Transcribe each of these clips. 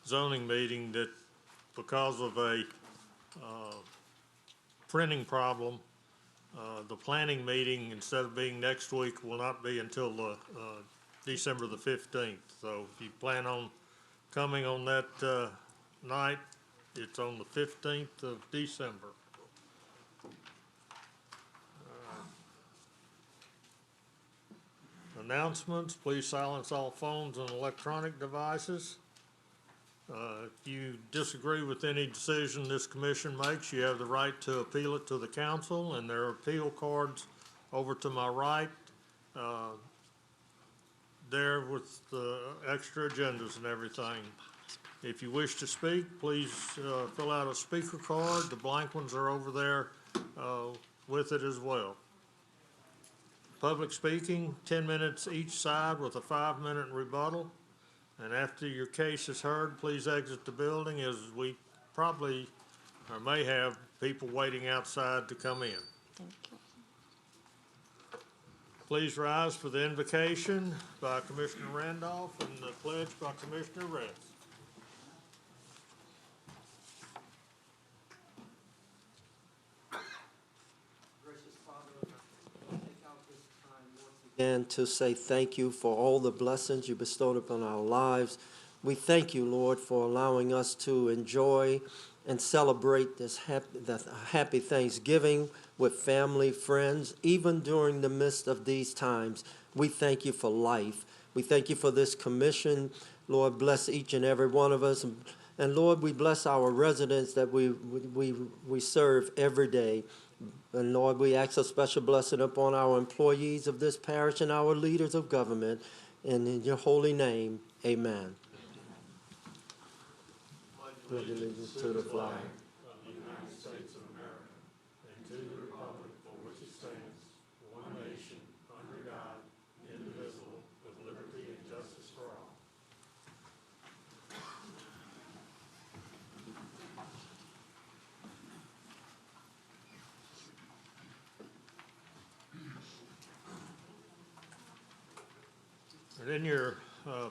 zoning meeting that because of a printing problem, the planning meeting, instead of being next week, will not be until December the 15th. So if you plan on coming on that night, it's on the 15th of December. Announcements, please silence all phones and electronic devices. If you disagree with any decision this commission makes, you have the right to appeal it to the council, and there are appeal cards over to my right there with the extra agendas and everything. If you wish to speak, please fill out a speaker card. The blank ones are over there with it as well. Public speaking, 10 minutes each side with a 5-minute rebuttal. And after your case is heard, please exit the building, as we probably or may have people waiting outside to come in. Thank you. Please rise for the invocation by Commissioner Randolph and the pledge by Commissioner Redd. And to say thank you for all the blessings you bestowed upon our lives. We thank you, Lord, for allowing us to enjoy and celebrate this happy Thanksgiving with family, friends, even during the midst of these times. We thank you for life. We thank you for this commission. Lord, bless each and every one of us. And Lord, we bless our residents that we serve every day. And Lord, we ask a special blessing upon our employees of this parish and our leaders of government. And in your holy name, amen. Pledge allegiance to the flag of the United States of America and to the republic for which it stands, one nation, under God, indivisible, with liberty and justice for all. And in your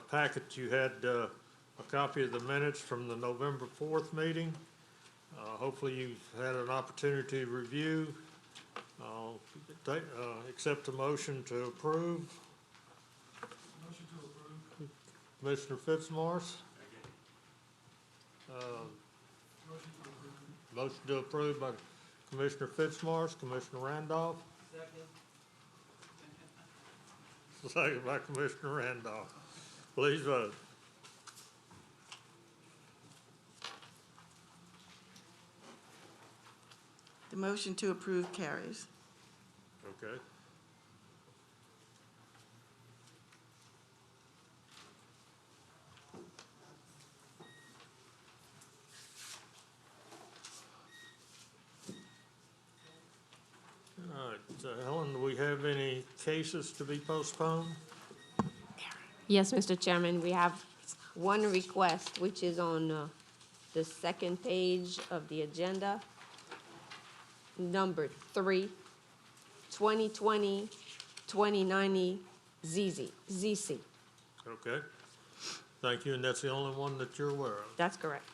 packet, you had a copy of the minutes from the November 4th meeting. Hopefully you've had an opportunity to review. Accept a motion to approve. Motion to approve. Commissioner Fitzmaurice. Motion to approve. Motion to approve by Commissioner Fitzmaurice. Commissioner Randolph. Second by Commissioner Randolph. Please vote. The motion to approve carries. Okay. All right, Helen, do we have any cases to be postponed? Yes, Mr. Chairman, we have one request, which is on the second page of the agenda, number 3, 2020-2090 ZC. Okay. Thank you, and that's the only one that you're aware of? That's correct.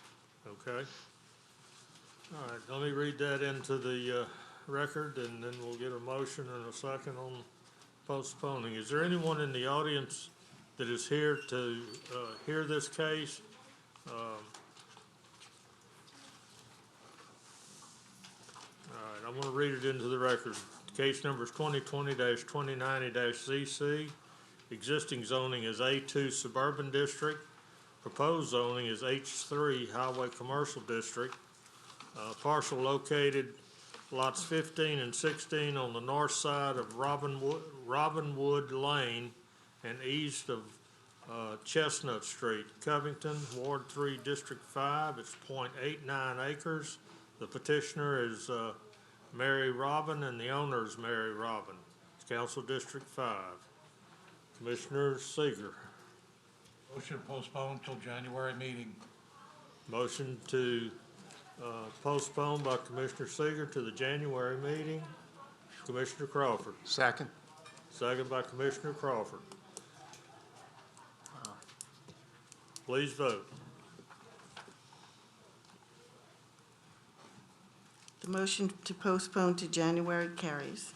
Okay. All right, let me read that into the record, and then we'll get a motion and a second on postponing. Is there anyone in the audience that is here to hear this case? All right, I'm going to read it into the record. Case number is 2020-2090-ZC. Existing zoning is A2 Suburban District. Proposed zoning is H3 Highway Commercial District. Parcel located lots 15 and 16 on the north side of Robinwood Lane and east of Chestnut Street, Covington, Ward 3, District 5. It's 0.89 acres. The petitioner is Mary Robin, and the owner is Mary Robin. It's Council District 5. Commissioner Seeger. Motion to postpone till January meeting. Motion to postpone by Commissioner Seeger to the January meeting. Commissioner Crawford. Second. Second by Commissioner Crawford. Please vote. The motion to postpone to January carries.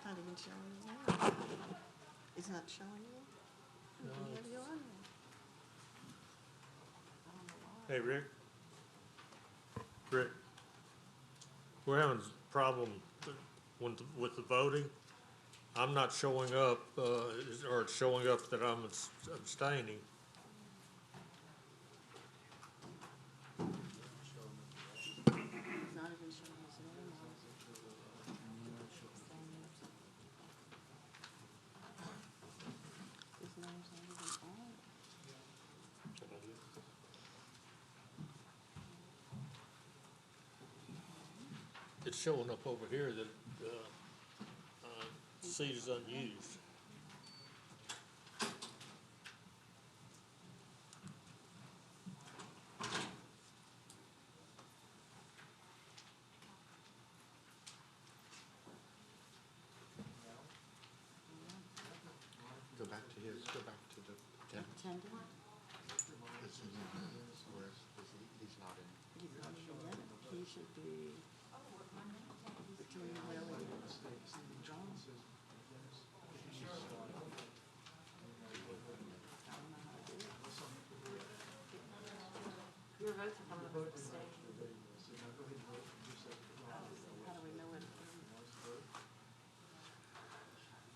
Not even showing you. It's not showing you? You have your own. Hey, Rick? Rick? We're having a problem with the voting. I'm not showing up, or it's showing up that I'm abstaining. It's not even showing his name on it. His name's not even on it. It's showing up over here that, seat is unused. Go back to his, go back to the, Attendant? he's not in. He's not even in it. He should be between Willie and John. I don't know how to do it. Your votes are from the vote to stay. How do we know it?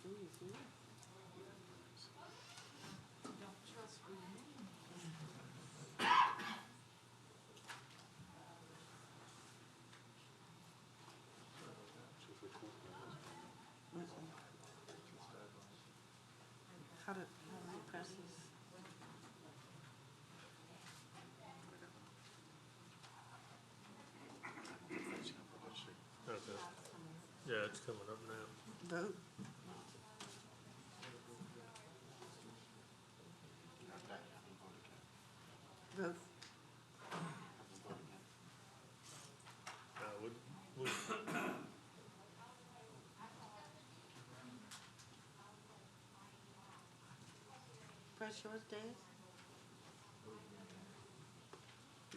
Do you see it? How do we press this? Okay. Yeah, it's coming up now. Vote? Vote. We Press yours, Dave?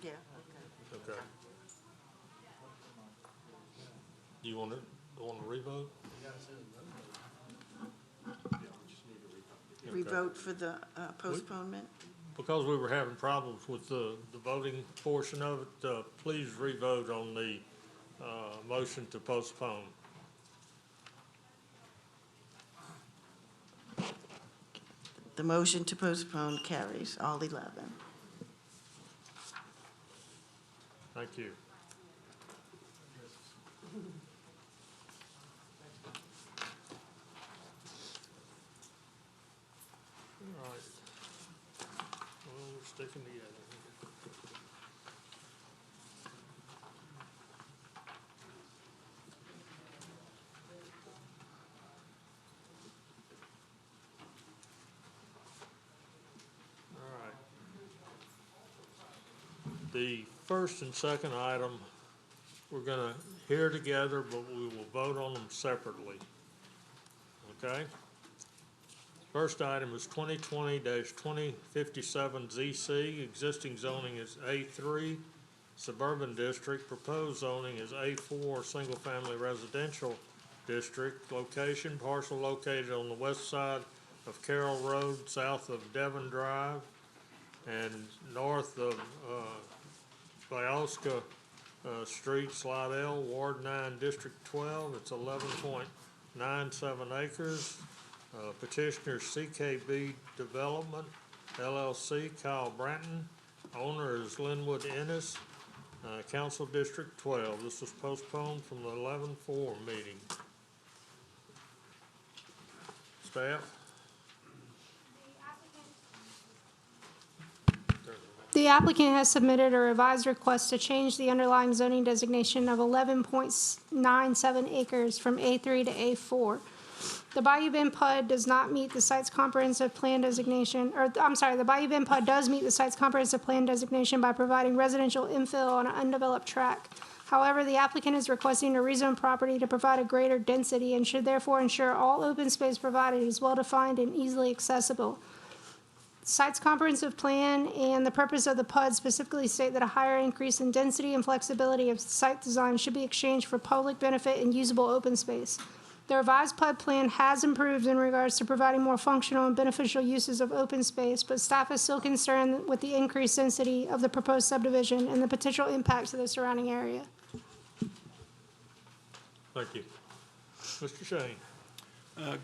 Yeah, okay. okay. Do you want to revote? Okay. Revote for the postponement? Because we were having problems with the voting portion of it, please revote on the, motion to postpone. The motion to postpone carries, all 11. Thank you. All right. Well, we're sticking together. All right. The first and second item, we're gonna hear together, but we will vote on them separately. Okay? First item is 2020-2057 ZC. Existing zoning is A3, suburban district. Proposed zoning is A4, single-family residential district. Location, parcel located on the west side of Carroll Road, south of Devon Drive, and north of Vioska Street, Slidell, Ward 9, District 12. It's 11.97 acres. Petitioner CKB Development, LLC, Kyle Branton. Owner is Linwood Ennis, Council District 12. This was postponed from the 11-4 meeting. Staff? The applicant has submitted a revised request to change the underlying zoning designation of 11.97 acres from A3 to A4. The Bayou Bend PUD does not meet the site's comprehensive plan designation, the Bayou Bend PUD does meet the site's comprehensive plan designation by providing residential infill on an undeveloped tract. However, the applicant is requesting to rezone property to provide a greater density and should therefore ensure all open space provided is well-defined and easily accessible. Site's comprehensive plan and the purpose of the PUD specifically state that a higher increase in density and flexibility of site design should be exchanged for public benefit and usable open space. The revised PUD plan has improved in regards to providing more functional and beneficial uses of open space, but staff is still concerned with the increased density of the proposed subdivision and the potential impacts to the surrounding area. Thank you. Mr. Shane.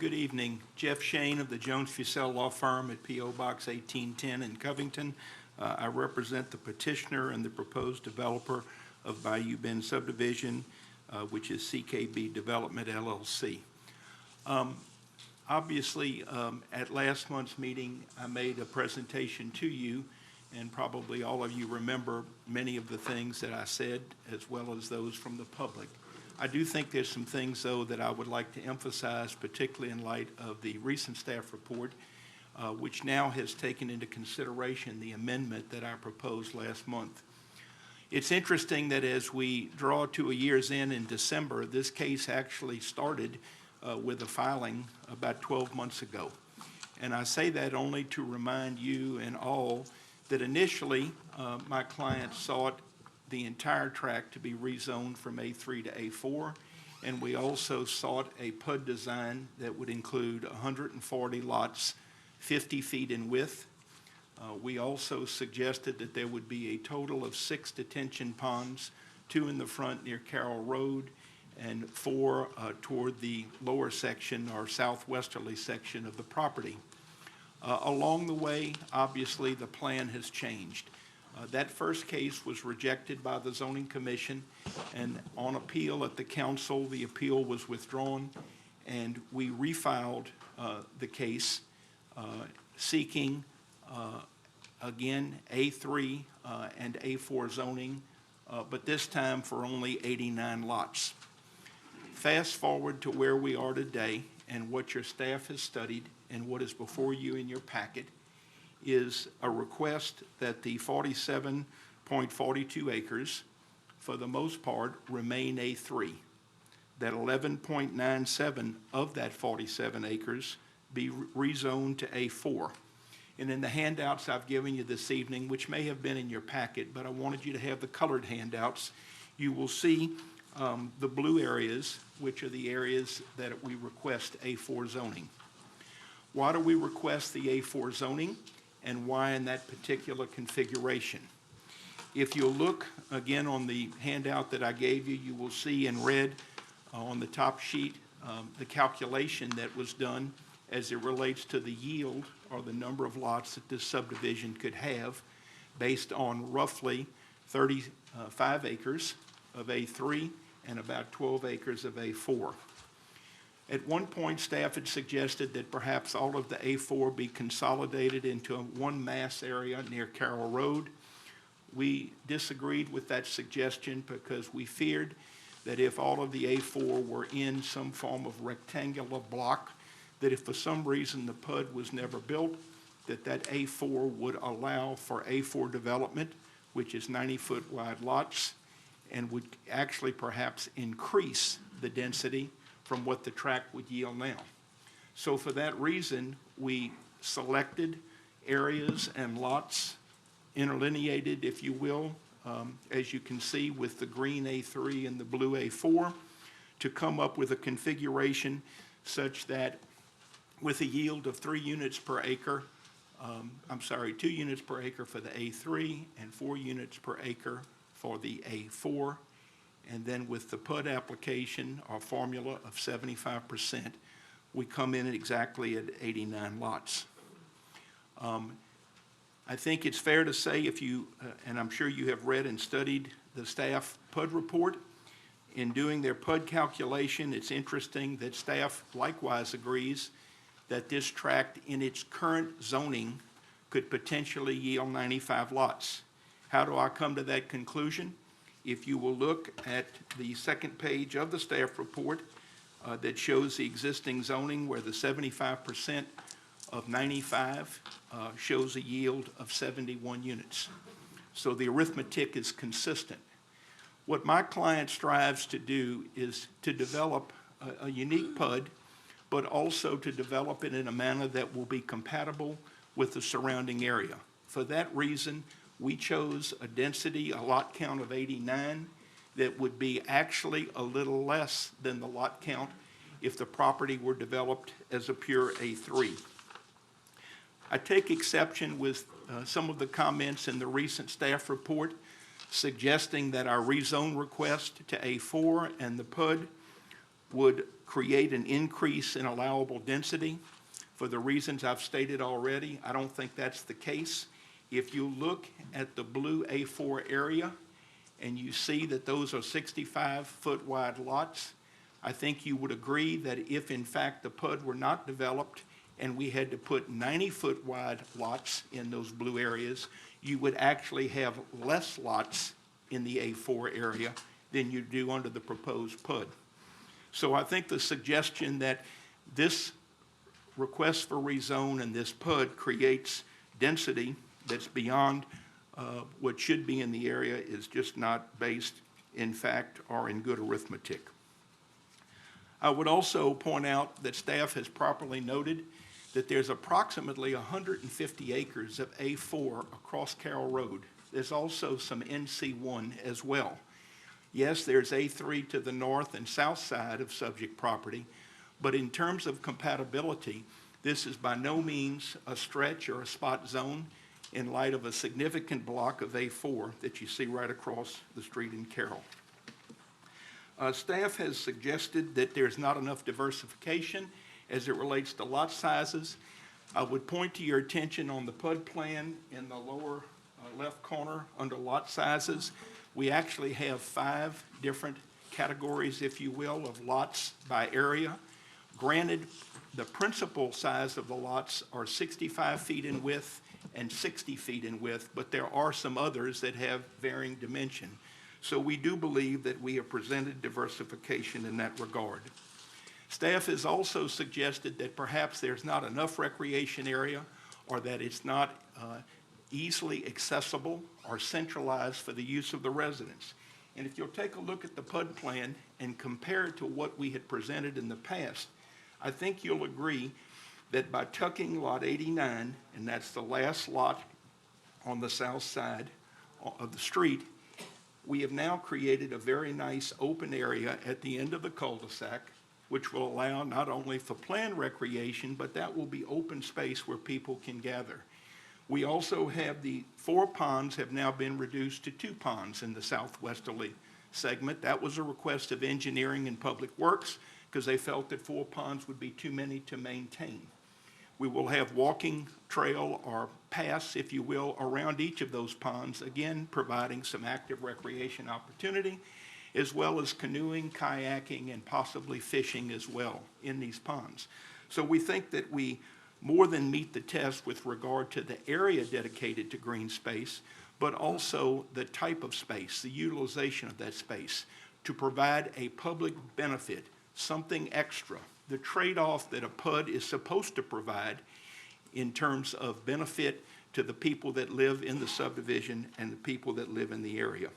Good evening. Jeff Shane of the Jones Fussell Law Firm at P.O. Box 1810 in Covington. I represent the petitioner and the proposed developer of Bayou Bend subdivision, which is CKB Development LLC. Obviously, at last month's meeting, I made a presentation to you, and probably all of you remember many of the things that I said, as well as those from the public. I do think there's some things, though, that I would like to emphasize, particularly in light of the recent staff report, which now has taken into consideration the amendment that I proposed last month. It's interesting that as we draw to a year's end in December, this case actually started with a filing about 12 months ago. And I say that only to remind you and all that initially my client sought the entire tract to be rezoned from A3 to A4, and we also sought a PUD design that would include 140 lots, 50 feet in width. We also suggested that there would be a total of 6 detention ponds, 2 in the front near Carroll Road, and 4 toward the lower section or southwesterly section of the property. Along the way, obviously, the plan has changed. That first case was rejected by the Zoning Commission, and on appeal at the council, the appeal was withdrawn, and we refiled the case seeking, again, A3 and A4 zoning, but this time for only 89 lots. Fast forward to where we are today, and what your staff has studied and what is before you in your packet is a request that the 47.42 acres, for the most part, remain A3. That 11.97 of that 47 acres be rezoned to A4. And in the handouts I've given you this evening, which may have been in your packet, but I wanted you to have the colored handouts, you will see the blue areas, which are the areas that we request A4 zoning. Why do we request the A4 zoning, and why in that particular configuration? If you'll look again on the handout that I gave you, you will see in red on the top sheet the calculation that was done as it relates to the yield or the number of lots that this subdivision could have based on roughly 35 acres of A3 and about 12 acres of A4. At one point, staff had suggested that perhaps all of the A4 be consolidated into one mass area near Carroll Road. We disagreed with that suggestion because we feared that if all of the A4 were in some form of rectangular block, that if for some reason the PUD was never built, that A4 would allow for A4 development, which is 90-foot wide lots, and would actually perhaps increase the density from what the tract would yield now. So for that reason, we selected areas and lots, interlineated, if you will, as you can see with the green A3 and the blue A4, to come up with a configuration such that with a yield of 3 units per acre, 2 units per acre for the A3 and 4 units per acre for the A4, and then with the PUD application, our formula of 75%, we come in exactly at 89 lots. I think it's fair to say if you, and I'm sure you have read and studied the staff PUD report, in doing their PUD calculation, it's interesting that staff likewise agrees that this tract in its current zoning could potentially yield 95 lots. How do I come to that conclusion? If you will look at the second page of the staff report that shows the existing zoning where the 75% of 95 shows a yield of 71 units. So the arithmetic is consistent. What my client strives to do is to develop a unique PUD, but also to develop it in a manner that will be compatible with the surrounding area. For that reason, we chose a density, a lot count of 89, that would be actually a little less than the lot count if the property were developed as a pure A3. I take exception with some of the comments in the recent staff report suggesting that our rezone request to A4 and the PUD would create an increase in allowable density. For the reasons I've stated already, I don't think that's the case. If you look at the blue A4 area and you see that those are 65-foot wide lots, I think you would agree that if in fact the PUD were not developed and we had to put 90-foot wide lots in those blue areas, you would actually have less lots in the A4 area than you do under the proposed PUD. So I think the suggestion that this request for rezone and this PUD creates density that's beyond what should be in the area is just not based in fact or in good arithmetic. I would also point out that staff has properly noted that there's approximately 150 acres of A4 across Carroll Road. There's also some NC1 as well. Yes, there's A3 to the north and south side of subject property, but in terms of compatibility, this is by no means a stretch or a spot zone in light of a significant block of A4 that you see right across the street in Carroll. Staff has suggested that there's not enough diversification as it relates to lot sizes. I would point to your attention on the PUD plan in the lower left corner under lot sizes. We actually have 5 different categories, if you will, of lots by area. Granted, the principal size of the lots are 65 feet in width and 60 feet in width, but there are some others that have varying dimension. So we do believe that we have presented diversification in that regard. Staff has also suggested that perhaps there's not enough recreation area or that it's not easily accessible or centralized for the use of the residents. And if you'll take a look at the PUD plan and compare it to what we had presented in the past, I think you'll agree that by tucking lot 89, and that's the last lot on the south side of the street, we have now created a very nice open area at the end of the cul-de-sac, which will allow not only for planned recreation, but that will be open space where people can gather. We also have the 4 ponds have now been reduced to 2 ponds in the southwesterly segment. That was a request of engineering and public works because they felt that 4 ponds would be too many to maintain. We will have walking trail or paths, if you will, around each of those ponds, again, providing some active recreation opportunity, as well as canoeing, kayaking, and possibly fishing as well in these ponds. So we think that we more than meet the test with regard to the area dedicated to green space, but also the type of space, the utilization of that space to provide a public benefit, something extra, the trade-off that a PUD is supposed to provide in terms of benefit to the people that live in the subdivision and the people that live in the area.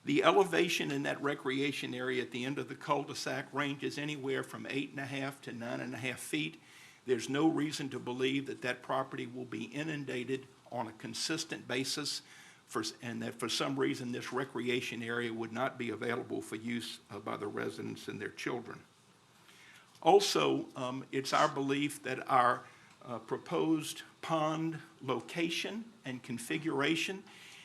The elevation in that recreation area at the end of the cul-de-sac ranges anywhere from 8.5 to 9.5 feet. There's no reason to believe that that property will be inundated on a consistent basis and that for some reason this recreation area would not be available for use by the residents and their children. Also, it's our belief that our proposed pond location and configuration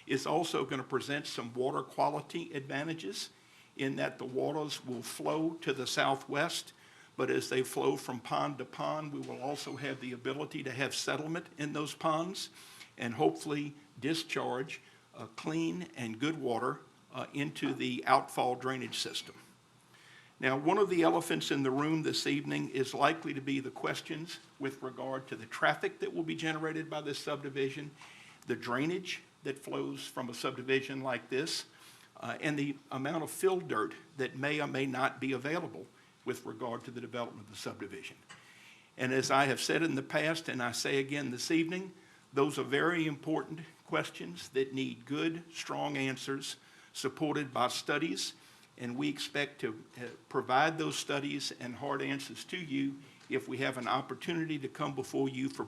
is also going to present some water quality advantages in that the waters will flow to the southwest, but as they flow from pond to pond, we will also have the ability to have settlement in those ponds and hopefully discharge clean and good water into the outfall drainage system. Now, one of the elephants in the room this evening is likely to be the questions with regard to the traffic that will be generated by this subdivision, the drainage that flows from a subdivision like this, and the amount of fill dirt that may or may not be available with regard to the development of the subdivision. And as I have said in the past, and I say again this evening, those are very important questions that need good, strong answers supported by studies, and we expect to provide those studies and hard answers to you if we have an opportunity to come before you for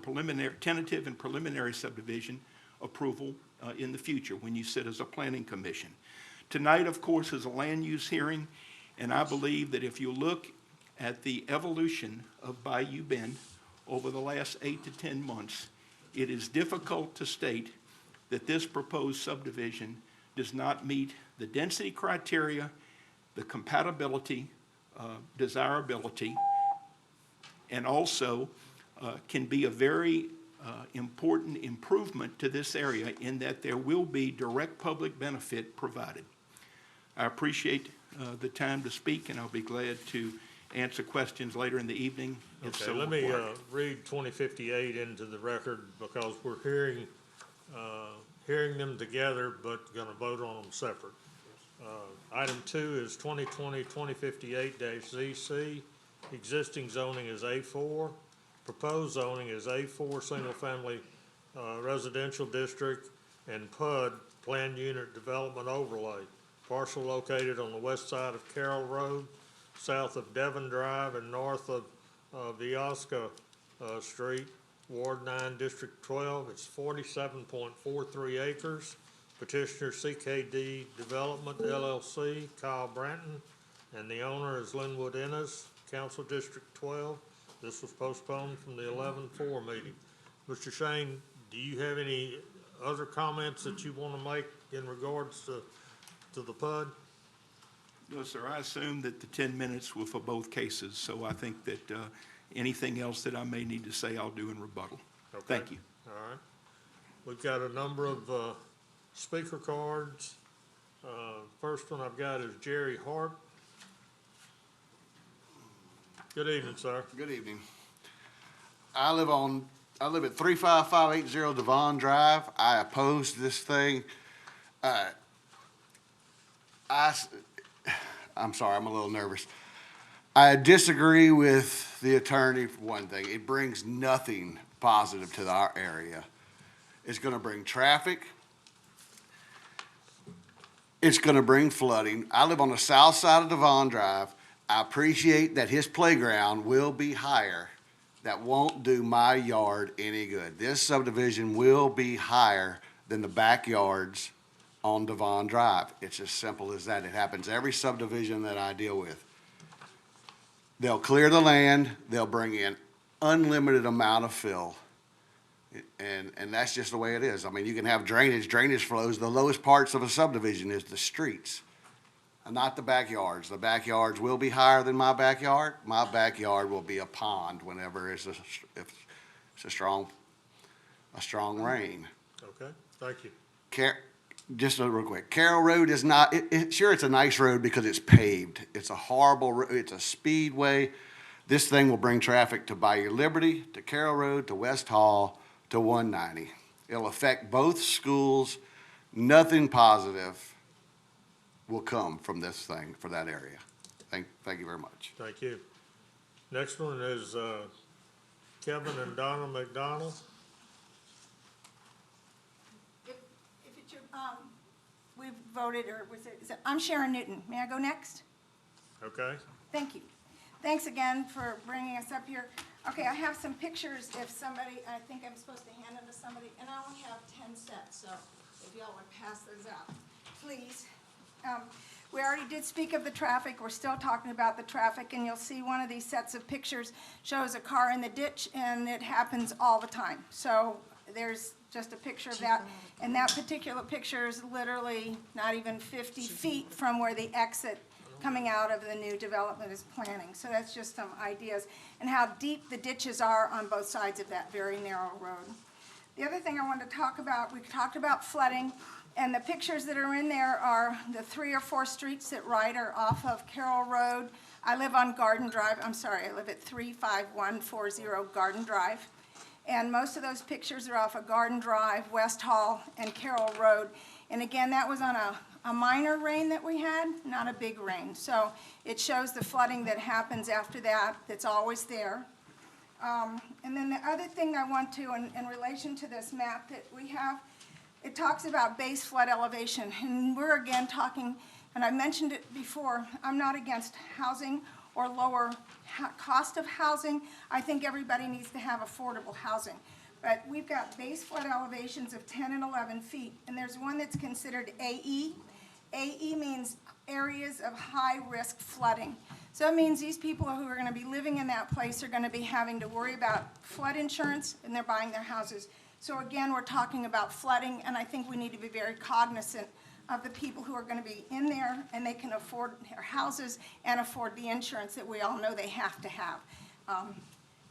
tentative and preliminary subdivision approval in the future when you sit as a planning commission. Tonight, of course, is a land use hearing, and I believe that if you look at the evolution of Bayou Bend over the last 8 to 10 months, it is difficult to state that this proposed subdivision does not meet the density criteria, the compatibility, desirability, and also can be a very important improvement to this area in that there will be direct public benefit provided. I appreciate the time to speak, and I'll be glad to answer questions later in the evening if Okay, so let me required. read 2058 into the record because we're hearing them together but going to vote on them separate. Item 2 is 2020-2058-ZC. Existing zoning is A4. Proposed zoning is A4 single-family residential district and PUD, Planned Unit Development Overlay. Parcel located on the west side of Carroll Road, south of Devon Drive, and north of Viosca Street, Ward 9, District 12. It's 47.43 acres. Petitioner CKD Development LLC, Kyle Branton, and the owner is Linwood Ennis, Council District 12. This was postponed from the 11-4 meeting. Mr. Shane, do you have any other comments that you want to make in regards to the PUD? No, sir, I assume that the 10 minutes were for both cases, so I think that anything else that I may need to say, I'll do in rebuttal. Okay. Thank you. All right. We've got a number of speaker cards. First one I've got is Jerry Hart. Good evening, sir. Good evening. I live at 35580 Devon Drive. I oppose this thing. I'm sorry, I'm a little nervous. I disagree with the attorney for one thing. It brings nothing positive to our area. It's gonna bring traffic. It's gonna bring flooding. I live on the south side of Devon Drive. I appreciate that his playground will be higher. That won't do my yard any good. This subdivision will be higher than the backyards on Devon Drive. It's as simple as that. It happens every subdivision that I deal with. They'll clear the land, they'll bring in unlimited amount of fill. And that's just the way it is. I mean, you can have drainage flows. The lowest parts of a subdivision is the streets, and not the backyards. The backyards will be higher than my backyard. My backyard will be a pond whenever it's a strong rain. Okay, thank you. Just real quick, Carroll Road is not, sure, it's a nice road because it's paved. It's a horrible, it's a speedway. This thing will bring traffic to Bayou Liberty, to Carroll Road, to West Hall, to 190. It'll affect both schools. Nothing positive will come from this thing for that area. Thank you very much. Thank you. Next one is Kevin and Donna McDonald. If it's your, we've voted, or I'm Sharon Newton. May I go next? Okay. Thank you. Thanks again for bringing us up here. Okay, I have some pictures if somebody, I think I'm supposed to hand them to somebody, and I only have 10 sets, so if y'all would pass those out, please. We already did speak of the traffic. We're still talking about the traffic, and you'll see one of these sets of pictures shows a car in the ditch, and it happens all the time. So there's just a picture of that, and that particular picture is literally not even 50 feet from where the exit coming out of the new development is planning. So that's just some ideas, and how deep the ditches are on both sides of that very narrow road. The other thing I wanted to talk about, we talked about flooding, and the pictures that are in there are the 3 or 4 streets that are off of Carroll Road. I live on Garden Drive. I live at 35140 Garden Drive. And most of those pictures are off of Garden Drive, West Hall, and Carroll Road. And again, that was on a minor rain that we had, not a big rain. So it shows the flooding that happens after that, that's always there. And then the other thing I want to, in relation to this map that we have, it talks about base flood elevation, and we're again talking, and I mentioned it before, I'm not against housing or lower cost of housing. I think everybody needs to have affordable housing. But we've got base flood elevations of 10 and 11 feet, and there's one that's considered AE. AE means areas of high-risk flooding. So it means these people who are gonna be living in that place are gonna be having to worry about flood insurance, and they're buying their houses. So again, we're talking about flooding, and I think we need to be very cognizant of the people who are gonna be in there, and they can afford their houses and afford the insurance that we all know they have to have.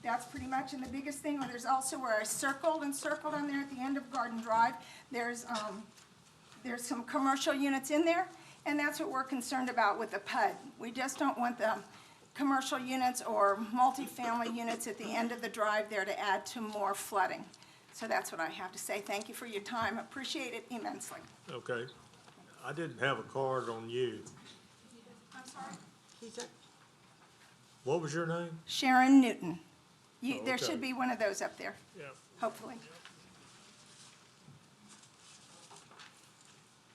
That's pretty much, and the biggest thing, there's also where I circled on there at the end of Garden Drive, there's some commercial units in there, and that's what we're concerned about with the PUD. We just don't want the commercial units or multifamily units at the end of the drive there to add to more flooding. So that's what I have to say. Thank you for your time. Appreciate it immensely. Okay. I didn't have a card on you. I'm sorry? What was your name? Sharon Newton. Oh, There okay. should be one of those up there, Yeah. hopefully.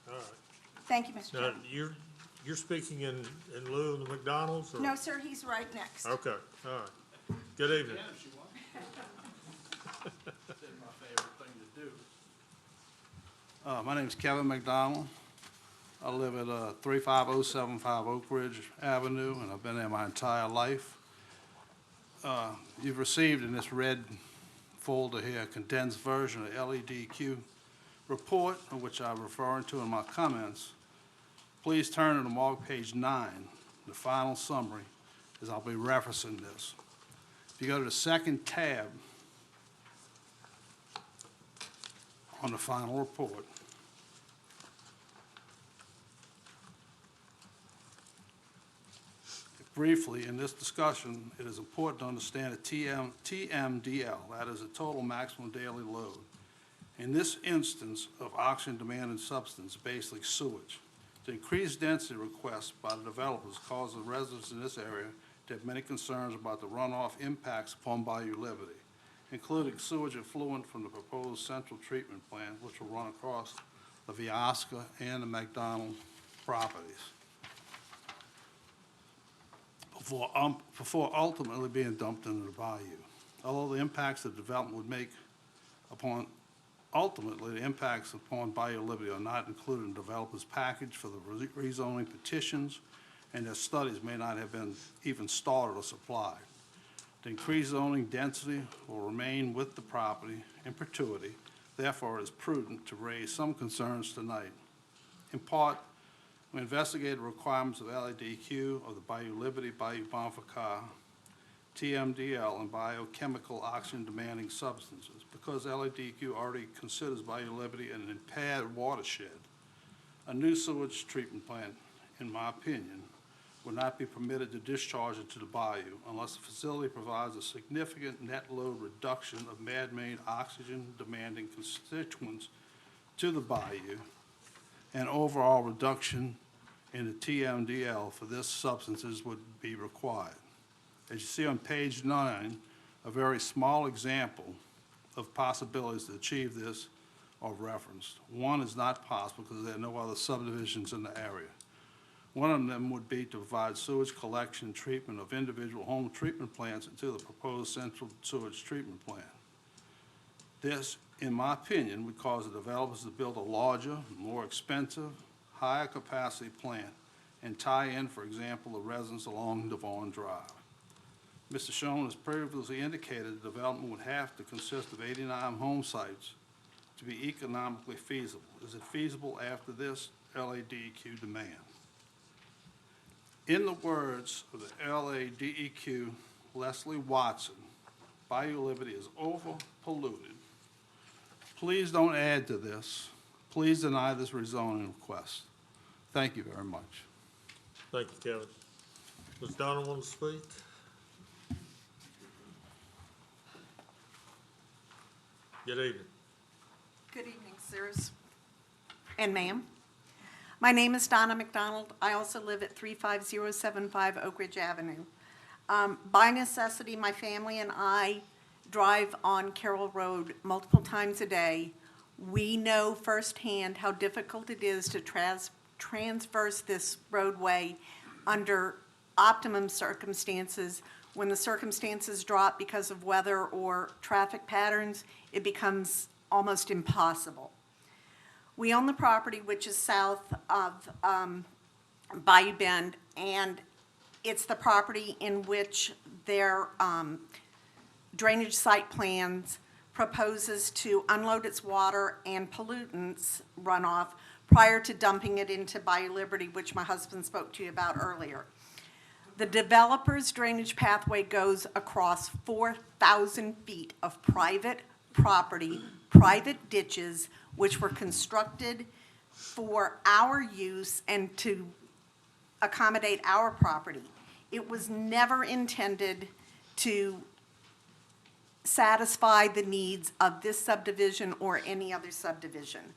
All right. Thank you, Mr. Now, Chairman. you're speaking in lieu of the McDonald's, or? No, sir, he's right next. Okay, all right. Good evening. My name's Kevin McDonald. I live at 35075 Oak Ridge Avenue, and I've been there my entire life. You've received in this red folder here a condensed version of the LEDQ report, which I'm referring to in my comments. Please turn to mark page 9, the final summary, as I'll be referencing this. If you go to the second tab on the final report, briefly, in this discussion, it is important to understand that TMDL, that is a total maximum daily load. In this instance of oxygen demand and substance, basically sewage, the increased density requests by the developers cause the residents in this area to have many concerns about the runoff impacts upon Bayou Liberty, including sewage effluent from the proposed central treatment plant, which will run across the Viosca and the McDonald properties, before ultimately being dumped into the bayou. Although the impacts the development would make upon, ultimately, the impacts upon Bayou Liberty are not included in the developer's package for the rezoning petitions, and their studies may not have been even started or supplied. The increased zoning density will remain with the property in perpetuity. Therefore, it is prudent to raise some concerns tonight. In part, we investigated the requirements of LEDQ of the Bayou Liberty, Bayou Bonfacar, TMDL, and biochemical oxygen-demanding substances. Because LEDQ already considers Bayou Liberty an impaired watershed, a new sewage treatment plant, in my opinion, would not be permitted to discharge into the bayou unless the facility provides a significant net load reduction of man-made oxygen-demanding constituents to the bayou, and overall reduction in the TMDL for this substances would be required. As you see on page 9, a very small example of possibilities to achieve this are referenced. One is not possible because there are no other subdivisions in the area. One of them would be to provide sewage collection and treatment of individual home treatment plants into the proposed central sewage treatment plant. This, in my opinion, would cause the developers to build a larger, more expensive, higher capacity plant and tie in, for example, the residents along Devon Drive. Mr. Schoen has previously indicated the development would have to consist of 89 home sites to be economically feasible. Is it feasible after this LADEQ demand? In the words of the LADEQ, Leslie Watson, Bayou Liberty is over-polluted. Please don't add to this. Please deny this rezoning request. Thank you very much. Thank you, Kevin. Ms. Donna want to speak? Good evening. Good evening, sirs and ma'am. My name is Donna McDonald. I also live at 35075 Oak Ridge Avenue. By necessity, my family and I drive on Carroll Road multiple times a day We know firsthand how difficult it is to transverse this roadway under optimum circumstances. When the circumstances drop because of weather or traffic patterns, it becomes almost impossible. We own the property which is south of Bayou Bend, and it's the property in which their drainage site plans proposes to unload its water and pollutants runoff prior to dumping it into Bayou Liberty, which my husband spoke to you about earlier. The developer's drainage pathway goes across 4,000 feet of private property, private ditches, which were constructed for our use and to accommodate our property. It was never intended to satisfy the needs of this subdivision or any other subdivision.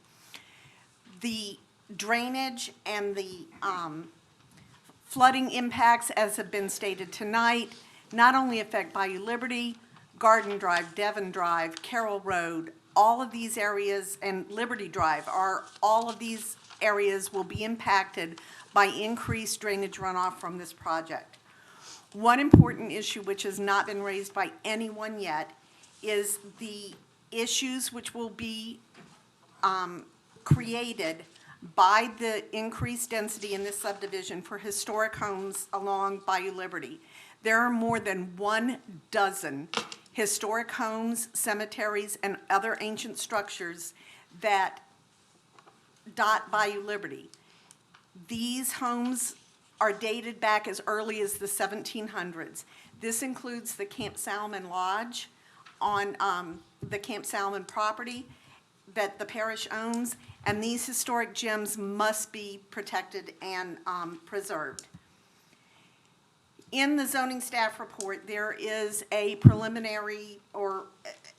The drainage and the flooding impacts, as have been stated tonight, not only affect Bayou Liberty, Garden Drive, Devon Drive, Carroll Road, all of these areas, and Liberty Drive, all of these areas will be impacted by increased drainage runoff from this project. One important issue which has not been raised by anyone yet is the issues which will be created by the increased density in this subdivision for historic homes along Bayou Liberty. There are more than 12 historic homes, cemeteries, and other ancient structures that dot Bayou Liberty. These homes are dated back as early as the 1700s. This includes the Camp Salmon Lodge on the Camp Salmon property that the parish owns, and these historic gems must be protected and preserved. In the zoning staff report, there is a preliminary or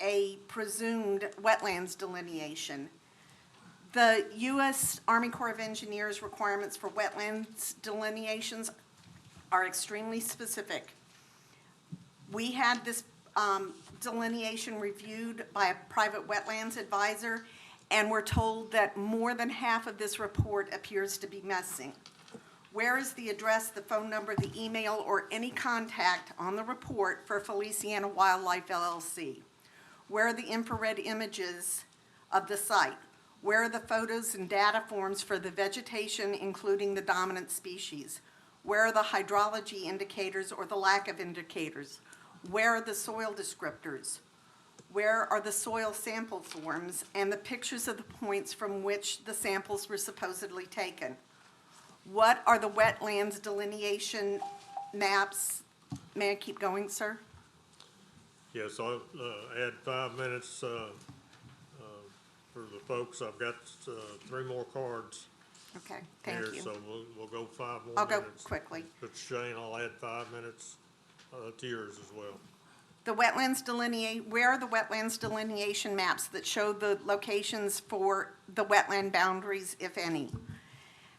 a presumed wetlands delineation. The U.S. Army Corps of Engineers requirements for wetlands delineations are extremely specific. We had this delineation reviewed by a private wetlands advisor, and we're told that more than half of this report appears to be missing. Where is the address, the phone number, the email, or any contact on the report for Feliciana Wildlife LLC? Where are the infrared images of the site? Where are the photos and data forms for the vegetation, including the dominant species? Where are the hydrology indicators or the lack of indicators? Where are the soil descriptors? Where are the soil sample forms and the pictures of the points from which the samples were supposedly taken? What are the wetlands delineation maps? May I keep going, sir? Yes, I'll add 5 minutes for the folks. I've got 3 more cards Okay, thank here, you. so we'll go 5 more I'll go minutes. quickly. But Shane, I'll add 5 minutes to yours as well. The wetlands where are the wetlands delineation maps that show the locations for the wetland boundaries, if any?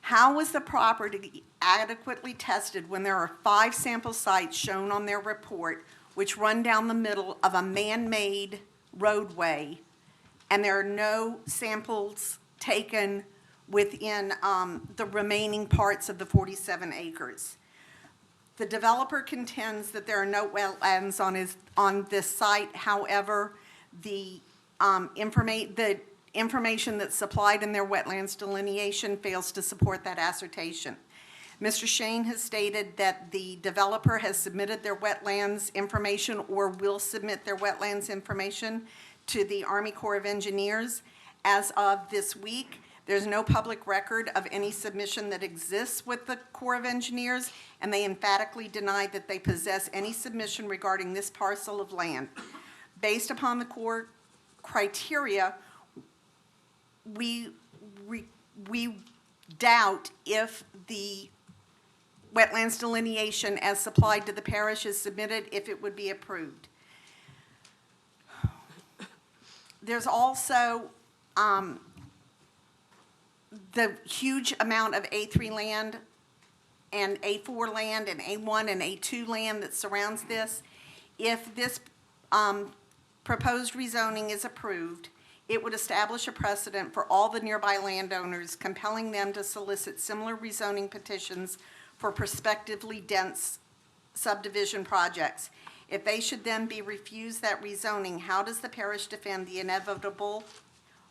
How was the property adequately tested when there are 5 sample sites shown on their report which run down the middle of a man-made roadway, and there are no samples taken within the remaining parts of the 47 acres? The developer contends that there are no wetlands on this site. However, the information that's supplied in their wetlands delineation fails to support that assertion. Mr. Shane has stated that the developer has submitted their wetlands information or will submit their wetlands information to the Army Corps of Engineers. As of this week, there's no public record of any submission that exists with the Corps of Engineers, and they emphatically deny that they possess any submission regarding this parcel of land. Based upon the Corps criteria, we doubt if the wetlands delineation as supplied to the parish is submitted, if it would be approved. There's also the huge amount of A3 land and A4 land and A1 and A2 land that surrounds this. If this proposed rezoning is approved, It would establish a precedent for all the nearby landowners, compelling them to solicit similar rezoning petitions for prospectively dense subdivision projects. If they should then be refused that rezoning, how does the parish defend the inevitable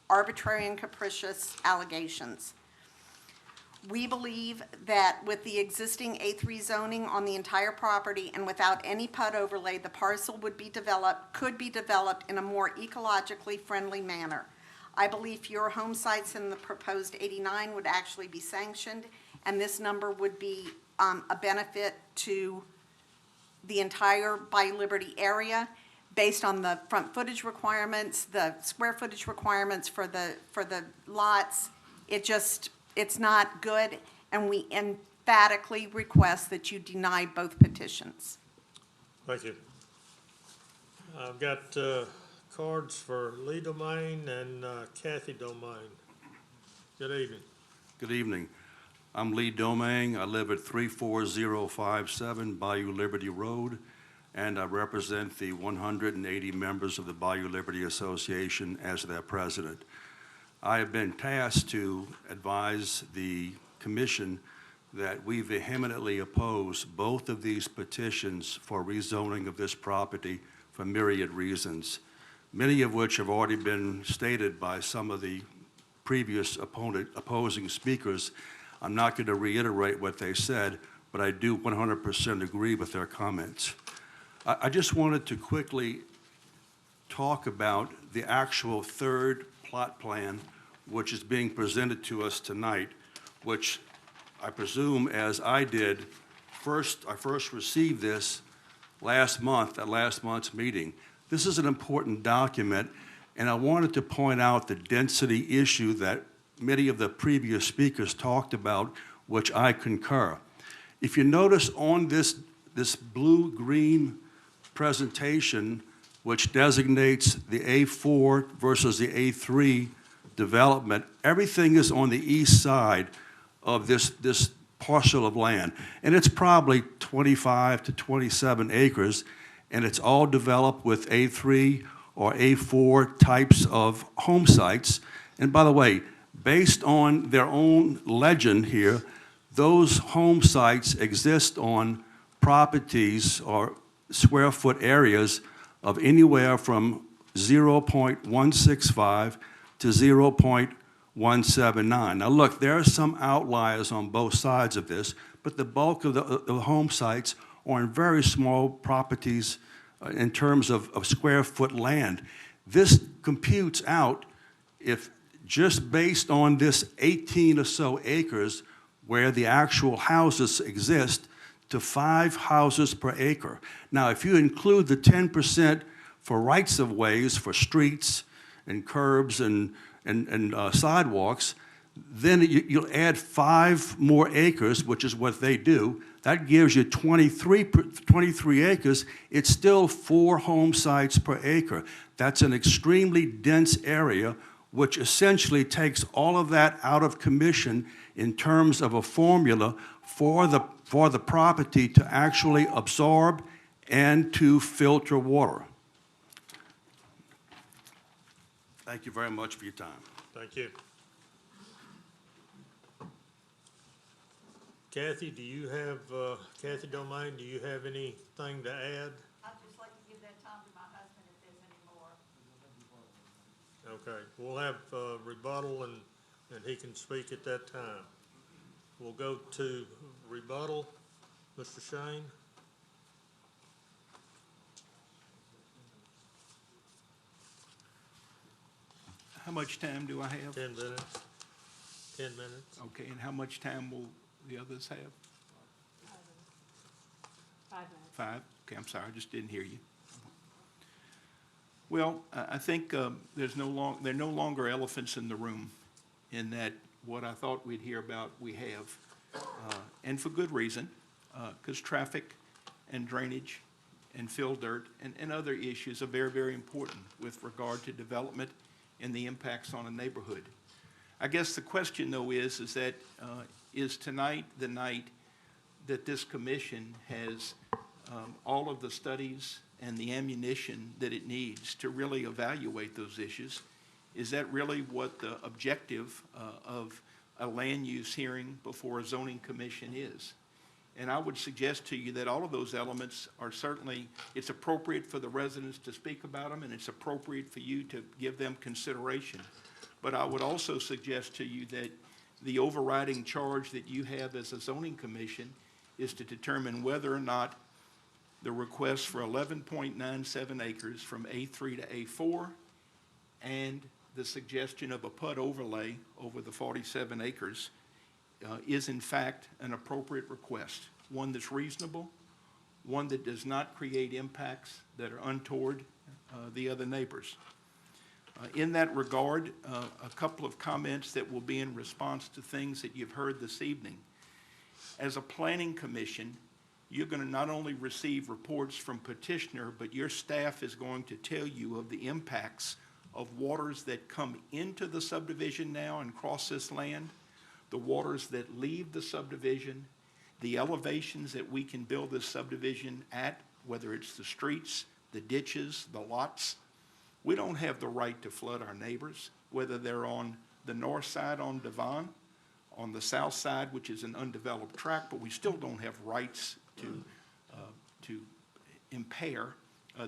arbitrary and capricious allegations? We believe that with the existing A3 zoning on the entire property and without any PUD overlay, the parcel could be developed in a more ecologically friendly manner. I believe fewer home sites than the proposed 89 would actually be sanctioned, and this number would be a benefit to the entire Bayou Liberty area based on the front footage requirements, the square footage requirements for the lots. It's not good, and we emphatically request that you deny both petitions. Thank you. I've got cards for Lee Domain and Kathy Domain. Good evening. Good evening. I'm Lee Domingue. I live at 34057 Bayou Liberty Road, and I represent the 180 members of the Bayou Liberty Association as their president. I have been tasked to advise the commission that we vehemently oppose both of these petitions for rezoning of this property for myriad reasons, many of which have already been stated by some of the previous opposing speakers. I'm not going to reiterate what they said, but I do 100% agree with their comments. I just wanted to quickly talk about the actual third plot plan which is being presented to us tonight, which I presume, as I did, I first received this last month at last month's meeting. This is an important document, and I wanted to point out the density issue that many of the previous speakers talked about, which I concur. If you notice on this blue-green presentation, which designates the A4 versus the A3 development, everything is on the east side of this parcel of land. And it's probably 25 to 27 acres, and it's all developed with A3 or A4 types of home sites. And by the way, based on their own legend here, those home sites exist on properties or square foot areas of anywhere from 0.165 to 0.179. Now look, there are some outliers on both sides of this, but the bulk of the home sites are in very small properties in terms of square foot land. This computes out, if just based on this 18 or so acres where the actual houses exist, to 5 houses per acre. Now, if you include the 10% for rights of ways, for streets and curbs and sidewalks, then you'll add 5 more acres, which is what they do. That gives you 23 acres. It's still 4 home sites per acre. That's an extremely dense area, which essentially takes all of that out of commission in terms of a formula for the property to actually absorb and to filter water. Thank you very much for your time. Thank you. Kathy, do you have, Kathy Domain, do you have anything to add? I'd just like to give that time to my husband if there's any more. Okay, we'll have rebuttal and he can speak at that time. We'll go to rebuttal. Mr. Shane? How much time do I have? 10 minutes. 10 minutes. Okay, and how much time will the others have? 5 minutes. 5? Okay, I'm sorry, I just didn't hear you. Well, I think there are no longer elephants in the room, in that what I thought we'd hear about, we have. And for good reason, because traffic and drainage and fill dirt and other issues are very, very important with regard to development and the impacts on a neighborhood. I guess the question, though, is that is tonight the night that this commission has all of the studies and the ammunition that it needs to really evaluate those issues? Is that really what the objective of a land use hearing before a zoning commission is? And I would suggest to you that all of those elements are certainly, it's appropriate for the residents to speak about them, and it's appropriate for you to give them consideration. But I would also suggest to you that the overriding charge that you have as a zoning commission is to determine whether or not the request for 11.97 acres from A3 to A4 and the suggestion of a PUD overlay over the 47 acres is in fact an appropriate request, one that's reasonable, one that does not create impacts that are untoward the other neighbors. In that regard, a couple of comments that will be in response to things that you've heard this evening. As a planning commission, you're going to not only receive reports from petitioner, but your staff is going to tell you of the impacts of waters that come into the subdivision now and cross this land, the waters that leave the subdivision, the elevations that we can build this subdivision at, whether it's the streets, the ditches, the lots. We don't have the right to flood our neighbors, whether they're on the north side on Devon, on the south side, which is an undeveloped tract, but we still don't have rights to impair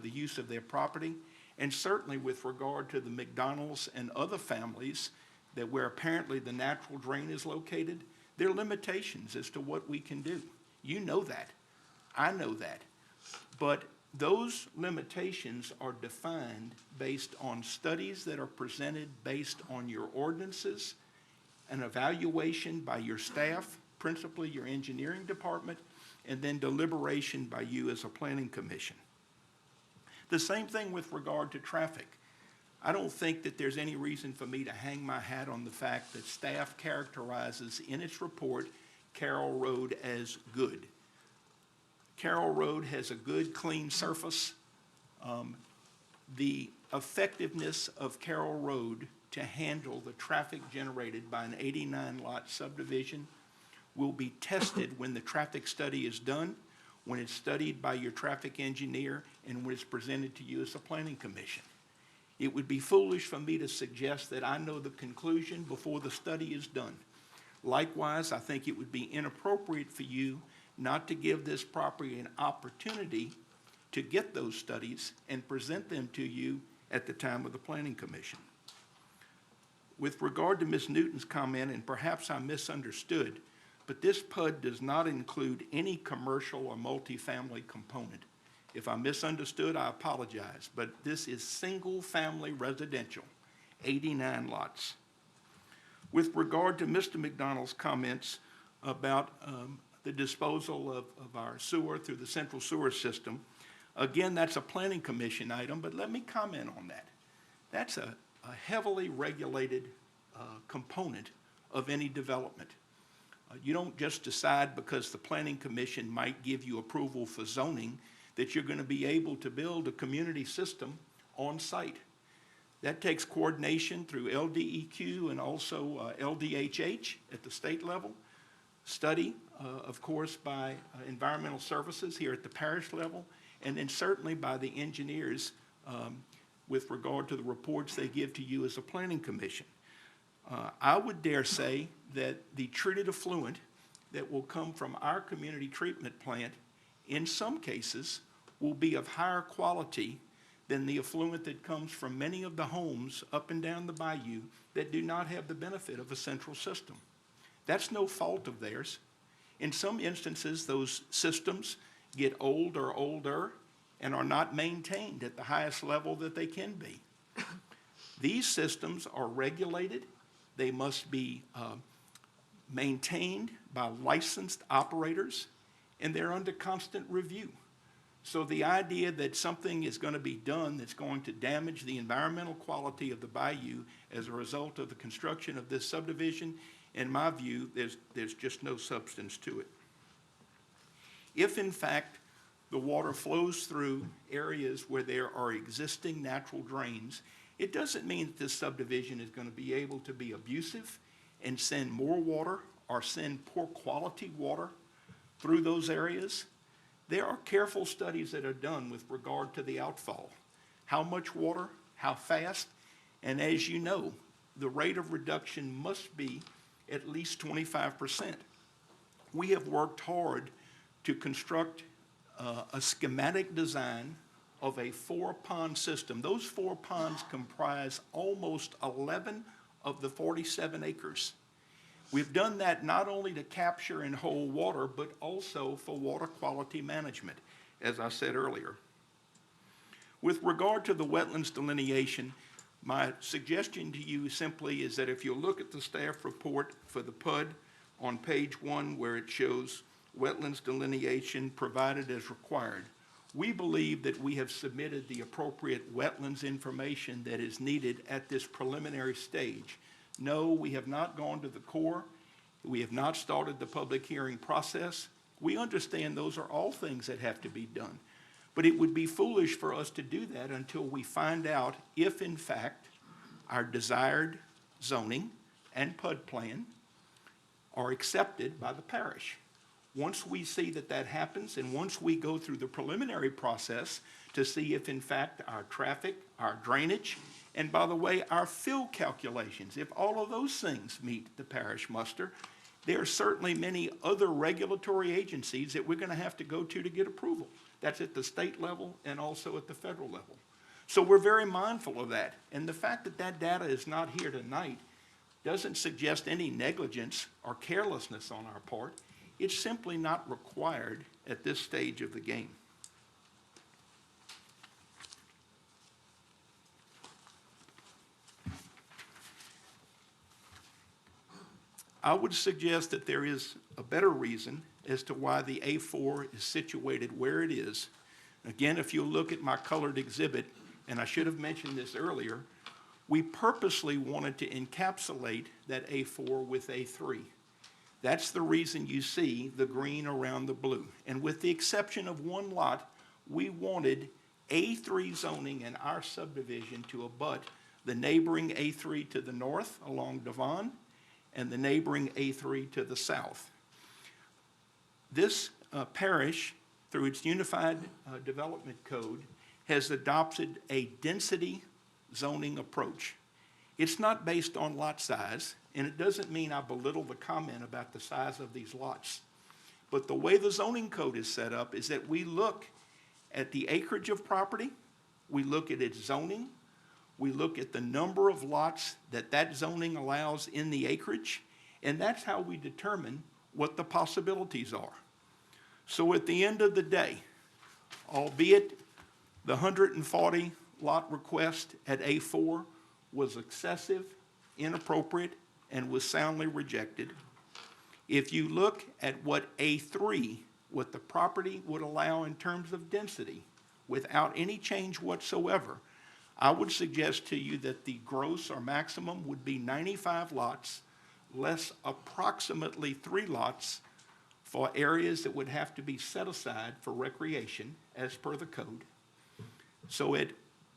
the use of their property. And certainly with regard to the McDonald's and other families that where apparently the natural drain is located, there are limitations as to what we can do. You know that. I know that. But those limitations are defined based on studies that are presented based on your ordinances, an evaluation by your staff, principally your engineering department, and then deliberation by you as a planning commission. The same thing with regard to traffic. I don't think that there's any reason for me to hang my hat on the fact that staff characterizes in its report Carroll Road as good. Carroll Road has a good, clean surface. The effectiveness of Carroll Road to handle the traffic generated by an 89-lot subdivision will be tested when the traffic study is done, when it's studied by your traffic engineer, and when it's presented to you as a planning commission. It would be foolish for me to suggest that I know the conclusion before the study is done. Likewise, I think it would be inappropriate for you not to give this property an opportunity to get those studies and present them to you at the time of the planning commission. With regard to Ms. Newton's comment, and perhaps I misunderstood, but this PUD does not include any commercial or multifamily component. If I misunderstood, I apologize, but this is single-family residential, 89 lots. With regard to Mr. McDonald's comments about the disposal of our sewer through the central sewer system, again, that's a planning commission item, but let me comment on that. That's a heavily regulated component of any development. You don't just decide because the planning commission might give you approval for zoning that you're going to be able to build a community system on site. That takes coordination through LDEQ and also LDHH at the state level, study, of course, by environmental services here at the parish level, and then certainly by the engineers with regard to the reports they give to you as a planning commission. I would dare say that the treated effluent that will come from our community treatment plant in some cases will be of higher quality than the effluent that comes from many of the homes up and down the bayou that do not have the benefit of a central system. That's no fault of theirs. In some instances, those systems get old or older and are not maintained at the highest level that they can be. These systems are regulated. They must be maintained by licensed operators, and they're under constant review. So the idea that something is going to be done that's going to damage the environmental quality of the bayou as a result of the construction of this subdivision, in my view, there's just no substance to it. If, in fact, the water flows through areas where there are existing natural drains, it doesn't mean that this subdivision is going to be able to be abusive and send more water or send poor quality water through those areas. There are careful studies that are done with regard to the outfall. How much water, how fast, And as you know, the rate of reduction must be at least 25%. We have worked hard to construct a schematic design of a 4-pond system. Those 4 ponds comprise almost 11 of the 47 acres. We've done that not only to capture and hold water, but also for water quality management, as I said earlier. With regard to the wetlands delineation, my suggestion to you simply is that if you look at the staff report for the PUD on page 1, where it shows wetlands delineation provided as required, we believe that we have submitted the appropriate wetlands information that is needed at this preliminary stage. No, we have not gone to the core. We have not started the public hearing process. We understand those are all things that have to be done. But it would be foolish for us to do that until we find out if, in fact, our desired zoning and PUD plan are accepted by the parish. Once we see that that happens, and once we go through the preliminary process to see if, in fact, our traffic, our drainage, and by the way, our fill calculations, if all of those things meet the parish muster, there are certainly many other regulatory agencies that we're going to have to go to get approval. That's at the state level and also at the federal level. So we're very mindful of that. And the fact that that data is not here tonight doesn't suggest any negligence or carelessness on our part. It's simply not required at this stage of the game. I would suggest that there is a better reason as to why the A4 is situated where it is. Again, if you look at my colored exhibit, and I should have mentioned this earlier, we purposely wanted to encapsulate that A4 with A3. That's the reason you see the green around the blue. And with the exception of one lot, we wanted A3 zoning in our subdivision to abut the neighboring A3 to the north along Devon and the neighboring A3 to the south. This parish, through its Unified Development Code, has adopted a density zoning approach. It's not based on lot size, and it doesn't mean I belittle the comment about the size of these lots. But the way the zoning code is set up is that we look at the acreage of property, we look at its zoning, we look at the number of lots that that zoning allows in the acreage, and that's how we determine what the possibilities are. So at the end of the day, albeit the 140 lot request at A4 was excessive, inappropriate, and was soundly rejected, if you look at what A3, what the property would allow in terms of density, without any change whatsoever, I would suggest to you that the gross or maximum would be 95 lots, less approximately 3 lots for areas that would have to be set aside for recreation as per the code. So at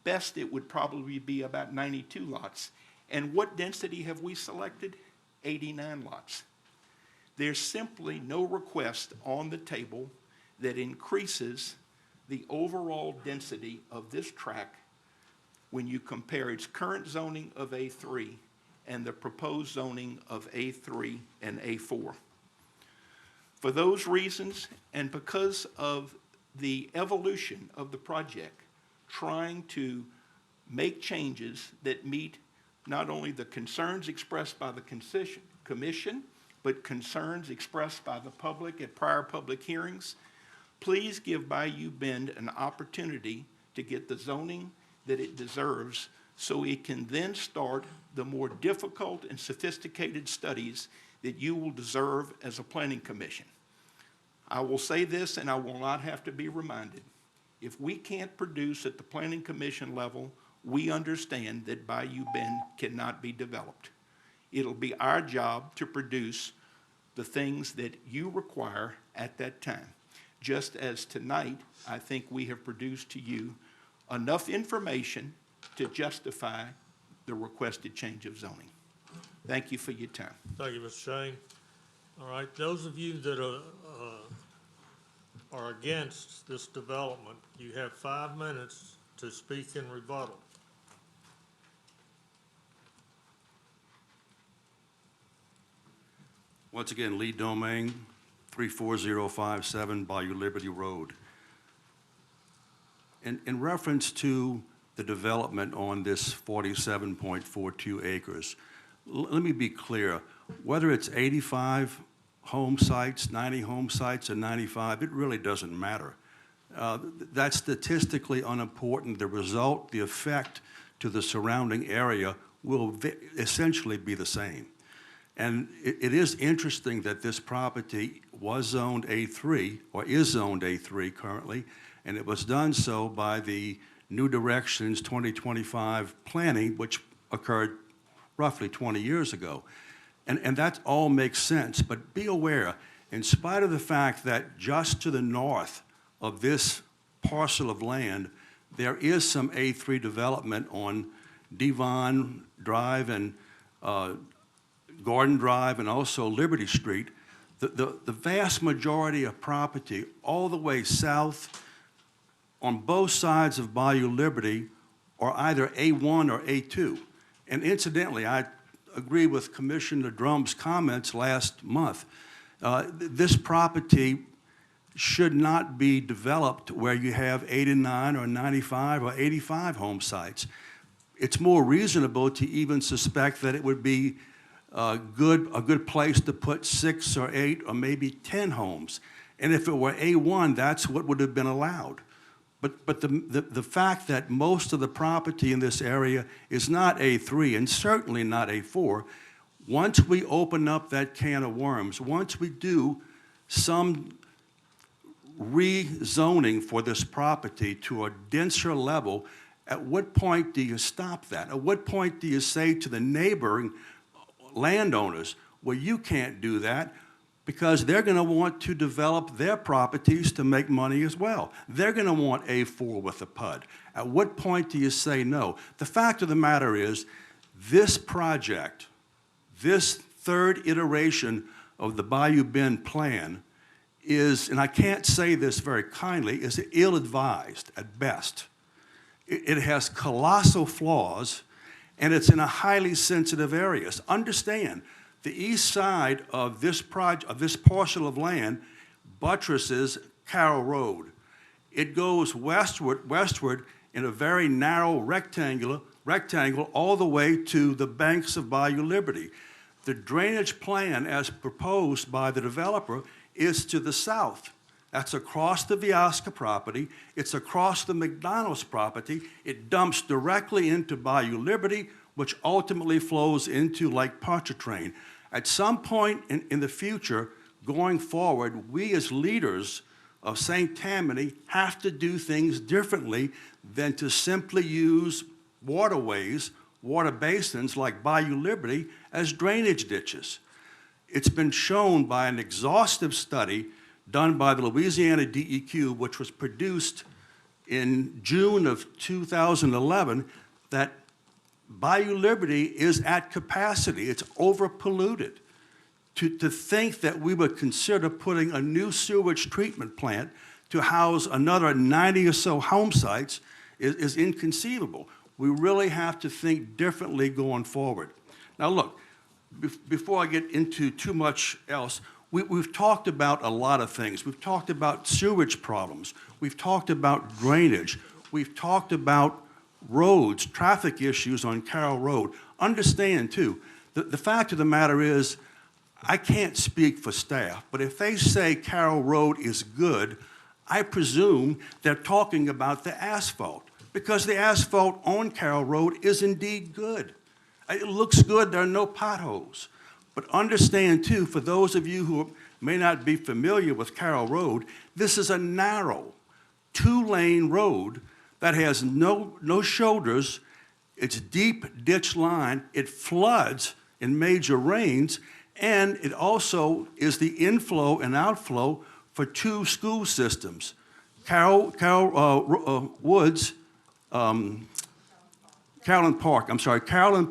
best, it would probably be about 92 lots. And what density have we selected? 89 lots. There's simply no request on the table that increases the overall density of this tract when you compare its current zoning of A3 and the proposed zoning of A3 and A4. For those reasons, and because of the evolution of the project, trying to make changes that meet not only the concerns expressed by the commission, but concerns expressed by the public at prior public hearings, please give Bayou Bend an opportunity to get the zoning that it deserves so it can then start the more difficult and sophisticated studies that you will deserve as a planning commission. I will say this, and I will not have to be reminded. If we can't produce at the planning commission level, we understand that Bayou Bend cannot be developed. It'll be our job to produce the things that you require at that time. Just as tonight, I think we have produced to you enough information to justify the requested change of zoning. Thank you for your time. Thank you, Mr. Shane. All right, those of you that are against this development, you have 5 minutes to speak in rebuttal. Once again, Lee Domingue, 34057 Bayou Liberty Road. In reference to the development on this 47.42 acres, let me be clear. Whether it's 85 home sites, 90 home sites, or 95, it really doesn't matter. That's statistically unimportant. The result, the effect to the surrounding area will essentially be the same. And it is interesting that this property was zoned A3, or is zoned A3 currently, and it was done so by the New Directions 2025 planning, which occurred roughly 20 years ago. And that all makes sense, but be aware, in spite of the fact that just to the north of this parcel of land, there is some A3 development on Devon Drive and Gordon Drive and also Liberty Street. The vast majority of property all the way south on both sides of Bayou Liberty are either A1 or A2. And incidentally, I agree with Commissioner Drum's comments last month. This property should not be developed where you have 89 or 95 or 85 home sites. It's more reasonable to even suspect that it would be a good place to put 6 or 8 or maybe 10 homes. And if it were A1, that's what would have been allowed. But the fact that most of the property in this area is not A3 and certainly not A4, once we open up that can of worms, once we do some rezoning for this property to a denser level, at what point do you stop that? At what point do you say to the neighboring landowners, well, you can't do that, because they're going to want to develop their properties to make money as well. They're going to want A4 with a PUD. At what point do you say no? The fact of the matter is, this project, this third iteration of the Bayou Bend plan is, and I can't say this very kindly, is ill-advised at best. It has colossal flaws, and it's in a highly sensitive area. So understand, the east side of this parcel of land buttresses Carroll Road. It goes westward in a very narrow rectangle all the way to the banks of Bayou Liberty. The drainage plan as proposed by the developer is to the south. That's across the Viosca property. It's across the McDonald's property. It dumps directly into Bayou Liberty, which ultimately flows into Lake Pontchartrain. At some point in the future, going forward, we as leaders of St. Tammany have to do things differently than to simply use waterways, water basins like Bayou Liberty as drainage ditches. It's been shown by an exhaustive study done by the Louisiana DEQ, which was produced in June of 2011, that Bayou Liberty is at capacity. It's overpolluted. To think that we would consider putting a new sewage treatment plant to house another 90 or so home sites is inconceivable. We really have to think differently going forward. Now look, before I get into too much else, we've talked about a lot of things. We've talked about sewage problems. We've talked about drainage. We've talked about roads, traffic issues on Carroll Road. Understand, too, the fact of the matter is, I can't speak for staff, but if they say Carroll Road is good, I presume they're talking about the asphalt, because the asphalt on Carroll Road is indeed good. It looks good, there are no potholes. But understand, too, for those of you who may not be familiar with Carroll Road, this is a narrow, 2-lane road that has no shoulders. It's deep ditch line. It floods in major rains, and it also is the inflow and outflow for 2 school systems, Carolyn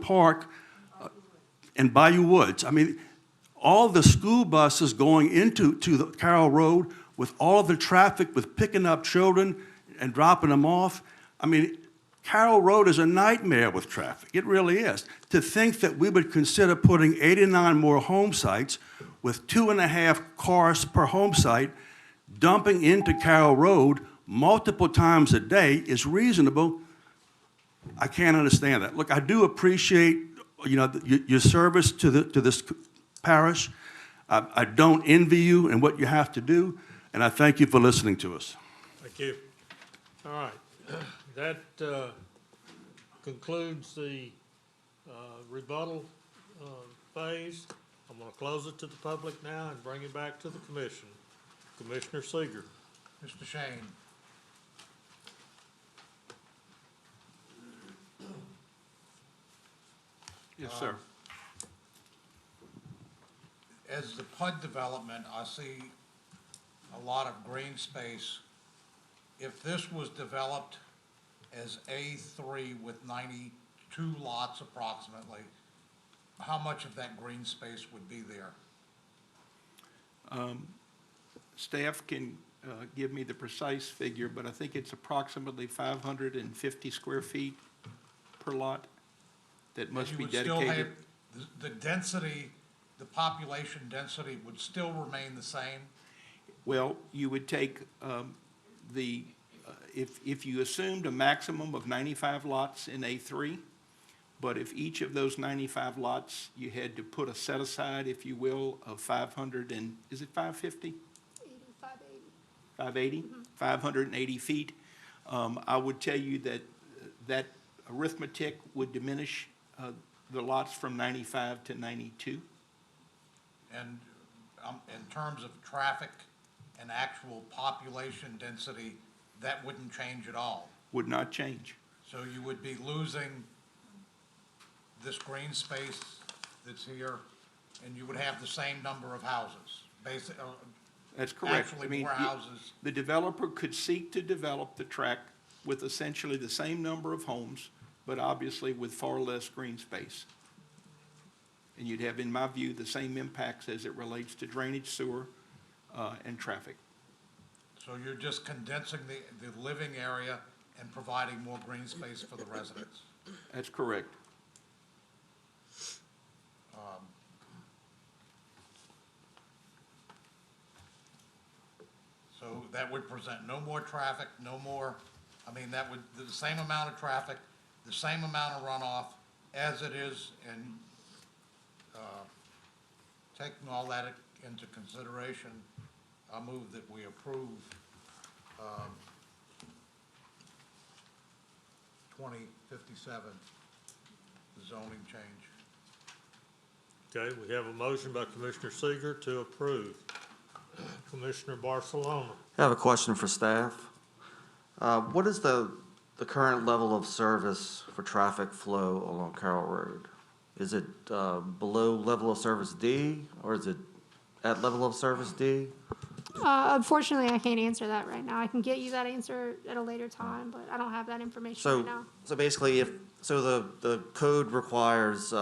Park and Bayou Woods. I mean, all the school buses going into the Carroll Road with all the traffic with picking up children and dropping them off. I mean, Carroll Road is a nightmare with traffic. It really is. To think that we would consider putting 89 more home sites with 2.5 cars per home site dumping into Carroll Road multiple times a day is reasonable. I can't understand that. Look, I do appreciate, your service to this parish. I don't envy you and what you have to do, and I thank you for listening to us. Thank you. All right. That concludes the rebuttal phase. I'm going to close it to the public now and bring it back to the commission. Commissioner Seeger. Mr. Shane. Yes, sir. As the PUD development, I see a lot of green space. If this was developed as A3 with 92 lots approximately, how much of that green space would be there? Staff can give me the precise figure, but I think it's approximately 550 square feet per lot that must be You would still dedicated. have, the density, the population density would still remain the same? Well, you would take if you assumed a maximum of 95 lots in A3, but if each of those 95 lots, you had to put a set-aside, if you will, of 500 and, is it 550? 580? 580 feet. I would tell you that that arithmetic would diminish the lots from 95 to 92. And in terms of traffic and actual population density, that wouldn't change at all? Would not change. So you would be losing this green space that's here, and you would have the same number of houses, That's correct. actually more houses. The developer could seek to develop the tract with essentially the same number of homes, but obviously with far less green space. And you'd have, in my view, the same impacts as it relates to drainage, sewer, and traffic. So you're just condensing the living area and providing more green space for the residents? That's correct. So that would present no more traffic, no more, that would, the same amount of traffic, the same amount of runoff as it is, and taking all that into consideration, I move that we approve 2057, the zoning change. Okay, we have a motion by Commissioner Seeger to approve. Commissioner Barcelona. I have a question for staff. What is the current level of service for traffic flow along Carroll Road? Is it below level of service D, or is it at level of service D? Unfortunately, I can't answer that right now. I can get you that answer at a later time, but I don't have that information right now. So basically, the code requires,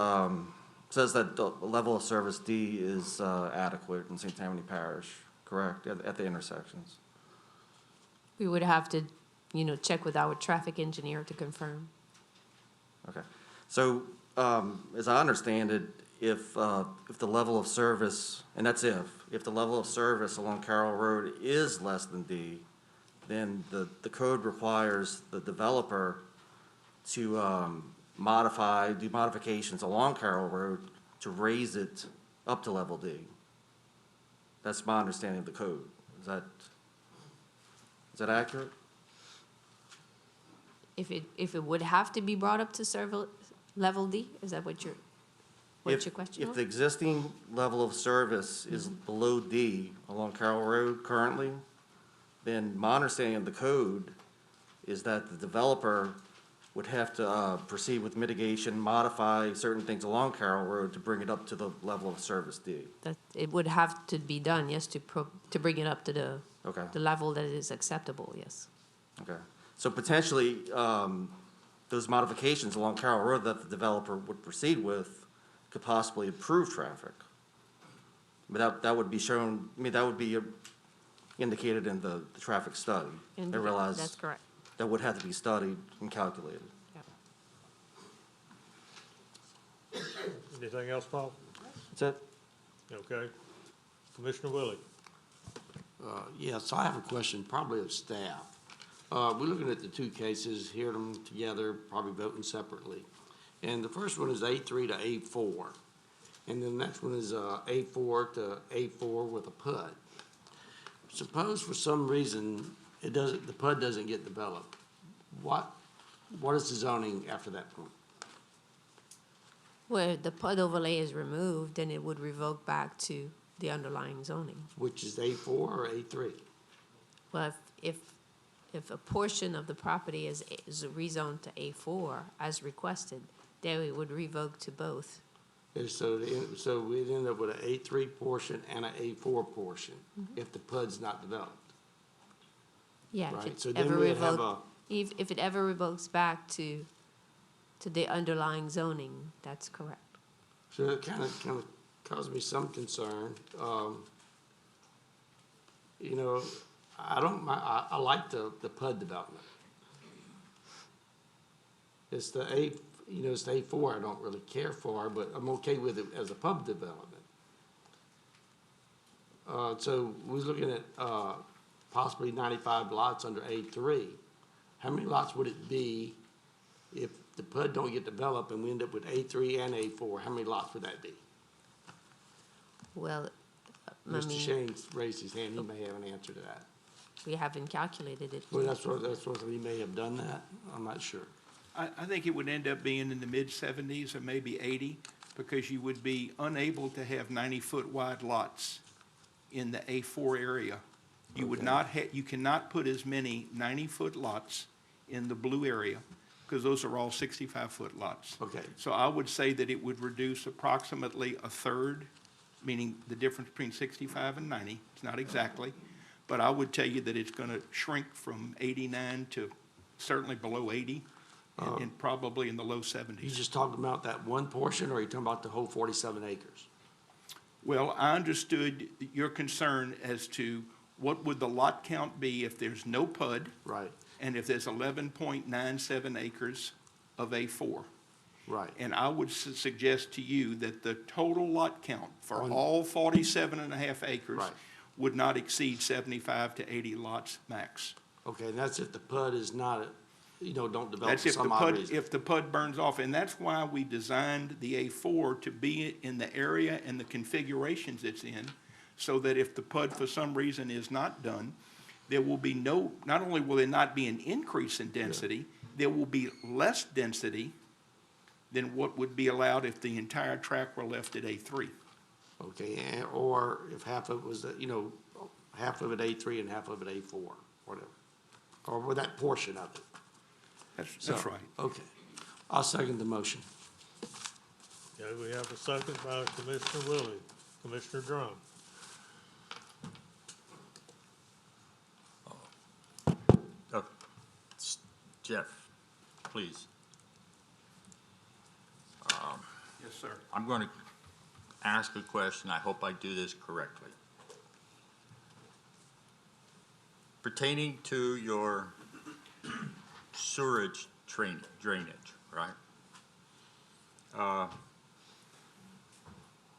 says that the level of service D is adequate in St. Tammany Parish, correct, at the intersections? We would have to, check with our traffic engineer to confirm. Okay. So, as I understand it, if the level of service, and that's if the level of service along Carroll Road is less than D, then the code requires the developer to do modifications along Carroll Road to raise it up to level D. That's my understanding of the code. Is that accurate? If it would have to be brought up to level D, is that what your question If was? the existing level of service is below D along Carroll Road currently, then my understanding of the code is that the developer would have to proceed with mitigation, modify certain things along Carroll Road to bring it up to the level of service D. That it would have to be done, yes, to bring it up to Okay. the level that is acceptable, yes. Okay. So potentially, those modifications along Carroll Road that the developer would proceed with could possibly improve traffic. But that would be shown, that would be indicated in the traffic study. I realize That's correct. that would have to be studied and calculated. Anything else, Paul? That's it? Okay. Commissioner Willie? Yes, I have a question, probably of staff. We're looking at the two cases, hearing them together, probably voting separately. And the first one is A3 to A4. And the next one is A4 to A4 with a PUD. Suppose for some reason the PUD doesn't get developed. What is the zoning after that point? Where the PUD overlay is removed, then it would revoke back to the underlying zoning. Which is A4 or A3? Well, if a portion of the property is rezoned to A4 as requested, then it would revoke to both. And so we'd end up with an A3 portion and an A4 portion if the PUD's not developed. Yeah, Right, if so it then ever we'd have revoked, if it ever revokes back to the underlying zoning, that's correct. So it kind of caused me some concern. You know, I like the PUD development. It's the it's the A4 I don't really care for, but I'm okay with it as a PUD development. So we're looking at possibly 95 lots under A3. How many lots would it be if the PUD don't get developed and we end up with A3 and A4? How many lots would that be? Well, I Mr. mean, Shane raised his hand, he may have an answer to that. we haven't calculated it. Well, that's what he may have done that, I'm not sure. I think it would end up being in the mid-70s or maybe 80, because you would be unable to have 90-foot wide lots in the A4 area. You would not you cannot put as many 90-foot lots in the blue area, because those are all 65-foot lots. Okay. So I would say that it would reduce approximately a third, meaning the difference between 65 and 90. It's not exactly, but I would tell you that it's going to shrink from 89 to certainly below 80, and probably in the low 70s. You just talking about that one portion, or are you talking about the whole 47 acres? Well, I understood your concern as to what would the lot count be if there's no PUD, Right, and if there's 11.97 acres of A4. right. And I would suggest to you that the total lot count for On- all 47 and a half acres Right. would not exceed 75 to 80 lots max. Okay, and that's if the PUD is not, don't develop That's for if the some odd PUD, reason. if the PUD burns off, and that's why we designed the A4 to be in the area and the configurations it's in, so that if the PUD for some reason is not done, there will be not only will there not be an increase in density, there will be less density than what would be allowed if the entire tract were left at A3. Okay, or if half of it was, half of it A3 and half of it A4, whatever. Or with that portion of it. That's So, right. Okay. I'll second the motion. Okay, we have a second by Commissioner Willie. Commissioner Drum? Jeff, please. Yes, sir. I'm going to ask a question. I hope I do this correctly. Pertaining to your sewerage drainage, right?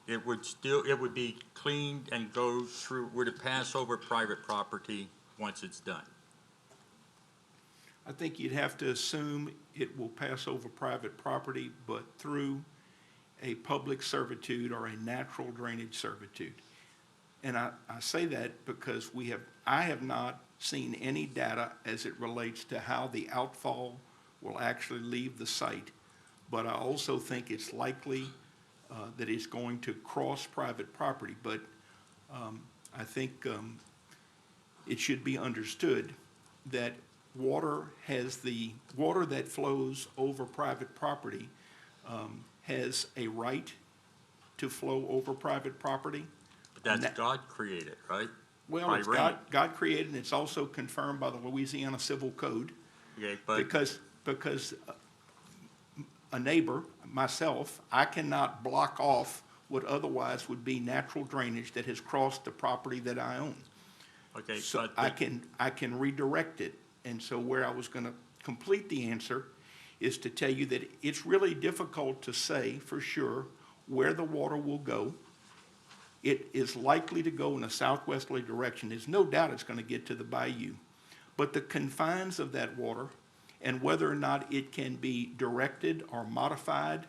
It would be cleaned and go through, would it pass over private property once it's done? I think you'd have to assume it will pass over private property, but through a public servitude or a natural drainage servitude. And I say that because I have not seen any data as it relates to how the outfall will actually leave the site. But I also think it's likely that it's going to cross private property. But I think it should be understood that water that flows over private property has a right to flow over private property. But that's God created, right? Well, By it's rain. God created, and it's also confirmed by the Louisiana Civil Code. Okay, but Because a neighbor, myself, I cannot block off what otherwise would be natural drainage that has crossed the property that I own. okay, So but I can redirect it. And so where I was going to complete the answer is to tell you that it's really difficult to say for sure where the water will go. It is likely to go in a southwesterly direction. There's no doubt it's going to get to the bayou. But the confines of that water and whether or not it can be directed or modified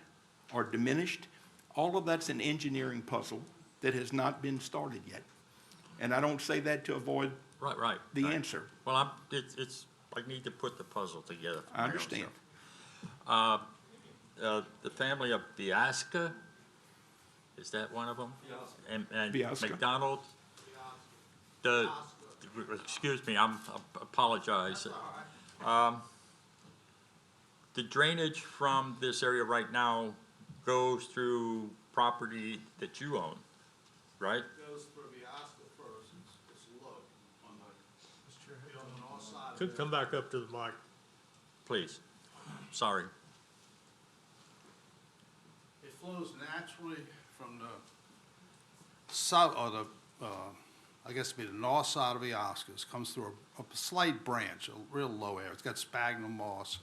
or diminished, all of that's an engineering puzzle that has not been started yet. And I don't say that to avoid Right. the answer. Well, I need to put the puzzle together. for I my own understand. self. The family of Biasca, is that one of them? And Biasca. McDonald? Excuse me, I apologize. The drainage from this area right now goes through property that you own, right? Goes through the Oscar first, it's low on the north side. Could come back up to the mic. Please, sorry. It flows naturally from the south, or the, I guess it'd be the north side of the Oscars, comes through a slight branch, a real low area. It's got sphagnum moss,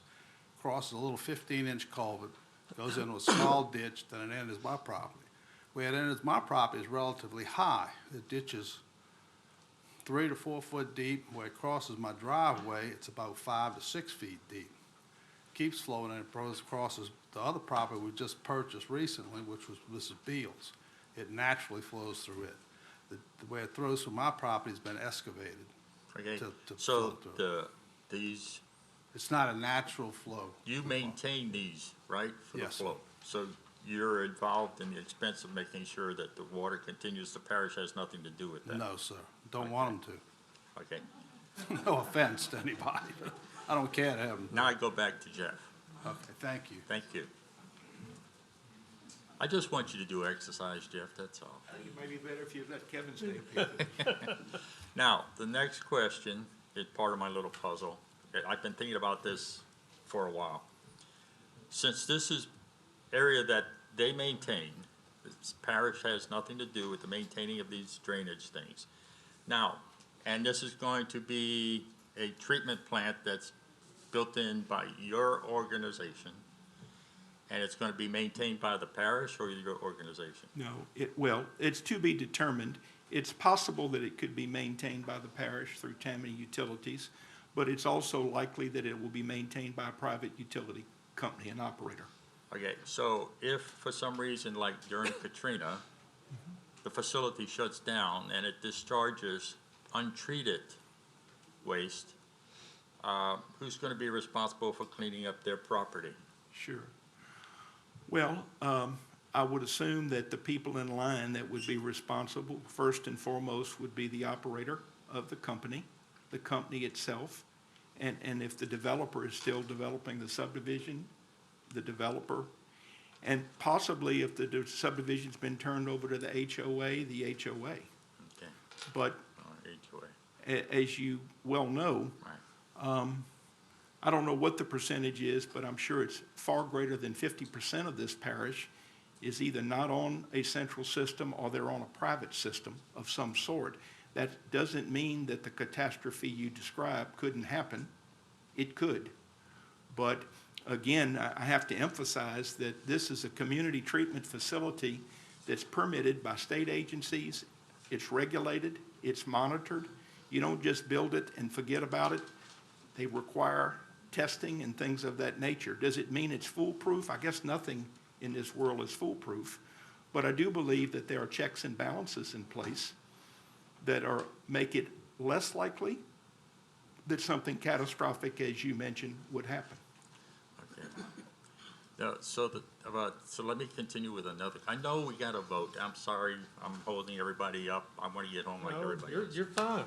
crosses a little 15-inch culvert, goes into a small ditch, then it enters my property. Where it enters my property is relatively high. The ditch is 3 to 4 foot deep. Where it crosses my driveway, it's about 5 to 6 feet deep. Keeps flowing and it crosses the other property we just purchased recently, which was Mrs. Beals. It naturally flows through it. The way it throws through my property has been excavated. Okay, to so flow through. these, It's not a natural flow. you maintain these, right? For the Yes, sir. flow. So you're involved in the expense of making sure that the water continues, the parish has nothing to do with that? No, sir. Don't want them Okay, to. No offense to anybody. I don't care to have them. now I go back to Jeff. Okay, thank you. Thank you. I just want you to do exercise, Jeff, that's all. I think it might be better if you let Kevin stay up here. Now, the next question is part of my little puzzle. I've been thinking about this for a while. Since this is area that they maintain, this parish has nothing to do with the maintaining of these drainage things. Now, and this is going to be a treatment plant that's built in by your organization, and it's going to be maintained by the parish or your organization? No, well, it's to be determined. It's possible that it could be maintained by the parish through Tammany Utilities, but it's also likely that it will be maintained by a private utility company and operator. Okay, so if for some reason, like during Katrina, the facility shuts down and it discharges untreated waste, who's going to be responsible for cleaning up their property? Sure. Well, I would assume that the people in line that would be responsible, first and foremost, would be the operator of the company itself, and if the developer is still developing the subdivision, the developer, and possibly if the subdivision's been turned over to the HOA, the HOA. Okay, But HOA, as you well know, right. I don't know what the percentage is, but I'm sure it's far greater than 50% of this parish is either not on a central system or they're on a private system of some sort. That doesn't mean that the catastrophe you described couldn't happen. It could. But again, I have to emphasize that this is a community treatment facility that's permitted by state agencies. It's regulated, it's monitored. You don't just build it and forget about it. They require testing and things of that nature. Does it mean it's foolproof? I guess nothing in this world is foolproof. But I do believe that there are checks and balances in place that make it less likely that something catastrophic, as you mentioned, would happen. Okay. Now, so let me continue with another. I know we got to vote. I'm sorry, I'm holding everybody up. I want to get home like No, everybody else. you're fine.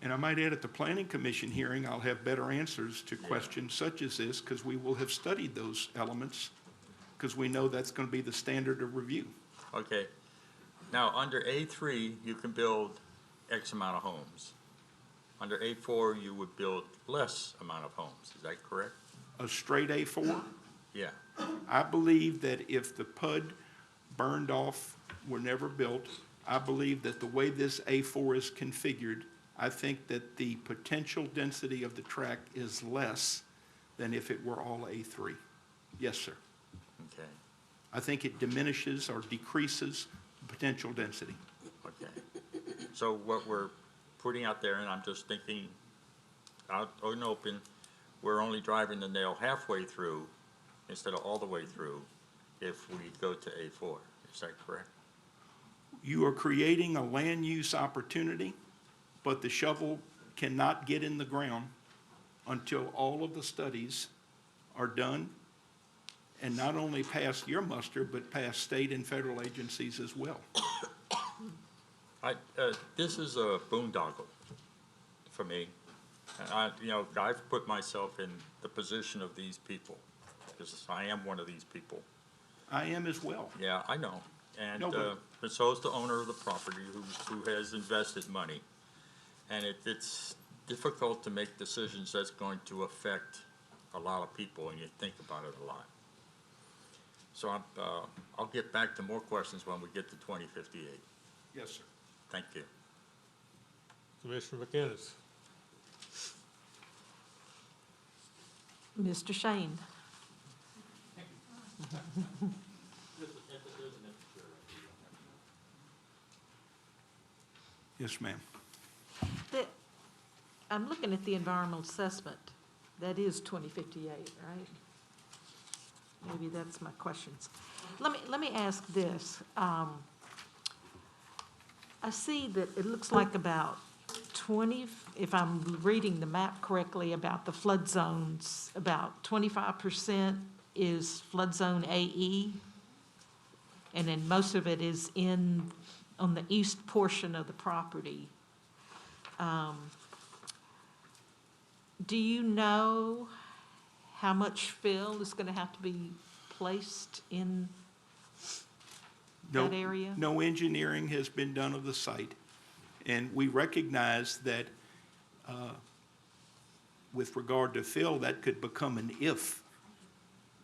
And I might add, at the Planning Commission hearing, I'll have better answers to questions such as this, because we will have studied those elements, because we know that's going to be the standard of review. Okay. Now, under A3, you can build X amount of homes. Under A4, you would build less amount of homes. Is that correct? A straight A4? Yeah. I believe that if the PUD burned off, were never built, I believe that the way this A4 is configured, I think that the potential density of the tract is less than if it were all A3. Yes, sir. Okay, I think it diminishes or decreases potential density. okay. So what we're putting out there, and I'm just thinking out in open, we're only driving the nail halfway through instead of all the way through if we go to A4. Is that correct? You are creating a land use opportunity, but the shovel cannot get in the ground until all of the studies are done and not only pass your muster, but pass state and federal agencies as well. This is a boondoggle for me. And I've put myself in the position of these people, because I am one of these people. I am as well. Yeah, I know. And, No, but- but so is the owner of the property who has invested money. And it's difficult to make decisions that's going to affect a lot of people, and you think about it a lot. So I'll get back to more questions when we get to 2058. Yes, sir. Thank you. Commissioner McInnes. Mr. Shane. Yes, ma'am. I'm looking at the environmental assessment. That is 2058, right? Maybe that's my questions. Let me ask this. I see that it looks like about 20, if I'm reading the map correctly, about the flood zones, about 25% is flood zone AE, and then most of it is on the east portion of the property. Do you know how much fill is going to have to be placed in that area? No engineering has been done of the site, and we recognize that with regard to fill, that could become an if,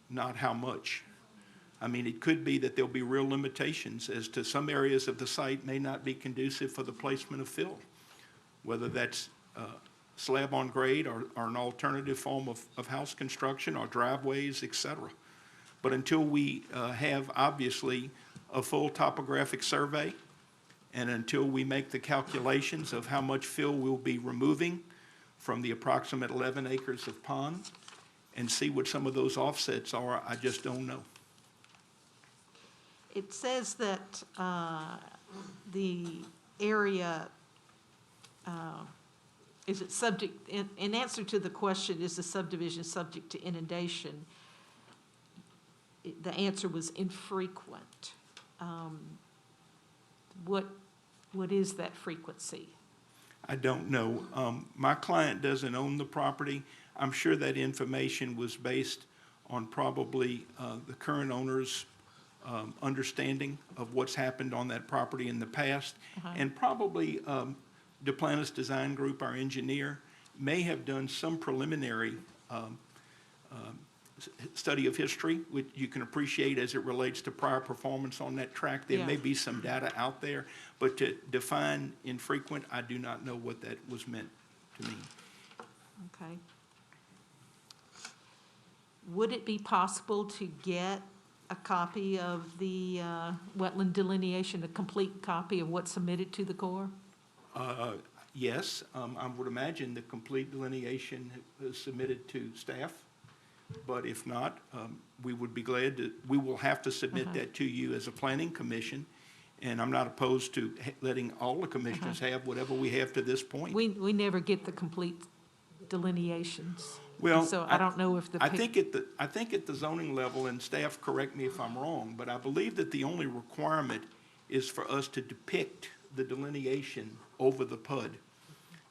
not how much. I mean, it could be that there'll be real limitations as to some areas of the site may not be conducive for the placement of fill, whether that's slab on grade or an alternative form of house construction or driveways, et cetera. But until we have, obviously, a full topographic survey, and until we make the calculations of how much fill we'll be removing from the approximate 11 acres of pond and see what some of those offsets are, I just don't know. It says that the area, is it subject, in answer to the question, is the subdivision subject to inundation? The answer was infrequent. What is that frequency? I don't know. My client doesn't own the property. I'm sure that information was based on probably the current owner's understanding of what's happened on that property in the past. And probably Duplantis Design Group, our engineer, may have done some preliminary study of history, which you can appreciate as it relates to prior performance on that track. There may be some data out there, but to define infrequent, I do not know what that was meant to mean. Okay. Would it be possible to get a copy of the wetland delineation, a complete copy of what's submitted to the Corps? Yes, I would imagine the complete delineation is submitted to staff, but if not, we would be glad to, we will have to submit that to you as a planning commission, and I'm not opposed to letting all the commissioners have whatever we have to this point. We never get the complete delineations. Well, So I don't know if the. I think at the zoning level, and staff correct me if I'm wrong, but I believe that the only requirement is for us to depict the delineation over the PUD.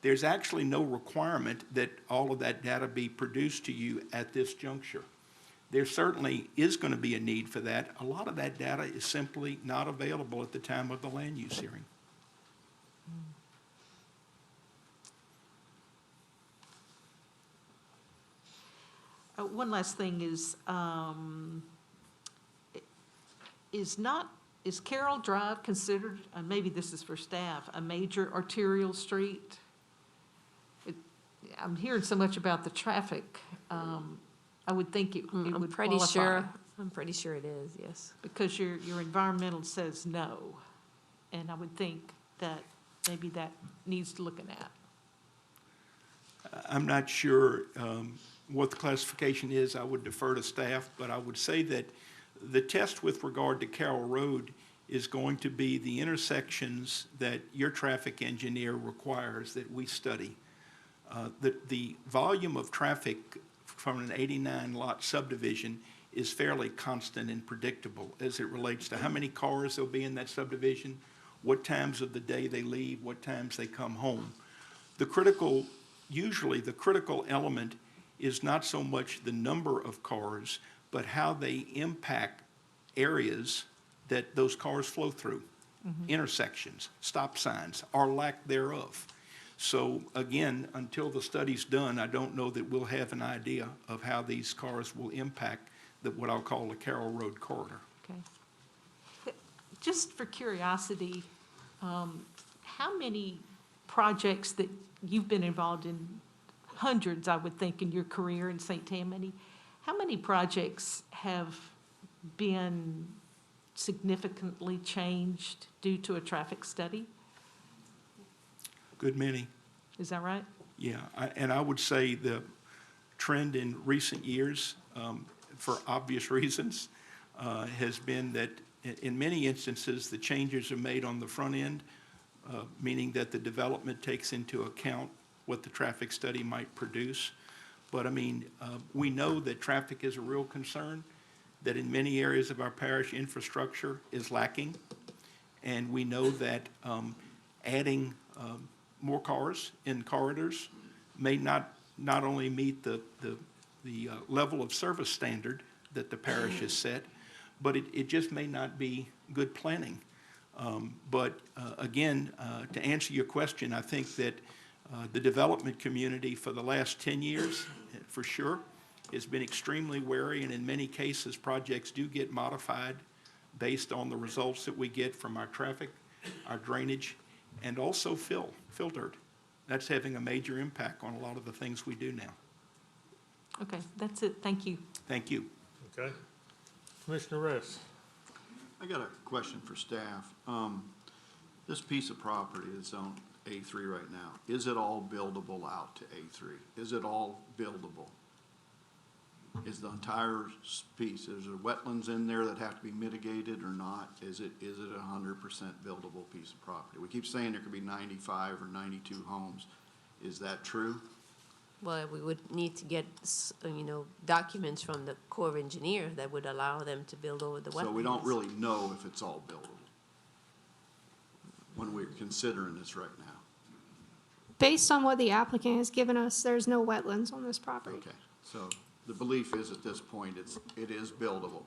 There's actually no requirement that all of that data be produced to you at this juncture. There certainly is going to be a need for that. A lot of that data is simply not available at the time of the land use hearing. One last thing is Carroll Drive considered, maybe this is for staff, a major arterial street? I'm hearing so much about the traffic I would think it I'm would pretty qualify. sure, I'm pretty sure it is, yes. Because your environmental says no, and I would think that maybe that needs looking at. I'm not sure what the classification is. I would defer to staff, but I would say that the test with regard to Carroll Road is going to be the intersections that your traffic engineer requires that we study. The volume of traffic from an 89-lot subdivision is fairly constant and predictable as it relates to how many cars there'll be in that subdivision, what times of the day they leave, what times they come home. Usually the critical element is not so much the number of cars, but how they impact areas that those cars flow through, intersections, stop signs, or lack thereof. So again, until the study's done, I don't know that we'll have an idea of how these cars will impact what I'll call the Carroll Road corridor. Okay. Just for curiosity, how many projects that you've been involved in, hundreds, I would think, in your career in St. Tammany, how many projects have been significantly changed due to a traffic study? Good many. Is that right? Yeah, and I would say the trend in recent years, for obvious reasons, has been that in many instances, the changes are made on the front end, meaning that the development takes into account what the traffic study might produce. But I mean, we know that traffic is a real concern, that in many areas of our parish, infrastructure is lacking. And we know that adding more cars in corridors may not only meet the level of service standard that the parish has set, but it just may not be good planning. But again, to answer your question, I think that the development community for the last 10 years, for sure, has been extremely wary, and in many cases, projects do get modified based on the results that we get from our traffic, our drainage, and also fill dirt. That's having a major impact on a lot of the things we do now. Okay, that's it. Thank you. Thank you. Okay. Commissioner Ress. I got a question for staff. This piece of property is on A3 right now. Is it all buildable out to A3? Is it all buildable? Is the entire piece, is there wetlands in there that have to be mitigated or not? Is it 100% buildable piece of property? We keep saying there could be 95 or 92 homes. Is that true? Well, we would need to get, documents from the Corps of Engineers that would allow them to build over the wetlands. So we don't really know if it's all buildable when we're considering this right now. Based on what the applicant has given us, there's no wetlands on this property. Okay, so the belief is at this point it is buildable.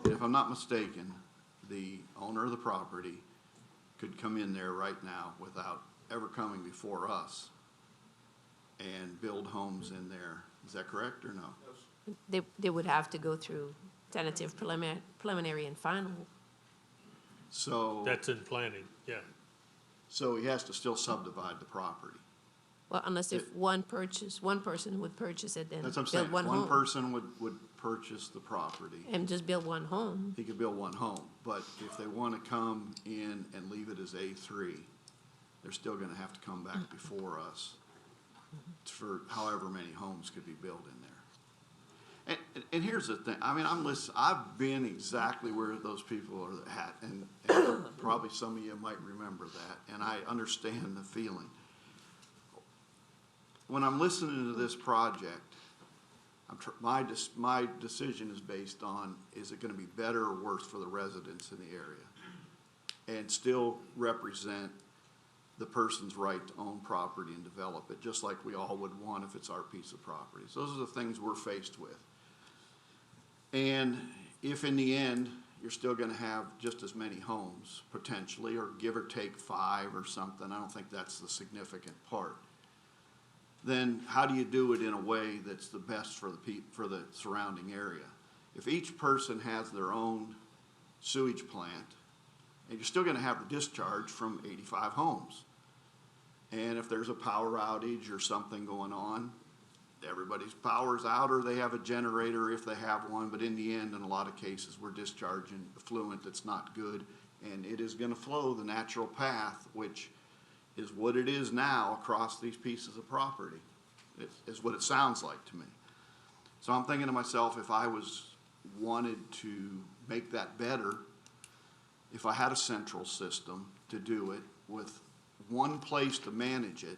And if I'm not mistaken, the owner of the property could come in there right now without ever coming before us and build homes in there. Is that correct or no? They would have to go through tentative, preliminary, and final. So, That's in planning, yeah. so he has to still subdivide the property. Well, unless if one person would purchase it, then That's what I'm saying. build one One home. person would purchase the property. And just build one home. He could build one home, but if they want to come in and leave it as A3, they're still going to have to come back before us for however many homes could be built in there. And here's the thing, I mean, I've been exactly where those people are at, and probably some of you might remember that, and I understand the feeling. When I'm listening to this project, my decision is based on, is it gonna be better or worse for the residents in the area? And still represent the person's right to own property and develop it, just like we all would want if it's our piece of property. So those are the things we're faced with. And if in the end, you're still gonna have just as many homes, potentially, or give or take 5 or something, I don't think that's the significant part, then how do you do it in a way that's the best for the surrounding area? If each person has their own sewage plant, and you're still gonna have the discharge from 85 homes. And if there's a power outage or something going on, everybody's power's out or they have a generator if they have one, but in the end, in a lot of cases, we're discharging effluent that's not good, and it is gonna flow the natural path, which is what it is now across these pieces of property, is what it sounds like to me. So I'm thinking to myself, if I wanted to make that better, if I had a central system to do it with one place to manage it,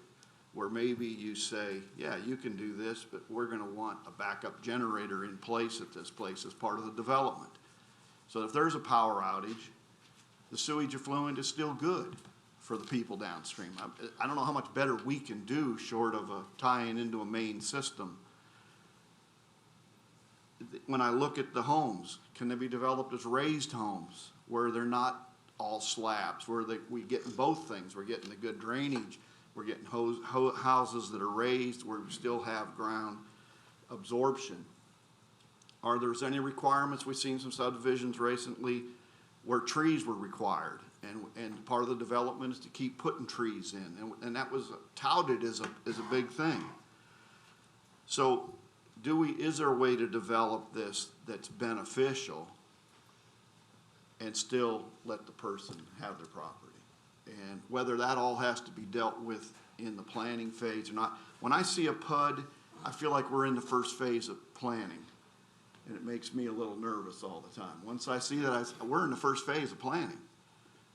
where maybe you say, yeah, you can do this, but we're gonna want a backup generator in place at this place as part of the development. So if there's a power outage, the sewage effluent is still good for the people downstream. I don't know how much better we can do short of tying into a main system. When I look at the homes, can they be developed as raised homes where they're not all slabs, where we get both things? We're getting the good drainage, we're getting houses that are raised where we still have ground absorption. Are there any requirements? We've seen some subdivisions recently where trees were required, and part of the development is to keep putting trees in, and that was touted as a big thing. So is there a way to develop this that's beneficial and still let the person have their property? And whether that all has to be dealt with in the planning phase or not. When I see a PUD, I feel like we're in the first phase of planning, and it makes me a little nervous all the time. Once I see that, we're in the first phase of planning.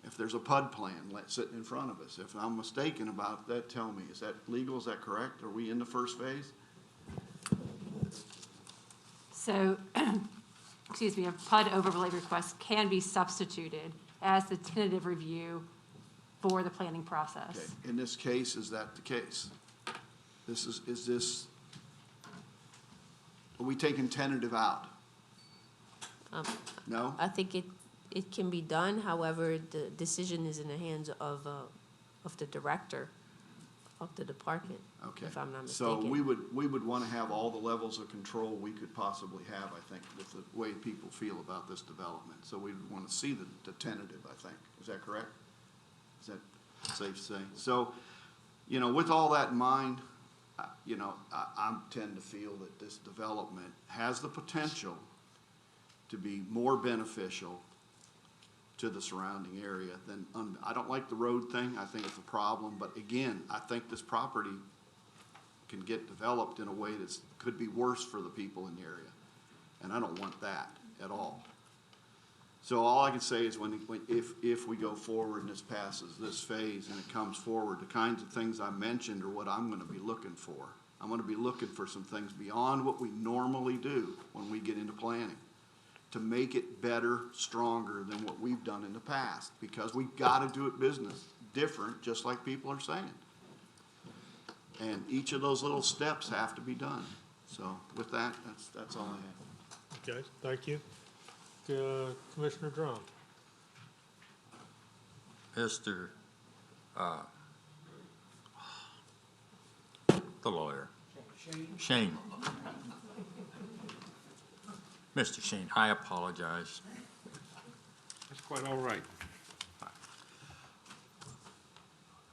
If there's a PUD plan sitting in front of us, if I'm mistaken about that, tell me, is that legal, is that correct? Are we in the first phase? So, excuse me, a PUD overlay request can be substituted as the tentative review for the planning process. Okay. In this case, is that the case? Are we taking tentative out? No? I think it can be done, however, the decision is in the hands of the director of the department, Okay. if I'm not mistaken. So we would want to have all the levels of control we could possibly have, I think, with the way people feel about this development. So we would want to see the tentative, I think. Is that correct? Is that safe to say? So, with all that in mind, I tend to feel that this development has the potential to be more beneficial to the surrounding area than, I don't like the road thing, I think it's a problem, but again, I think this property can get developed in a way that could be worse for the people in the area, and I don't want that at all. So all I can say is if we go forward and this passes this phase and it comes forward, the kinds of things I mentioned are what I'm gonna be looking for. I'm gonna be looking for some things beyond what we normally do when we get into planning, to make it better, stronger than what we've done in the past, because we've got to do it business different, just like people are saying. And each of those little steps have to be done. So with that, that's all I have. Okay, thank you. Commissioner Drum. Mr. The lawyer. Shane. Mr. Shane, I apologize. That's quite all right.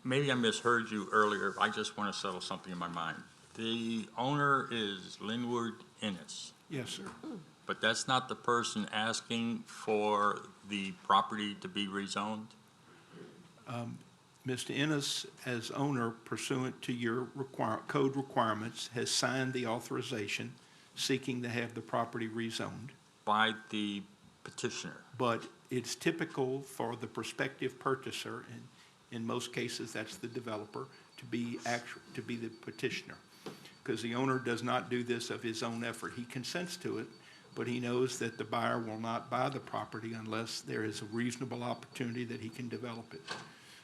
Maybe I misheard you earlier. I just want to settle something in my mind. The owner is Linwood Ennis, Yes, sir. but that's not the person asking for the property to be rezoned? Mr. Ennis, as owner pursuant to your code requirements, has signed the authorization seeking to have the property rezoned. By the petitioner? But it's typical for the prospective purchaser, and in most cases, that's the developer, to be the petitioner. Because the owner does not do this of his own effort. He consents to it, but he knows that the buyer will not buy the property unless there is a reasonable opportunity that he can develop it.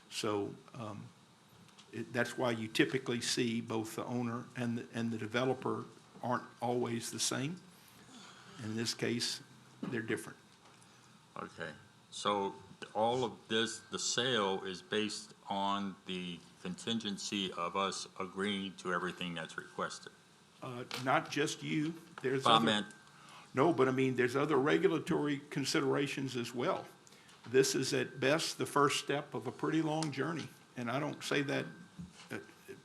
So that's why you typically see both the owner and the developer aren't always the same. In this case, they're different. Okay, so all of this, the sale is based on the contingency of us agreeing to everything that's requested? Not just you, there's But I other. meant- No, but I mean, there's other regulatory considerations as well. This is at best the first step of a pretty long journey, and I don't say that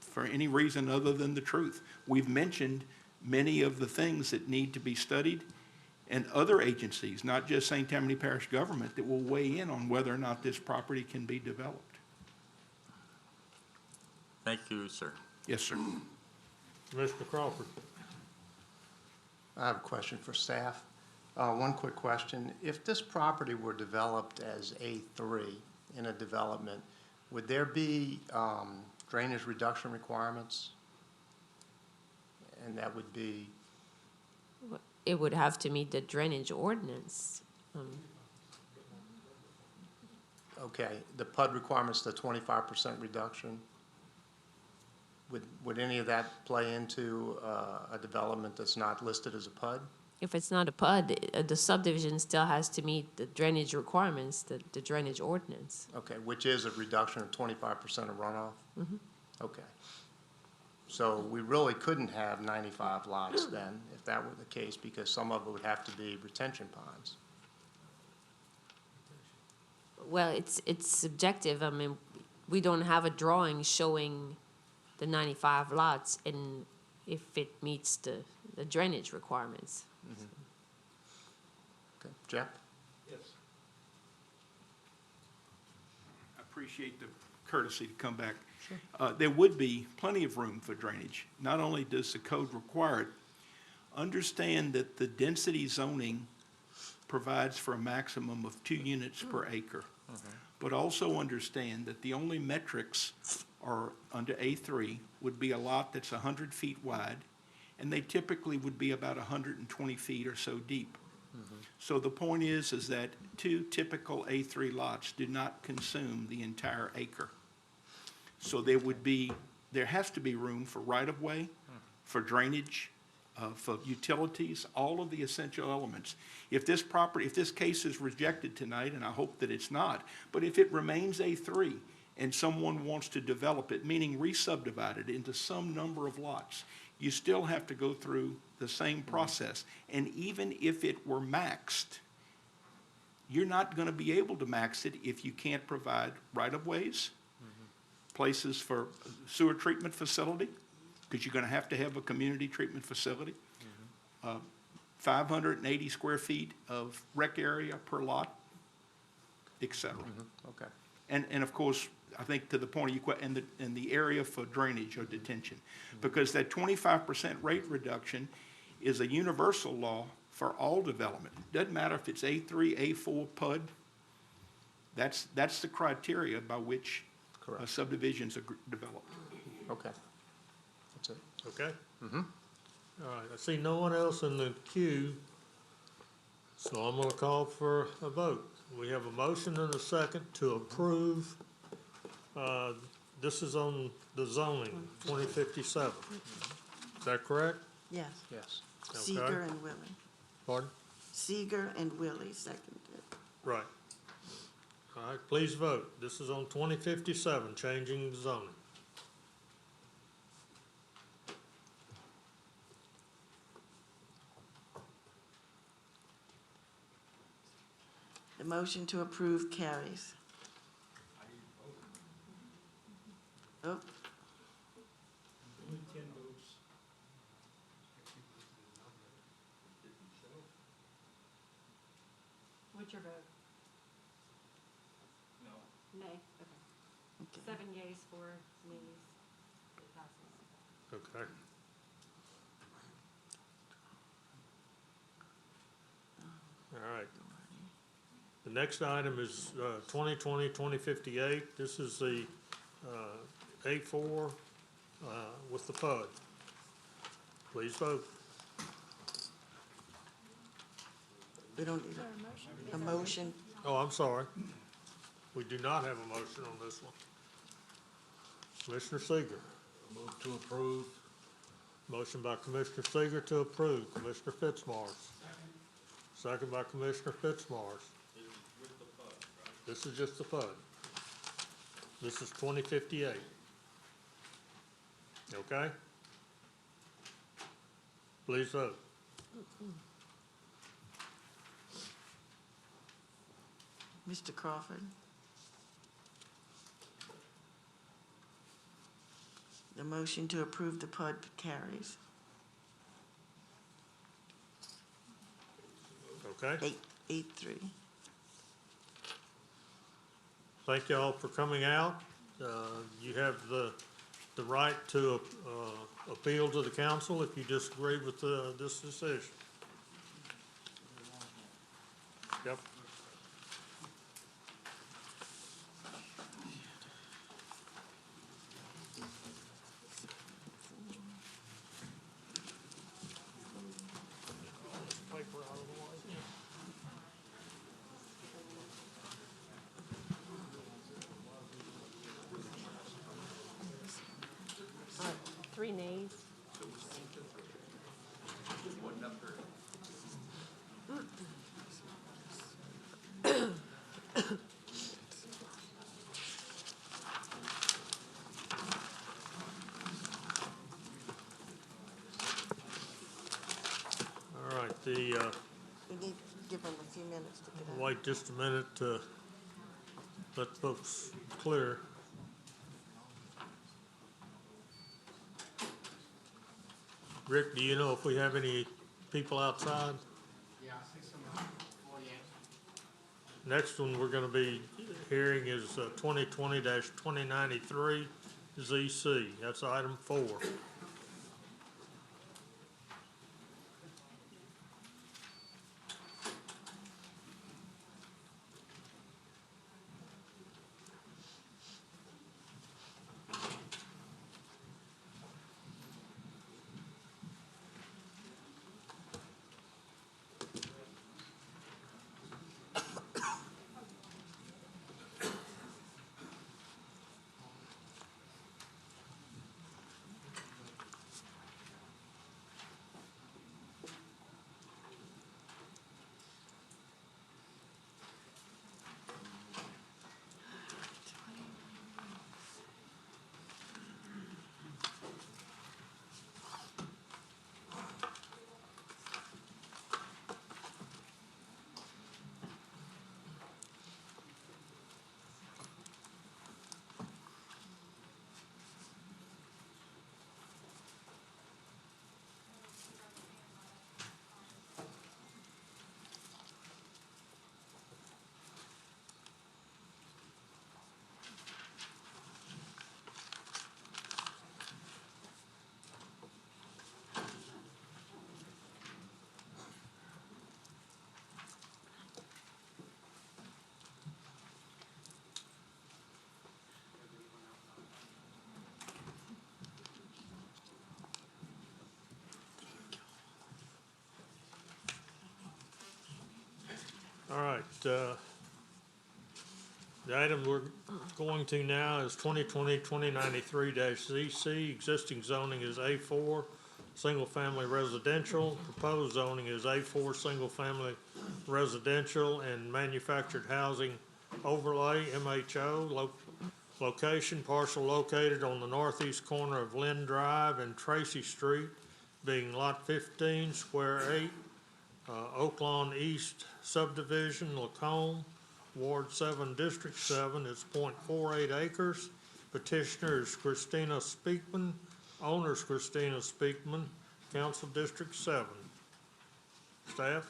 for any reason other than the truth. We've mentioned many of the things that need to be studied, and other agencies, not just St. Tammany Parish government, that will weigh in on whether or not this property can be developed. Thank you, sir. Yes, sir. Commissioner Crawford. I have a question for staff. One quick question. If this property were developed as A3 in a development, would there be drainage reduction requirements? And that would be, It would have to meet the drainage ordinance. okay, the PUD requirements, the 25% reduction? Would any of that play into a development that's not listed as a PUD? If it's not a PUD, the subdivision still has to meet the drainage requirements, the drainage ordinance. Okay, which is a reduction of 25% of runoff? Mhm. Okay. So we really couldn't have 95 lots then, if that were the case, because some of it would have to be retention ponds. Well, it's subjective. I mean, we don't have a drawing showing the 95 lots and if it meets the drainage requirements. Okay, Jeff? Yes. I appreciate the courtesy to come back. Sure. There would be plenty of room for drainage. Not only does the code require it, understand that the density zoning provides for a maximum of 2 units per acre. But also understand that the only metrics are under A3 would be a lot that's 100 feet wide, and they typically would be about 120 feet or so deep. So the point is that 2 typical A3 lots do not consume the entire acre. So there has to be room for right-of-way, for drainage, for utilities, all of the essential elements. If this case is rejected tonight, and I hope that it's not, but if it remains A3 and someone wants to develop it, meaning re-subdivide it into some number of lots, you still have to go through the same process. And even if it were maxed, you're not going to be able to max it if you can't provide right-of-ways, places for sewer treatment facility, because you're going to have a community treatment facility, 580 square feet of rec area per lot, et cetera. Okay. And of course, I think to the point of your question, and the area for drainage or detention, because that 25% rate reduction is a universal law for all development. Doesn't matter if it's A3, A4, PUD. That's the criteria by which subdivisions are developed. Okay. That's it. Okay? All right, I see no one else in the queue, so I'm gonna call for a vote. We have a motion and a second to approve, this is on the zoning, 2057. Is that correct? Yes. Yes. Okay. Seeger and Willie. Pardon? Seeger and Willie seconded. Right. All right, please vote. This is on 2057, changing the zoning. The motion to approve carries. Oh, What's your vote? No. Nay, okay. okay. 7 yeas, 4 nays. It passes. Okay. All right. The next item is 2020-2058. This is the A4 with the PUD. Please vote. We don't need a motion. Oh, I'm sorry. We do not have a motion on this one. Commissioner Seeger. Move to approve. Motion by Commissioner Seeger to approve. Commissioner Fitzmaurice. Second by Commissioner Fitzmaurice. This is just the PUD. This is 2058. Okay? Please vote. Mr. Crawford. The motion to approve the PUD carries. Okay? 8-3. Thank you all for coming out. You have the right to appeal to the council if you disagree with this decision. Yep. Three nays. All right, We need to give them a few minutes to get out. wait just a minute to let folks clear. Rick, do you know if we have any people outside? Yeah, I see some Next one we're gonna be hearing is 2020-2093 ZC. That's item 4. All right, the item we're going to now is 2020-2093-ZC. Existing zoning is A4, single-family residential. Proposed zoning is A4, single-family residential and manufactured housing overlay, MHO. Location, parcel located on the northeast corner of Lynn Drive and Tracy Street, being Lot 15, Square 8, Oak Lawn East Subdivision, Lacombe, Ward 7, District 7. It's .48 acres. Petitioner is Christina Speakman. Owner is Christina Speakman. Council District 7. Staff?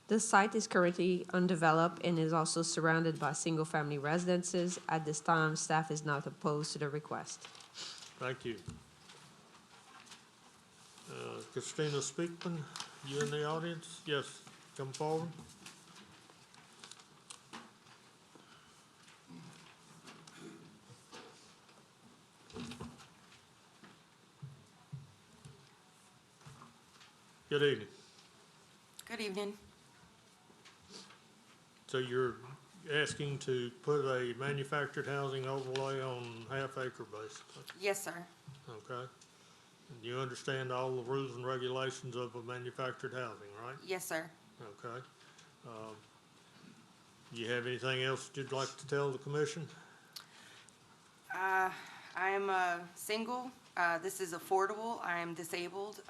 The site is currently undeveloped and is also surrounded by single-family residences. At this time, staff is not opposed to the request. Thank you. Christina Speakman, you in the audience? Yes, come forward. Good evening. Good evening. So you're asking to put a manufactured housing overlay on half-acre basically? Yes, sir. Okay. And you understand all the rules and regulations of a manufactured housing, right? Yes, sir. Okay. You have anything else you'd like to tell the commission? I am single. This is affordable. I am disabled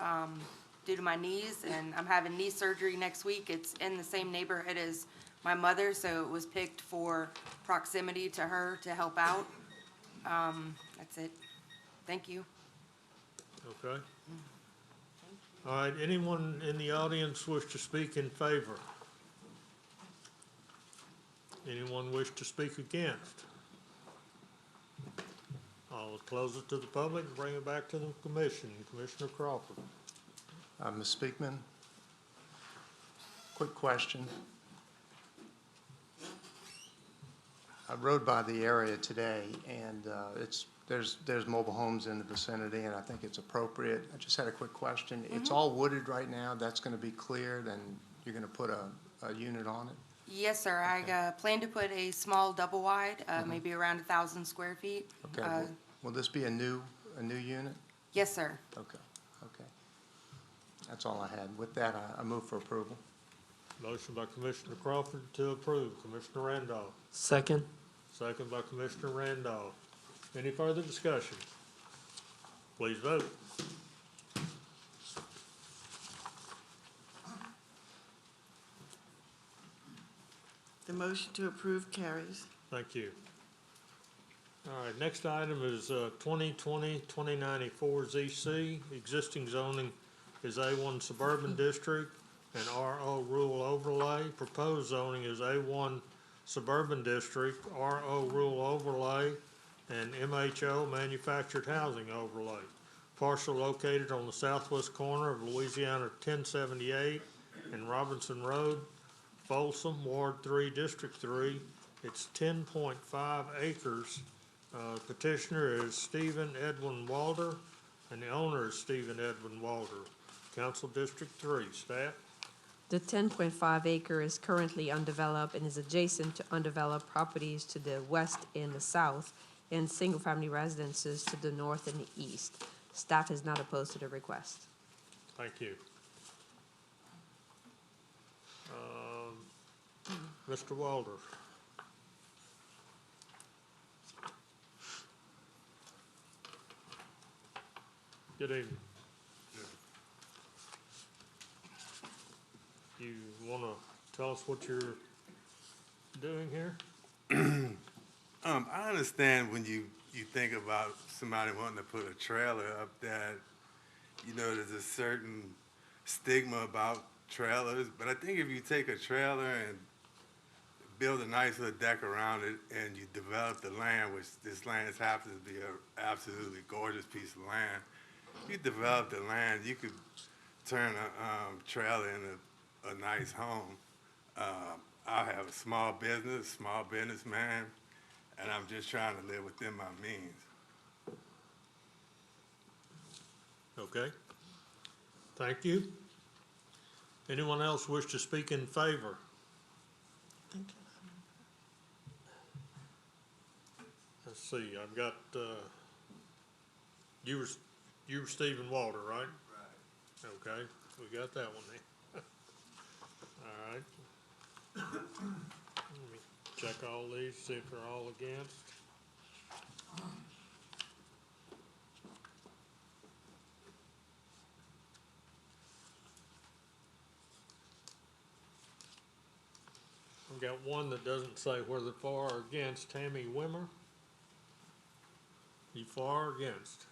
due to my knees, and I'm having knee surgery next week. It's in the same neighborhood as my mother, so it was picked for proximity to her to help out. That's it. Thank you. Okay. All right, anyone in the audience wish to speak in favor Anyone wish to speak against? I'll close it to the public and bring it back to the commission. Commissioner Crawford. Ms. Speakman, quick question. I rode by the area today, and there's mobile homes in the vicinity, and I think it's appropriate. I just had a quick question. It's all wooded right now. That's going to be cleared, and you're going to put a unit on it? Yes, sir. I plan to put a small double wide, maybe around 1,000 square feet. Okay. Will this be a new unit? Yes, sir. Okay. That's all I had. With that, I move for approval. Motion by Commissioner Crawford to approve. Commissioner Randolph. Second? Second by Commissioner Randolph. Any further discussion? Please vote. The motion to approve carries. Thank you. All right, next item is 2020-2094 ZC. Existing zoning is A1 Suburban District and RO Rural Overlay. Proposed zoning is A1 Suburban District, RO Rural Overlay, and MHO Manufactured Housing Overlay. Parcel located on the southwest corner of Louisiana 1078 and Robinson Road, Folsom, Ward 3, District 3. It's 10.5 acres. Petitioner is Stephen Edwin Walder, and the owner is Stephen Edwin Walder. Council District 3, staff. The 10.5 acre is currently undeveloped and is adjacent to undeveloped properties to the west and the south, and single-family residences to the north and the east. Staff is not opposed to the request. Thank you. Mr. Walder. Good evening. You want to tell us what you're doing here? I understand when you think about somebody wanting to put a trailer up that, there's a certain stigma about trailers, but I think if you take a trailer and build a nice little deck around it and you develop the land, which this land happens to be an absolutely gorgeous piece of land, you develop the land, you could turn a trailer into a nice home. I have a small businessman, and I'm just trying to live within my means. Okay. Thank you. Anyone else wish to speak in favor? Let's see, I've got, you were Stephen Walder, right? Right. Okay, we got that one then. All right. Let me check all these, see if they're all against. I've got one that doesn't say whether for or against. Tammy Wimmer. You for or against?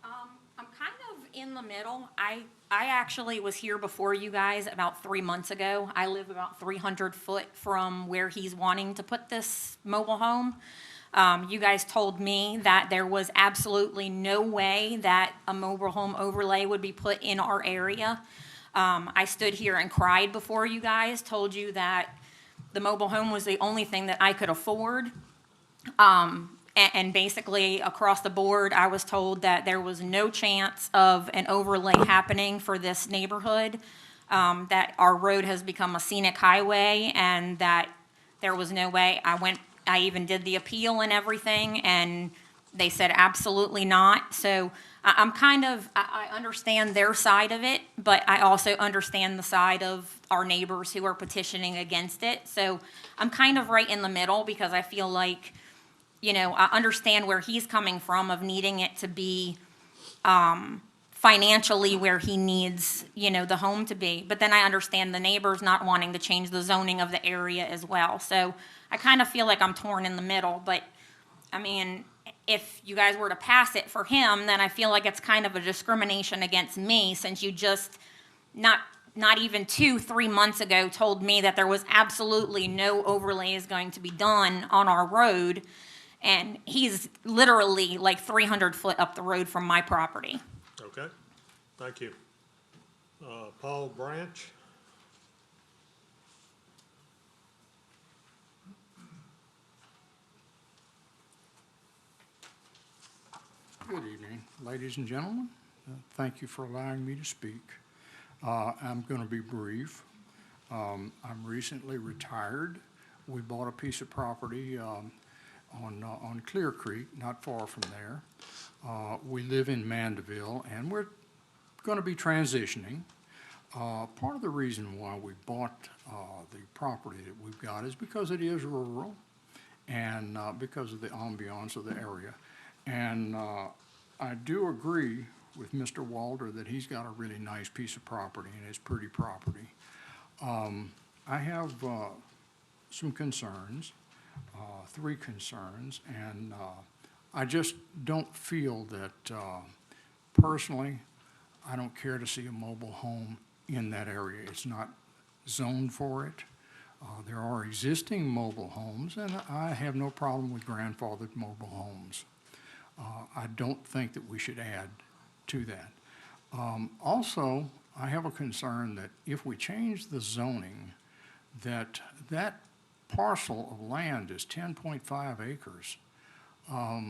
I'm kind of in the middle. I actually was here before you guys about 3 months ago. I live about 300 foot from where he's wanting to put this mobile home. You guys told me that there was absolutely no way that a mobile home overlay would be put in our area. I stood here and cried before you guys, told you that the mobile home was the only thing that I could afford. And basically, across the board, I was told that there was no chance of an overlay happening for this neighborhood, that our road has become a scenic highway, and that there was no way. I even did the appeal and everything, and they said absolutely not. So I understand their side of it, but I also understand the side of our neighbors who are petitioning against it. So I'm kind of right in the middle, because I feel like, I understand where he's coming from of needing it to be financially where he needs, the home to be. But then I understand the neighbors not wanting to change the zoning of the area as well. So I kind of feel like I'm torn in the middle. But, I mean, if you guys were to pass it for him, then I feel like it's kind of a discrimination against me, since you just not not even 3 months ago, told me that there was absolutely no overlays going to be done on our road. And he's literally like 300 foot up the road from my property. Okay, thank you. Paul Branch? Good evening, ladies and gentlemen. Thank you for allowing me to speak. I'm going to be brief. I'm recently retired. We bought a piece of property on Clear Creek, not far from there. We live in Mandeville, and we're going to be transitioning. Part of the reason why we bought the property that we've got is because it is rural and because of the ambiance of the area. And I do agree with Mr. Walter that he's got a really nice piece of property, and it's pretty property. I have some concerns, 3 concerns, and I just don't feel that, personally, I don't care to see a mobile home in that area. It's not zoned for it. There are existing mobile homes, and I have no problem with grandfathered mobile homes. I don't think that we should add to that. Also, I have a concern that if we change the zoning, that parcel of land is 10.5 acres. Are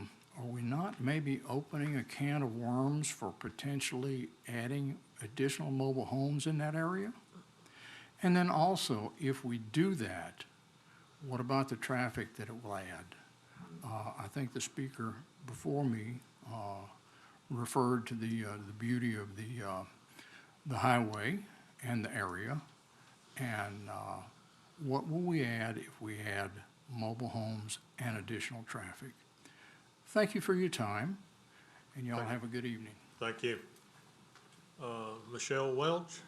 we not maybe opening a can of worms for potentially adding additional mobile homes in that area? And then also, if we do that, what about the traffic that it will add? I think the speaker before me referred to the beauty of the highway and the area, and what will we add if we add mobile homes and additional traffic? Thank you for your time, and y'all have a good evening. Thank you. Michelle Welch?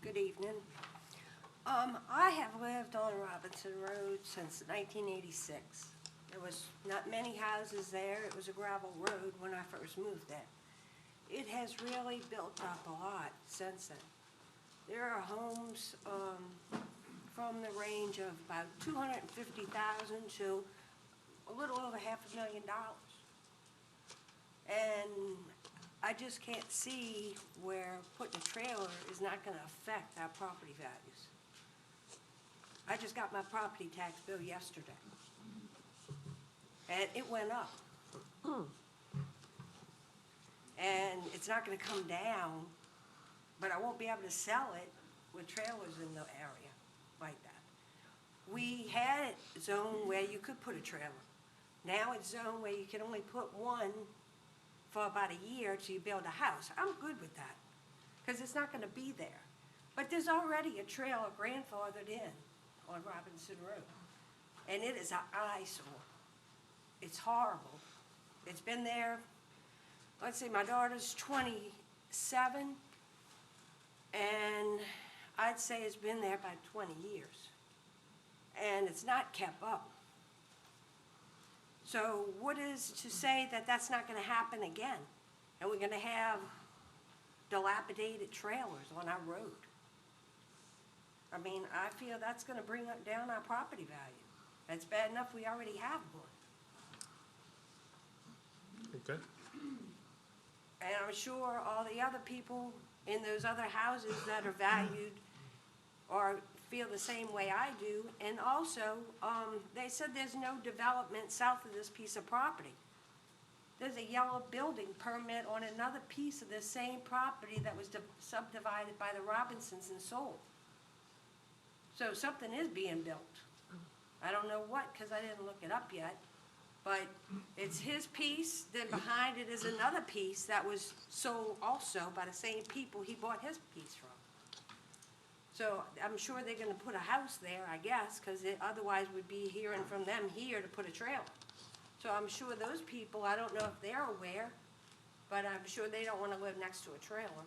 Good evening. I have lived on Robinson Road since 1986. There was not many houses there. It was a gravel road when I first moved there. It has really built up a lot since then. There are homes from the range of about $250,000 to a little over $500,000. And I just can't see where putting a trailer is not going to affect our property values. I just got my property tax bill yesterday, and it went up. And it's not going to come down, but I won't be able to sell it with trailers in the area like that. We had it zoned where you could put a trailer. Now it's zoned where you can only put one for about a year till you build a house. I'm good with that, because it's not going to be there. But there's already a trailer grandfathered in on Robinson Road, and it is an eyesore. It's horrible. It's been there, let's see, my daughter's 27, and I'd say it's been there about 20 years, and it's not kept up. So what is to say that that's not going to happen again, and we're going to have dilapidated trailers on our road? I mean, I feel that's going to bring down our property value. That's bad enough we already have one. Okay. And I'm sure all the other people in those other houses that are valued or feel the same way I do. And also, they said there's no development south of this piece of property. There's a yellow building permit on another piece of the same property that was subdivided by the Robinsons and sold. So something is being built. I don't know what, because I didn't look it up yet. But it's his piece, then behind it is another piece that was sold also by the same people he bought his piece from. So I'm sure they're gonna put a house there, I guess, because otherwise we'd be hearing from them here to put a trailer. So I'm sure those people, I don't know if they're aware, but I'm sure they don't wanna live next to a trailer.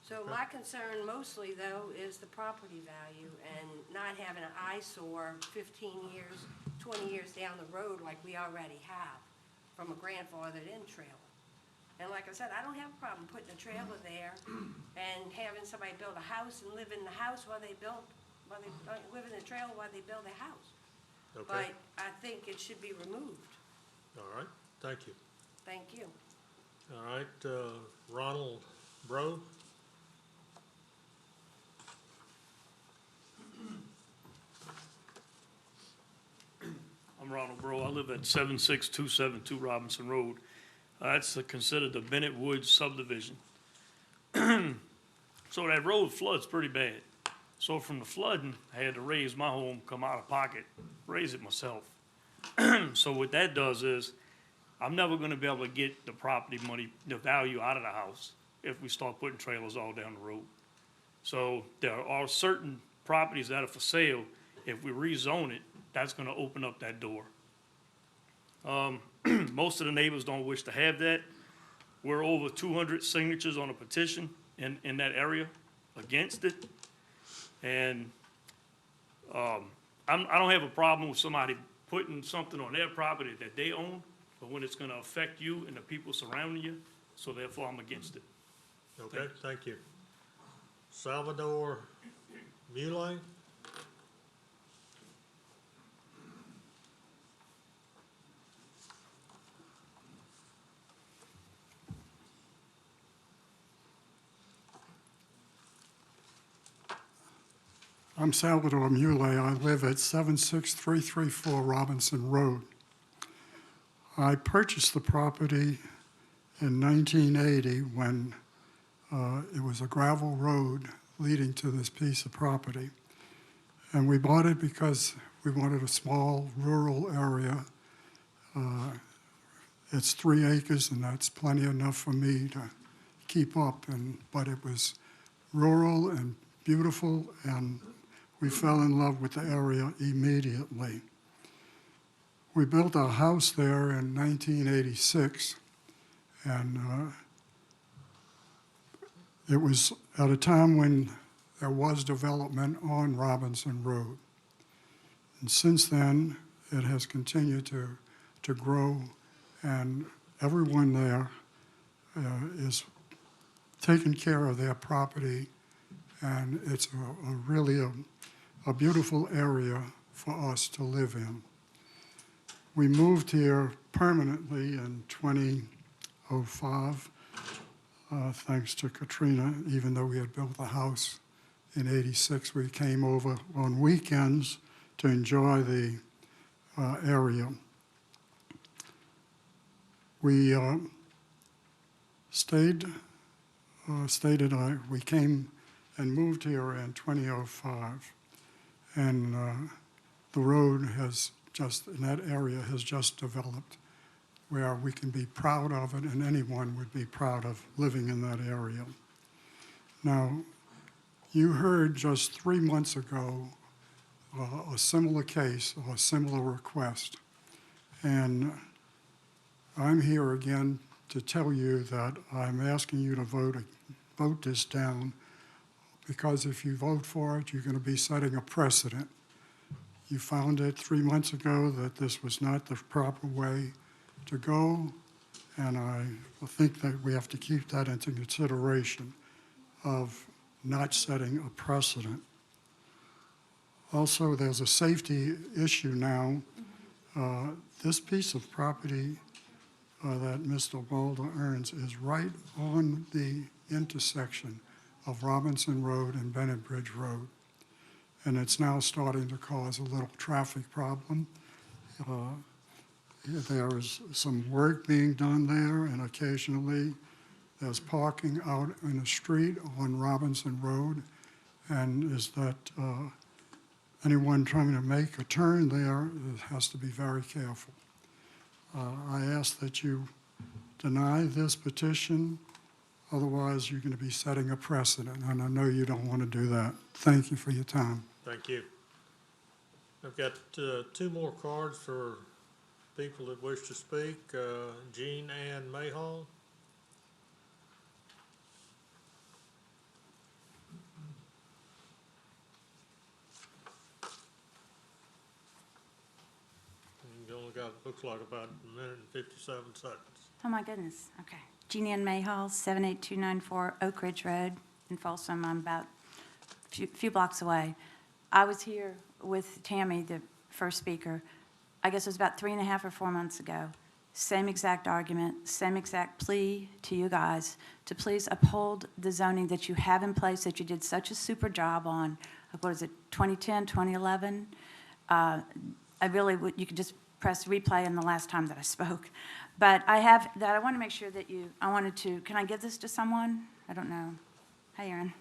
So my concern mostly, though, is the property value and not having an eyesore 15 years, 20 years down the road like we already have from a grandfathered-in trailer. And like I said, I don't have a problem putting a trailer there and having somebody build a house and live in the house while they live in the trailer while they build a house. Okay, But I think it should be removed. all right, thank you. Thank you. All right, Ronald Bro? I'm Ronald Bro. I live at 76272 Robinson Road. That's considered the Bennett Woods subdivision. So that road floods pretty bad. So from the flooding, I had to raise my home, come out of pocket, raise it myself. So what that does is, I'm never gonna be able to get the property money, the value out of the house if we start putting trailers all down the road. So there are certain properties that are for sale. If we rezone it, that's gonna open up that door. Most of the neighbors don't wish to have that. We're over 200 signatures on a petition in that area against it. And I don't have a problem with somebody putting something on their property that they own, but when it's gonna affect you and the people surrounding you, so therefore I'm against it. Okay, thank you. Salvador Muley? I'm Salvador Muley. I live at 76334 Robinson Road. I purchased the property in 1980 when it was a gravel road leading to this piece of property. And we bought it because we wanted a small rural area. It's 3 acres, and that's plenty enough for me to keep up. But it was rural and beautiful, and we fell in love with the area immediately. We built our house there in 1986, and it was at a time when there was development on Robinson Road. And since then, it has continued to grow, and everyone there is taking care of their property, and it's really a beautiful area for us to live in. We moved here permanently in 2005, thanks to Katrina. Even though we had built the house in '86, we came over on weekends to enjoy the area. We we came and moved here in 2005. And the road in that area has just developed where we can be proud of it, and anyone would be proud of living in that area. Now, you heard just 3 months ago a similar case or a similar request. And I'm here again to tell you that I'm asking you to vote this down, because if you vote for it, you're going to be setting a precedent. You found it 3 months ago that this was not the proper way to go, and I think that we have to keep that into consideration of not setting a precedent. Also, there's a safety issue now. This piece of property that Mr. Walder earns is right on the intersection of Robinson Road and Bennett Bridge Road. And it's now starting to cause a little traffic problem. There is some work being done there, and occasionally there's parking out in the street on Robinson Road. And is that anyone trying to make a turn there has to be very careful. I ask that you deny this petition. Otherwise, you're going to be setting a precedent, and I know you don't want to do that. Thank you for your time. Thank you. I've got 2 more cards for people that wish to speak. Jean Ann Mayhall. got, looks like about a minute and 57 seconds. Oh, my goodness, okay. Jeannie Ann Mayhall, 78294 Oak Ridge Road in Folsom. I'm about a few blocks away. I was here with Tammy, the first speaker, I guess it was about 3.5 or 4 months ago. Same exact argument, same exact plea to you guys to please uphold the zoning that you have in place that you did such a super job on, what is it, 2010, 2011? I really would, you could just press replay on the last time that I spoke. But I have that, I want to make sure that can I give this to someone? I don't know. Hey, Aaron.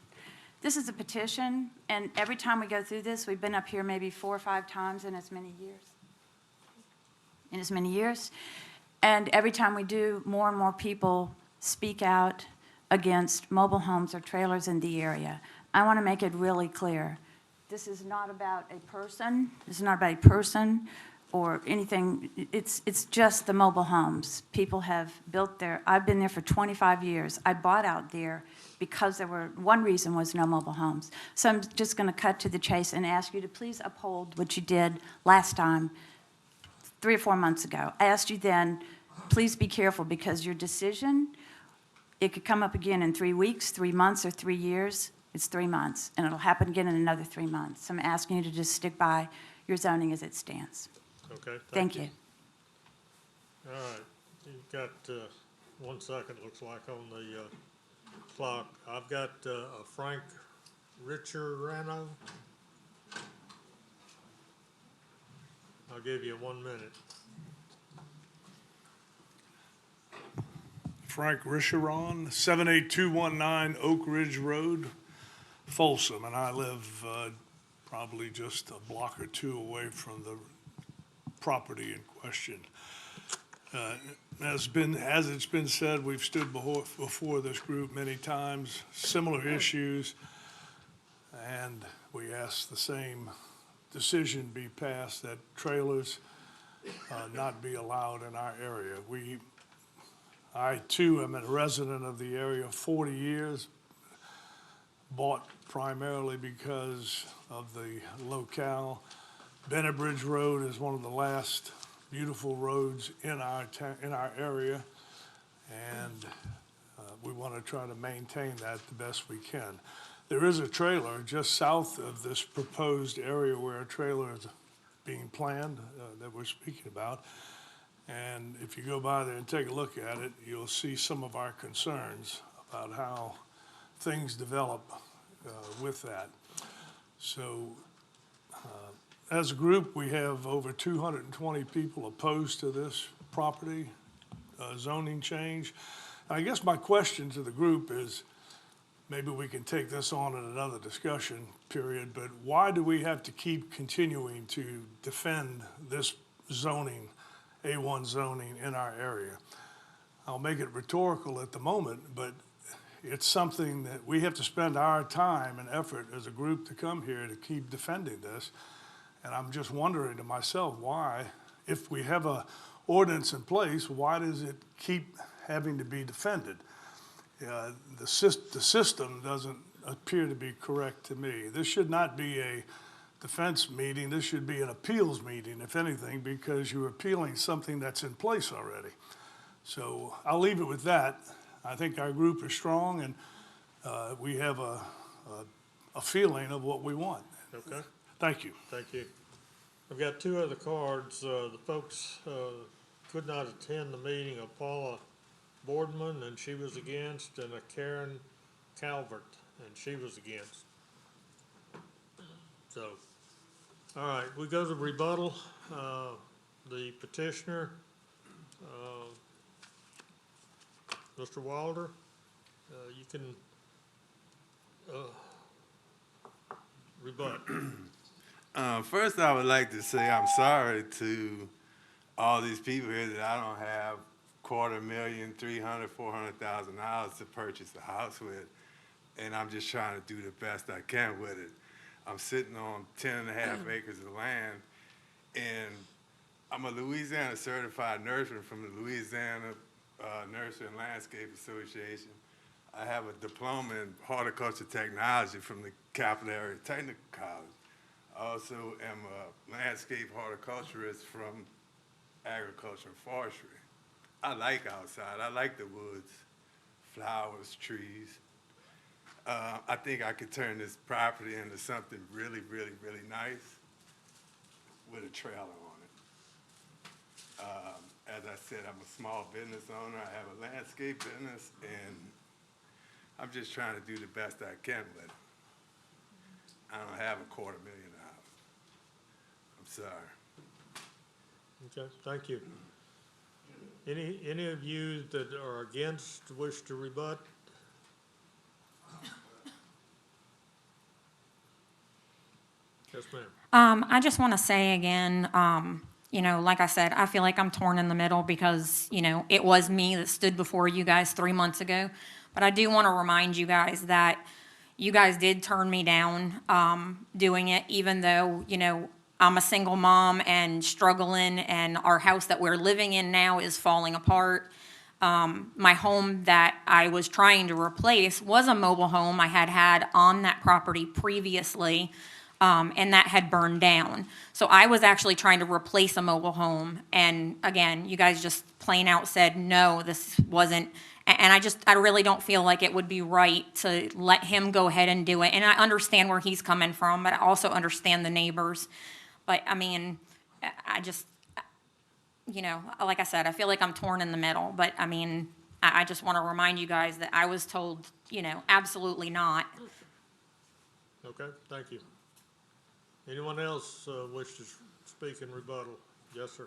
This is a petition, and every time we go through this, we've been up here maybe 4 or 5 times in as many years. And every time we do, more and more people speak out against mobile homes or trailers in the area. I want to make it really clear. This is not about a person. This is not about a person or anything. It's just the mobile homes. People have built there. I've been there for 25 years. I bought out there because one reason was no mobile homes. So I'm just going to cut to the chase and ask you to please uphold what you did last time, 3 or 4 months ago. I asked you then, please be careful because your decision, it could come up again in 3 weeks, 3 months, or 3 years. It's 3 months, and it'll happen again in another 3 months. So I'm asking you to just stick by your zoning as it stands. Okay, Thank you. All right, you've got 1 second, looks like, on the clock. I've got a Frank Richarano. I'll give you 1 minute. Frank Risharon, 78219 Oak Ridge Road, Folsom, and I live probably just a block or 2 away from the property in question. As it's been said, we've stood before this group many times, similar issues, and we ask the same decision be passed that trailers not be allowed in our area. I too am a resident of the area 40 years, bought primarily because of the locale. Bennett Bridge Road is one of the last beautiful roads in our area, and we want to try to maintain that the best we can. There is a trailer just south of this proposed area where a trailer is being planned that we're speaking about. And if you go by there and take a look at it, you'll see some of our concerns about how things develop with that. So as a group, we have over 220 people opposed to this property zoning change. I guess my question to the group is, maybe we can take this on in another discussion period, but why do we have to keep continuing to defend this zoning, A1 zoning in our area? I'll make it rhetorical at the moment, but it's something that we have to spend our time and effort as a group to come here to keep defending this. And I'm just wondering to myself why, if we have a ordinance in place, why does it keep having to be defended? The system doesn't appear to be correct to me. This should not be a defense meeting. This should be an appeals meeting, if anything, because you're appealing something that's in place already. So I'll leave it with that. I think our group is strong, and we have a feeling of what we want. Okay. Thank you. Thank you. I've got 2 other cards. The folks could not attend the meeting, a Paula Boardman, and she was against, and a Karen Calvert, and she was against. So, all right, we go to rebuttal. The petitioner, Mr. Wilder, you can rebut. First, I would like to say I'm sorry to all these people here that I don't have $250,000, $300,000, $400,000 to purchase a house with, and I'm just trying to do the best I can with it. I'm sitting on 10.5 acres of land, and I'm a Louisiana certified nursery from the Louisiana Nursery and Landscape Association. I have a diploma in horticulture technology from the Capital Area Technical College. I also am a landscape horticulturist from agriculture and forestry. I like outside. I like the woods, flowers, trees. I think I could turn this property into something really, really, really nice with a trailer on it. As I said, I'm a small business owner. I have a landscape business, and I'm just trying to do the best I can with it. I don't have $250,000. I'm sorry. Okay, thank you. Any of you that are against wish to rebut? Yes, ma'am. I just want to say again, you know, like I said, I feel like I'm torn in the middle because, you know, it was me that stood before you guys 3 months ago. But I do want to remind you guys that you guys did turn me down doing it, even though, you know, I'm a single mom and struggling, and our house that we're living in now is falling apart. My home that I was trying to replace was a mobile home I had had on that property previously, and that had burned down. So I was actually trying to replace a mobile home, and again, you guys just plain out said, no, this wasn't. And I really don't feel like it would be right to let him go ahead and do it. And I understand where he's coming from, but I also understand the neighbors. But I mean, I just, you know, like I said, I feel like I'm torn in the middle. But I mean, I just want to remind you guys that I was told, you know, absolutely not. Okay, thank you. Anyone else wish to speak in rebuttal? Yes, sir.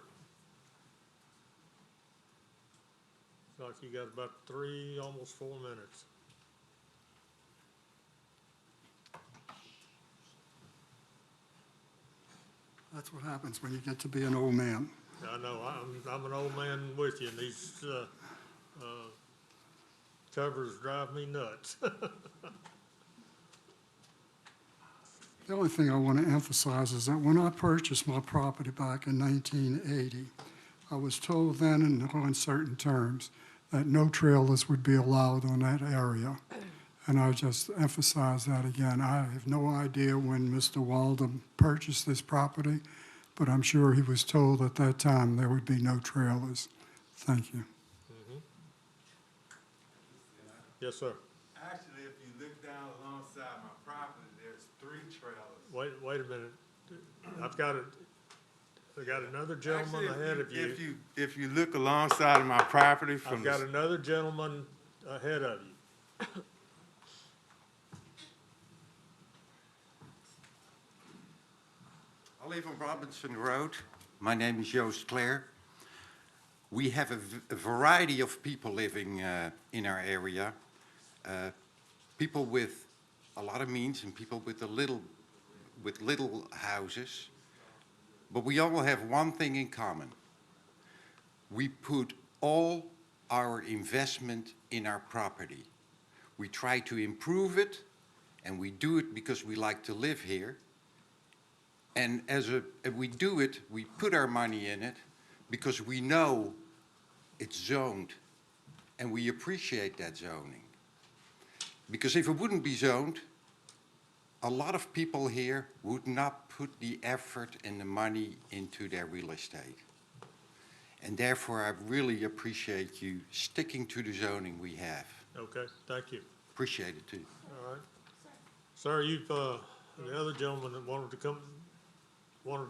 Like you got about 3, almost 4 minutes. That's what happens when you get to be an old man. I know, I'm an old man with you, and these covers drive me nuts. The only thing I want to emphasize is that when I purchased my property back in 1980, I was told then in no uncertain terms that no trailers would be allowed on that area. And I just emphasize that again. I have no idea when Mr. Walden purchased this property, but I'm sure he was told at that time there would be no trailers. Thank you. Mm-hmm. Yes, sir. Actually, if you look down alongside my property, there's 3 trailers. Wait a minute. I got another gentleman ahead of you. If you look alongside of my property from I've got another gentleman ahead of you. I live on Robinson Road. My name is Joost Clare. We have a variety of people living in our area. People with a lot of means and people with little houses. But we all have one thing in common. We put all our investment in our property. We try to improve it, and we do it because we like to live here. And if we do it, we put our money in it because we know it's zoned, and we appreciate that zoning. Because if it wouldn't be zoned, a lot of people here would not put the effort and the money into their real estate. And therefore, I really appreciate you sticking to the zoning we have. Okay, thank you. Appreciate it too. All right. Sir, you've, the other gentleman that wanted to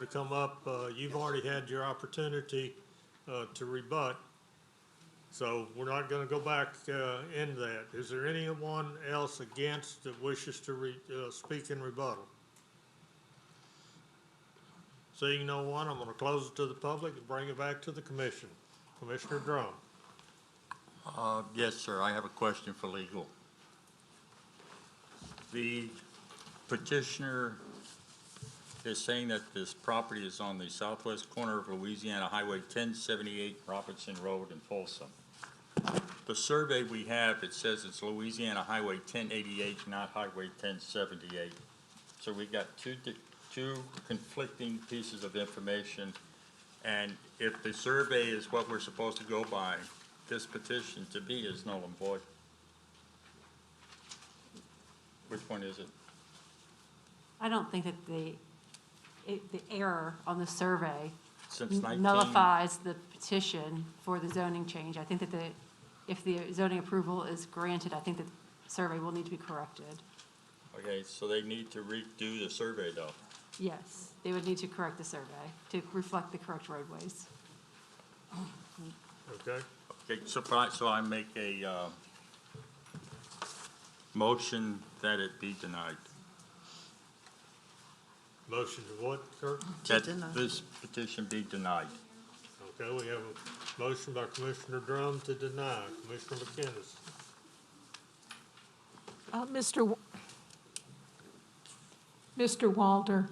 come up, you've already had your opportunity to rebut. So we're not going to go back into that. Is there anyone else against that wishes to speak in rebuttal? Seeing no one, I'm going to close it to the public and bring it back to the commission. Commissioner Drum. Yes, sir, I have a question for legal. The petitioner is saying that this property is on the southwest corner of Louisiana Highway 1078, Robertson Road in Folsom. The survey we have, it says it's Louisiana Highway 1088, not Highway 1078. So we got two conflicting pieces of information. And if the survey is what we're supposed to go by, this petition to me is null and void. Which one is it? I don't think that the error on the survey since 19. nullifies the petition for the zoning change. I think that if the zoning approval is granted, I think that the survey will need to be corrected. Okay, so they need to redo the survey though. Yes, they would need to correct the survey to reflect the correct roadways. Okay, Okay, so I make a motion that it be denied. motion to what, Kurt? That this petition be denied. Okay, we have a motion by Commissioner Drum to deny. Commissioner McInnes. Mr. Walter,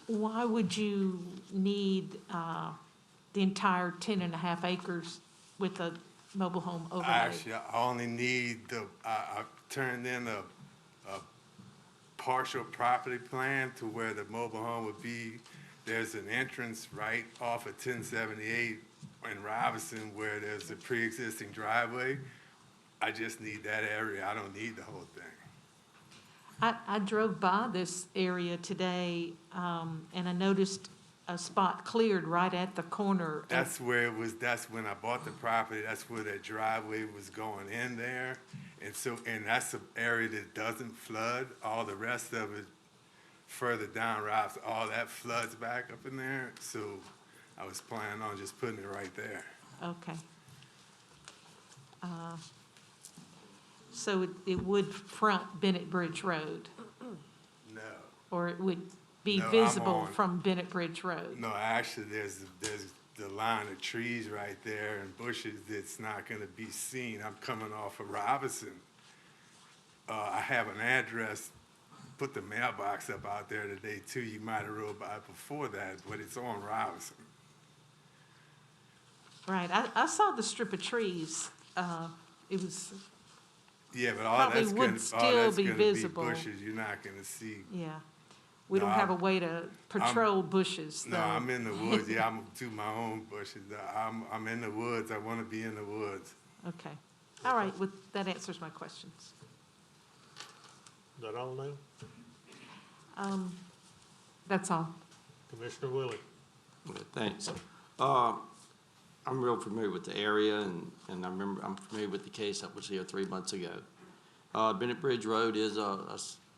why would you need the entire 10.5 acres with a mobile home overlay? Actually, I only need I turned in a partial property plan to where the mobile home would be. There's an entrance right off of 1078 in Robinson where there's a pre-existing driveway. I just need that area. I don't need the whole thing. I drove by this area today, and I noticed a spot cleared right at the corner. That's where it was, that's when I bought the property, that's where that driveway was going in there. And so, and that's an area that doesn't flood. All the rest of it further down Robs, all that floods back up in there. So I was planning on just putting it right there. Okay. So it would front Bennett Bridge Road, No. or it would be No, I'm visible on- from Bennett Bridge Road? No, actually, there's the line of trees right there and bushes that's not gonna be seen. I'm coming off of Robinson. I have an address, put the mailbox up out there today too. You might have rode by it before that, but it's on Robinson. Right, I saw the strip of trees. It was, Yeah, but all Probably that's would gonna, still all that's be gonna visible. be bushes. You're not gonna see. yeah. We don't No, have a way to patrol bushes, though. No, I'm in the woods. Yeah, I'm do my own bushes. I'm in the woods. I wanna be in the woods. Okay. All right, well, that answers my questions. Is that all now? That's all. Commissioner Willie. Thanks. I'm real familiar with the area, and I'm familiar with the case that was here 3 months ago. Bennett Bridge Road is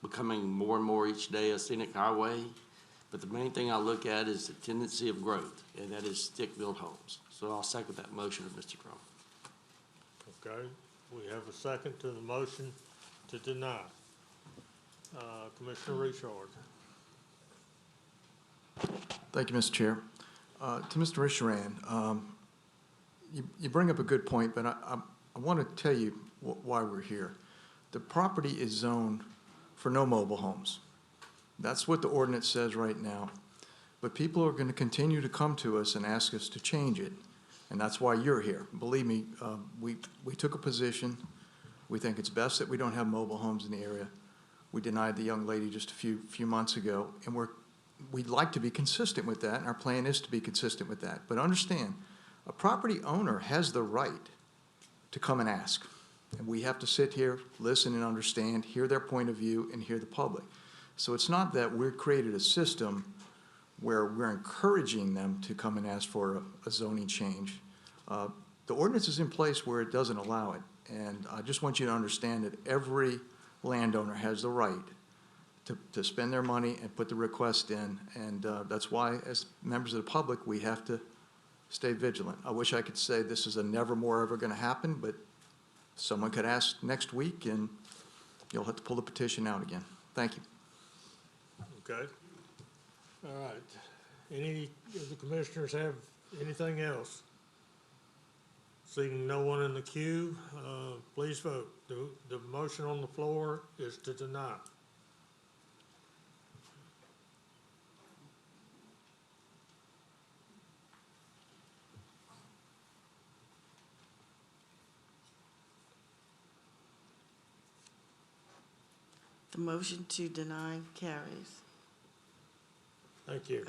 becoming more and more each day a scenic highway, but the main thing I look at is the tendency of growth, and that is stick-built homes. So I'll second that motion of Mr. Crum. Okay, we have a second to the motion to deny. Commissioner Richard. Thank you, Mr. Chair. To Mr. Risharan, you bring up a good point, but I want to tell you why we're here. The property is zoned for no mobile homes. That's what the ordinance says right now. But people are going to continue to come to us and ask us to change it, and that's why you're here. Believe me, we took a position. We think it's best that we don't have mobile homes in the area. We denied the young lady just a few months ago, and we'd like to be consistent with that, and our plan is to be consistent with that. But understand, a property owner has the right to come and ask. And we have to sit here, listen and understand, hear their point of view, and hear the public. So it's not that we've created a system where we're encouraging them to come and ask for a zoning change. The ordinance is in place where it doesn't allow it. And I just want you to understand that every landowner has the right to spend their money and put the request in. And that's why, as members of the public, we have to stay vigilant. I wish I could say this is a never more ever going to happen, but someone could ask next week and you'll have to pull the petition out again. Thank you. Okay. All right. Any of the commissioners have anything else? Seeing no one in the queue, please vote. The motion on the floor is to deny. The motion to deny carries. Thank you.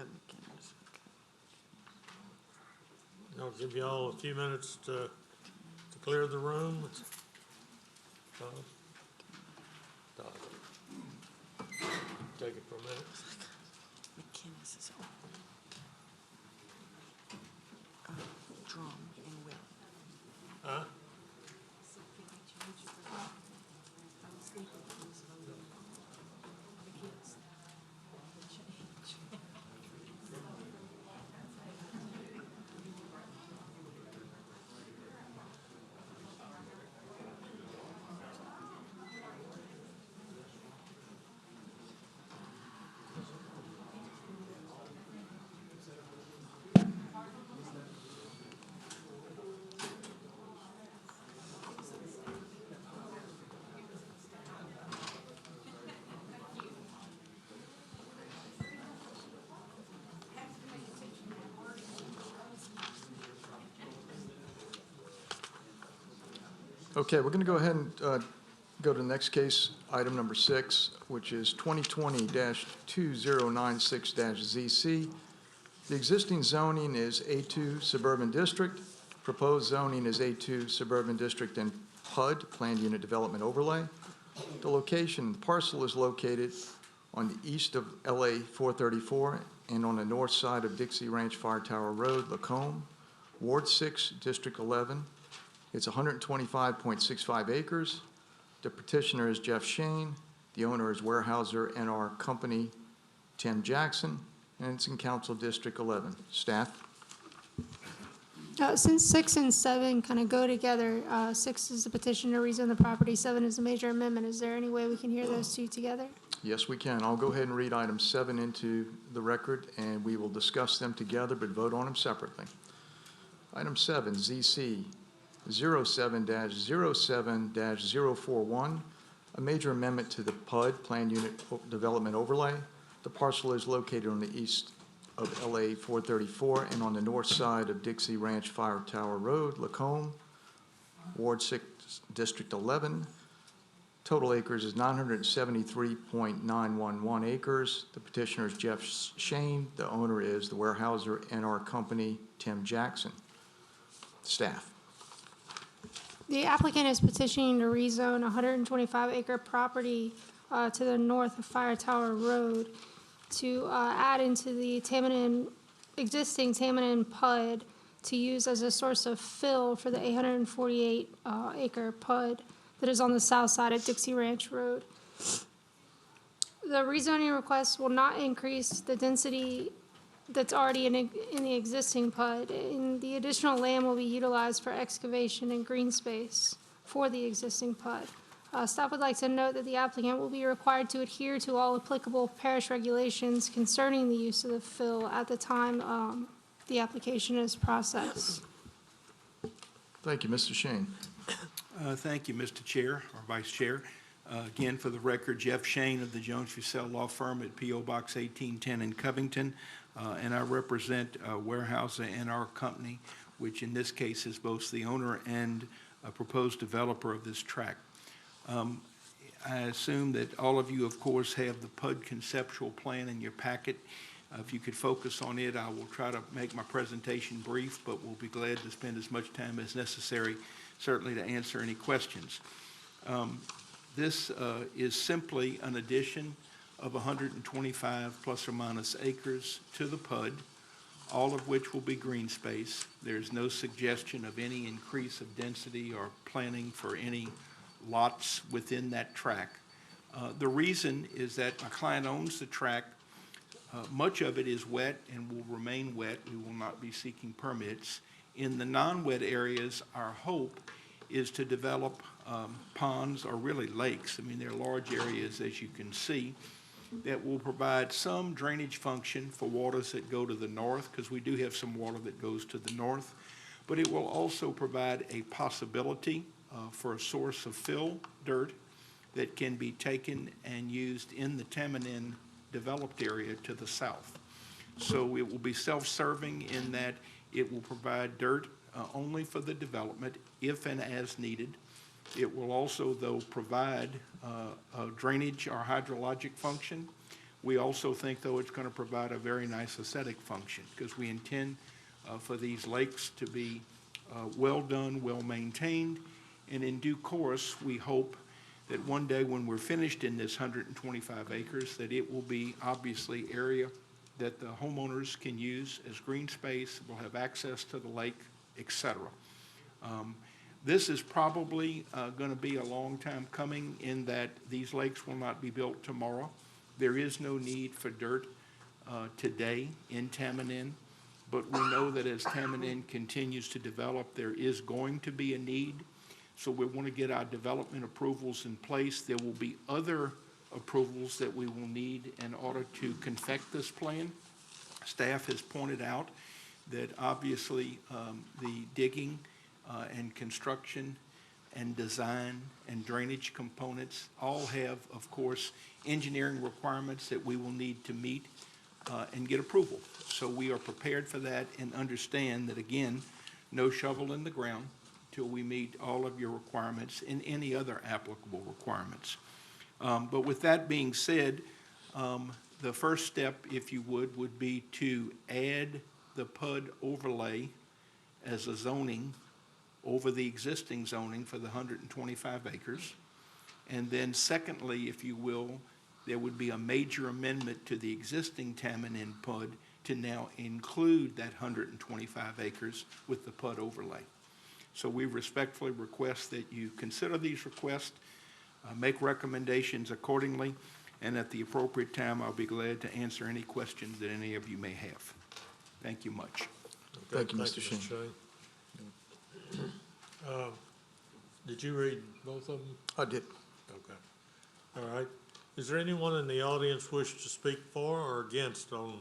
I'll give you all a few minutes to clear the room. Take it for a minute. McKinnis is on. Drum and Will. Huh? Okay, we're going to go ahead and go to the next case, item number 6, which is 2020-2096-ZC. The existing zoning is A2 Suburban District. Proposed zoning is A2 Suburban District and PUD, Planned Unit Development Overlay. The location, the parcel is located on the east of LA 434 and on the north side of Dixie Ranch Fire Tower Road, Lacombe, Ward 6, District 11. It's 125.65 acres. The petitioner is Jeff Shane. The owner is Weyerhaeuser and our company, Tim Jackson, and it's in Council District 11. Staff? Since 6 and 7 kind of go together, 6 is the petition to rezone the property, 7 is a major amendment. Is there any way we can hear those two together? Yes, we can. I'll go ahead and read item 7 into the record, and we will discuss them together but vote on them separately. Item 7, ZC 07-07-041, a major amendment to the PUD, Planned Unit Development Overlay. The parcel is located on the east of LA 434 and on the north side of Dixie Ranch Fire Tower Road, Lacombe, Ward 6, District 11. Total acres is 973.911 acres. The petitioner is Jeff Shane. The owner is the Weyerhaeuser and our company, Tim Jackson. Staff. The applicant is petitioning to rezone a 125-acre property to the north of Fire Tower Road to add into the existing Tammany PUD to use as a source of fill for the 848-acre PUD that is on the south side of Dixie Ranch Road. The rezoning request will not increase the density that's already in the existing PUD, and the additional land will be utilized for excavation and green space for the existing PUD. Staff would like to note that the applicant will be required to adhere to all applicable parish regulations concerning the use of the fill at the time the application is processed. Thank you, Mr. Shane. Thank you, Mr. Chair, or Vice Chair. Again, for the record, Jeff Shane of the Jones Fussell Law Firm at P.O. Box 1810 in Covington, and I represent Weyerhaeuser and our company, which in this case is both the owner and a proposed developer of this tract. I assume that all of you, of course, have the PUD conceptual plan in your packet. If you could focus on it, I will try to make my presentation brief, but we'll be glad to spend as much time as necessary, certainly to answer any questions. This is simply an addition of 125 plus or minus acres to the PUD, all of which will be green space. There's no suggestion of any increase of density or planning for any lots within that tract. The reason is that my client owns the tract. Much of it is wet and will remain wet. We will not be seeking permits. In the non-wet areas, our hope is to develop ponds or really lakes. I mean, they're large areas, as you can see, that will provide some drainage function for waters that go to the north, because we do have some water that goes to the north. But it will also provide a possibility for a source of fill dirt that can be taken and used in the Tammany developed area to the south. So it will be self-serving in that it will provide dirt only for the development if and as needed. It will also, though, provide a drainage or hydrologic function. We also think, though, it's going to provide a very nice aesthetic function, because we intend for these lakes to be well done, well maintained, and in due course, we hope that one day when we're finished in this 125 acres, that it will be obviously area that the homeowners can use as green space, will have access to the lake, et cetera. This is probably going to be a long time coming in that these lakes will not be built tomorrow. There is no need for dirt today in Tammany, but we know that as Tammany continues to develop, there is going to be a need. So we want to get our development approvals in place. There will be other approvals that we will need in order to confect this plan. Staff has pointed out that obviously the digging and construction and design and drainage components all have, of course, engineering requirements that we will need to meet and get approval. So we are prepared for that and understand that, again, no shovel in the ground till we meet all of your requirements and any other applicable requirements. But with that being said, the first step, if you would be to add the PUD overlay as a zoning over the existing zoning for the 125 acres. And then secondly, if you will, there would be a major amendment to the existing Tammany PUD to now include that 125 acres with the PUD overlay. So we respectfully request that you consider these requests, make recommendations accordingly, and at the appropriate time, I'll be glad to answer any questions that any of you may have. Thank you much. Thank you, Mr. Shane. Did you read both of them? I did. Okay. All right. Is there anyone in the audience wish to speak for or against on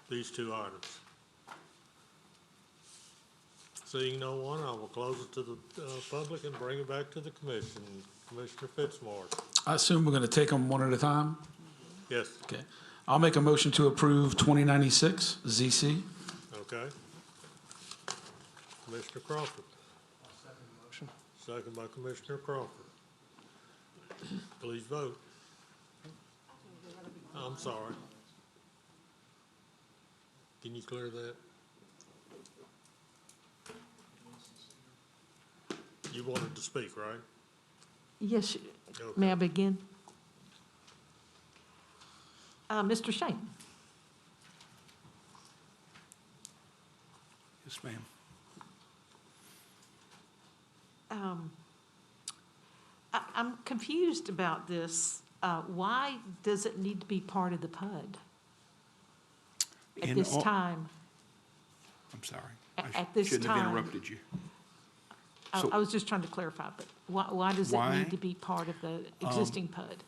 these two items? Seeing no one, I will close it to the public and bring it back to the commission. Commissioner Fitzmaurice. I assume we're going to take them one at a time? Yes. Okay. I'll make a motion to approve 2096 ZC. Okay. Commissioner Crawford. Second by Commissioner Crawford. Please vote. I'm sorry. Can you clear that? You wanted to speak, right? Yes, Okay. may I begin? Mr. Shane? Yes, ma'am. I'm confused about this. Why does it need to be part of the PUD at this time? I'm sorry. At this Shouldn't have time. interrupted you. I was just trying to clarify, but why does it Why? need to be part of the existing PUD?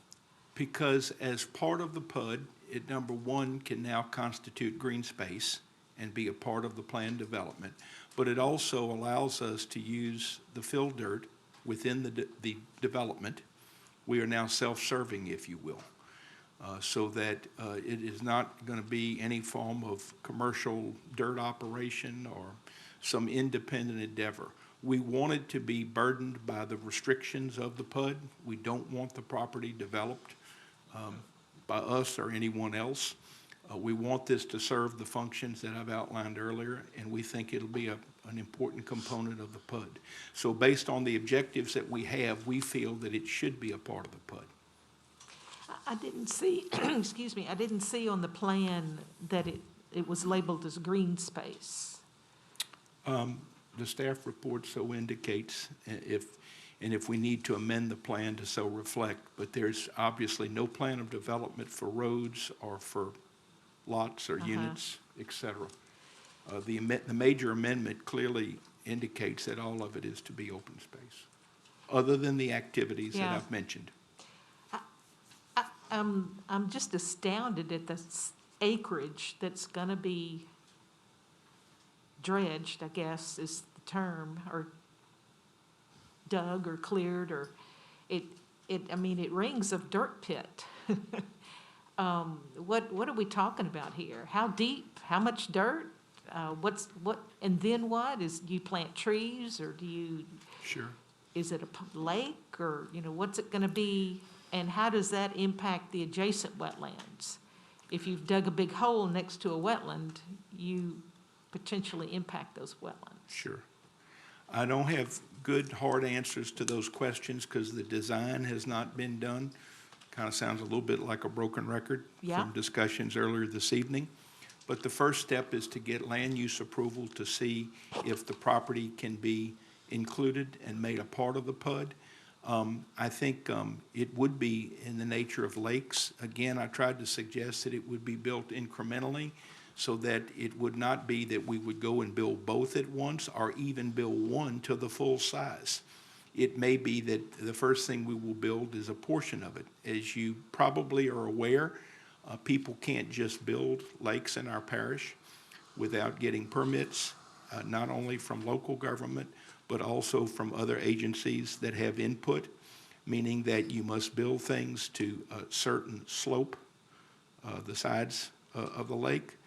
Because as part of the PUD, it, number one, can now constitute green space and be a part of the planned development. But it also allows us to use the fill dirt within the development. We are now self-serving, if you will, so that it is not going to be any form of commercial dirt operation or some independent endeavor. We want it to be burdened by the restrictions of the PUD. We don't want the property developed by us or anyone else. We want this to serve the functions that I've outlined earlier, and we think it'll be an important component of the PUD. So based on the objectives that we have, we feel that it should be a part of the PUD. I didn't see, excuse me, I didn't see on the plan that it was labeled as green space. The staff report so indicates, and if we need to amend the plan to so reflect, but there's obviously no plan of development for roads or for lots or units, et cetera. The major amendment clearly indicates that all of it is to be open space, other than the activities that I've mentioned. I'm just astounded at the acreage that's gonna be dredged, I guess is the term, or dug or cleared, or I mean, it rings of dirt pit. What are we talking about here? How deep? How much dirt? And then what? Do you plant trees, or do you? Sure. Is it a lake, or, what's it gonna be? And how does that impact the adjacent wetlands? If you've dug a big hole next to a wetland, you potentially impact those wetlands. Sure. I don't have good, hard answers to those questions because the design has not been done. Kind of sounds a little bit like a broken record Yeah. from discussions earlier this evening. But the first step is to get land use approval to see if the property can be included and made a part of the PUD. I think it would be in the nature of lakes. Again, I tried to suggest that it would be built incrementally so that it would not be that we would go and build both at once or even build one to the full size. It may be that the first thing we will build is a portion of it. As you probably are aware, people can't just build lakes in our parish without getting permits, not only from local government, but also from other agencies that have input, meaning that you must build things to a certain slope, the sides of the lake.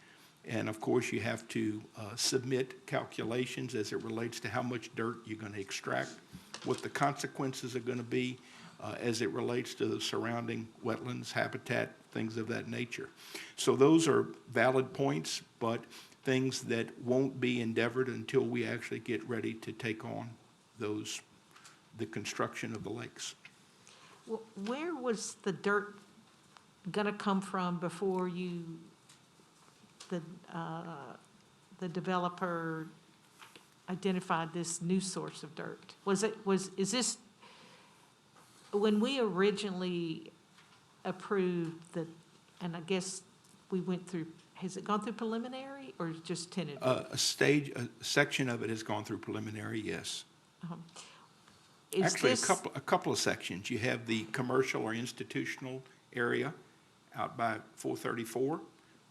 And of course, you have to submit calculations as it relates to how much dirt you're going to extract, what the consequences are going to be as it relates to the surrounding wetlands, habitat, things of that nature. So those are valid points, but things that won't be endeavored until we actually get ready to take on the construction of the lakes. Where was the dirt gonna come from before the developer identified this new source of dirt? Is this, when we originally approved and I guess we went through, has it gone through preliminary or just tentative? A section of it has gone through preliminary, yes. Actually, a couple of sections. You have the commercial or institutional area out by 434,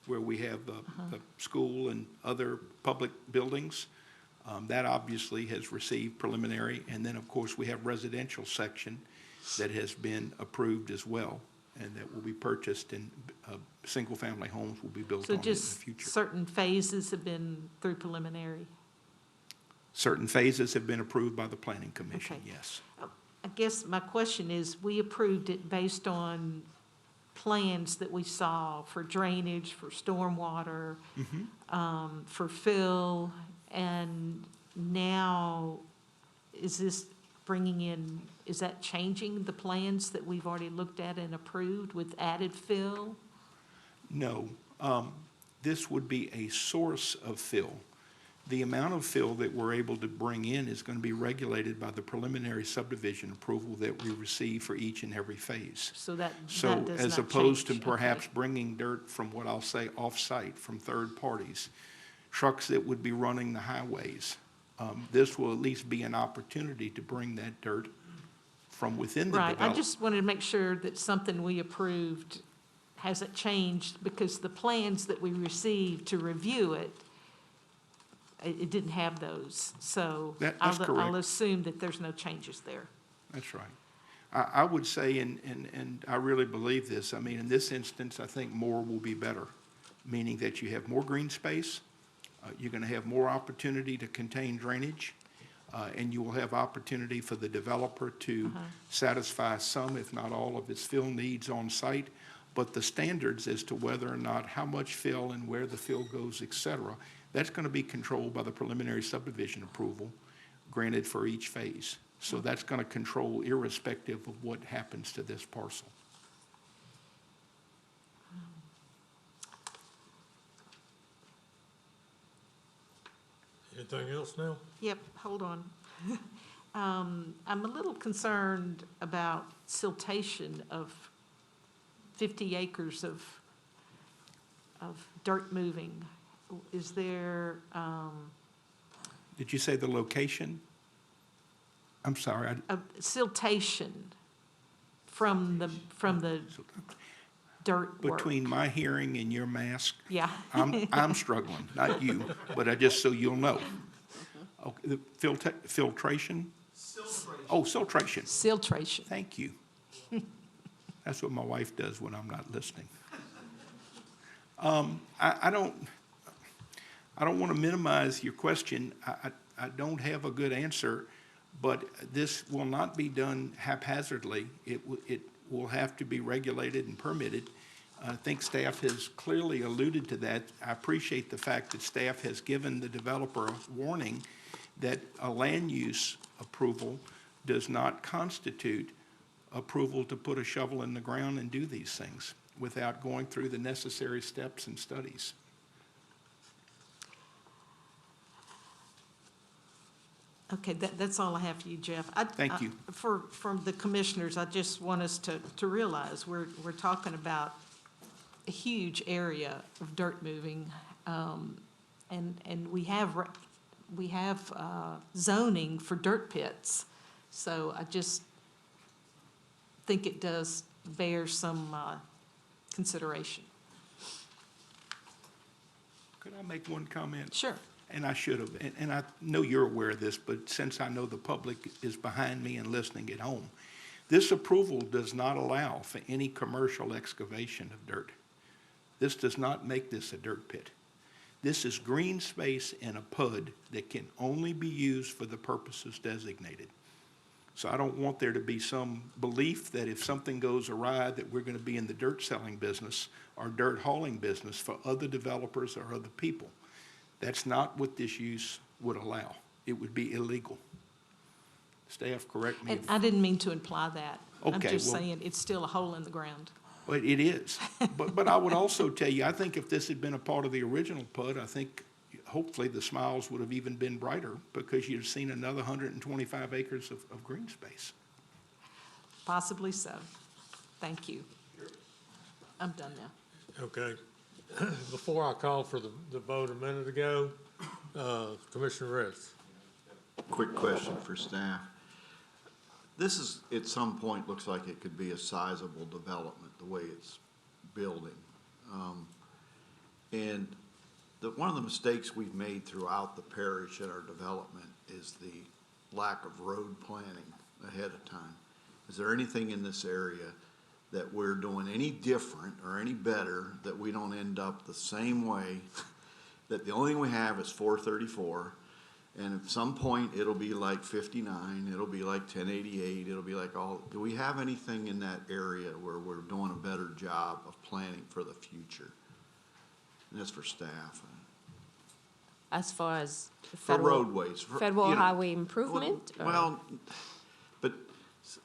where we have the school and other public buildings. That obviously has received preliminary. And then, of course, we have residential section that has been approved as well, and that will be purchased, and single-family homes will be built on it in the future. So just certain phases have been through preliminary? Certain phases have been approved by the Planning Commission, Okay. yes. I guess my question is, we approved it based on plans that we saw for drainage, for stormwater, for fill, and now is this bringing in, is that changing the plans that we've already looked at and approved with added fill? No, this would be a source of fill. The amount of fill that we're able to bring in is going to be regulated by the preliminary subdivision approval that we receive for each and every phase. So that So does as not opposed to change. perhaps Okay. bringing dirt from what I'll say off-site from third parties, trucks that would be running the highways, this will at least be an opportunity to bring that dirt from within the Right, I development. just wanted to make sure that something we approved hasn't changed, because the plans that we received to review it, it didn't have those, so That's I'll correct. assume that there's no changes there. That's right. I would say, and I really believe this, I mean, in this instance, I think more will be better, meaning that you have more green space, you're going to have more opportunity to contain drainage, and you will have opportunity for the developer to satisfy some, if not all, of its fill needs on site. But the standards as to whether or not how much fill and where the fill goes, et cetera, that's going to be controlled by the preliminary subdivision approval granted for each phase. So that's going to control irrespective of what happens to this parcel. Anything else now? Yep, hold on. I'm a little concerned about siltation of 50 acres of dirt moving. Is there, Did you say the location? I'm sorry. siltation from the dirt work? Between my hearing and your mask, Yeah. I'm struggling, not you, but just so you'll know. Okay, the filtration? Oh, siltration. Siltration. Thank you. That's what my wife does when I'm not listening. I don't want to minimize your question. I don't have a good answer, but this will not be done haphazardly. It will have to be regulated and permitted. I think staff has clearly alluded to that. I appreciate the fact that staff has given the developer a warning that a land use approval does not constitute approval to put a shovel in the ground and do these things without going through the necessary steps and studies. Okay, that's all I have for you, Jeff. Thank you. From the commissioners, I just want us to realize we're talking about a huge area of dirt moving, and we have zoning for dirt pits. So I just think it does bear some consideration. Could I make one comment? Sure. And I should have, and I know you're aware of this, but since I know the public is behind me and listening at home, this approval does not allow for any commercial excavation of dirt. This does not make this a dirt pit. This is green space in a PUD that can only be used for the purposes designated. So I don't want there to be some belief that if something goes awry that we're going to be in the dirt selling business or dirt hauling business for other developers or other people. That's not what this use would allow. It would be illegal. Staff, correct me. And I didn't mean to imply that. I'm Okay, just well- saying it's still a hole in the ground. Well, it is. But I would also tell you, I think if this had been a part of the original PUD, I think hopefully the smiles would have even been brighter because you'd have seen another 125 acres of green space. Possibly so. Thank you. I'm done now. Okay. Before I called for the vote a minute ago, Commissioner Ritz. Quick question for staff. This is, at some point, looks like it could be a sizable development, the way it's building. And one of the mistakes we've made throughout the parish at our development is the lack of road planning ahead of time. Is there anything in this area that we're doing any different or any better that we don't end up the same way? That the only thing we have is 434, and at some point it'll be like 59, it'll be like 1088, it'll be like all. Do we have anything in that area where we're doing a better job of planning for the future? And that's for staff. As far as For federal, roadways. federal highway improvement? or- Well, but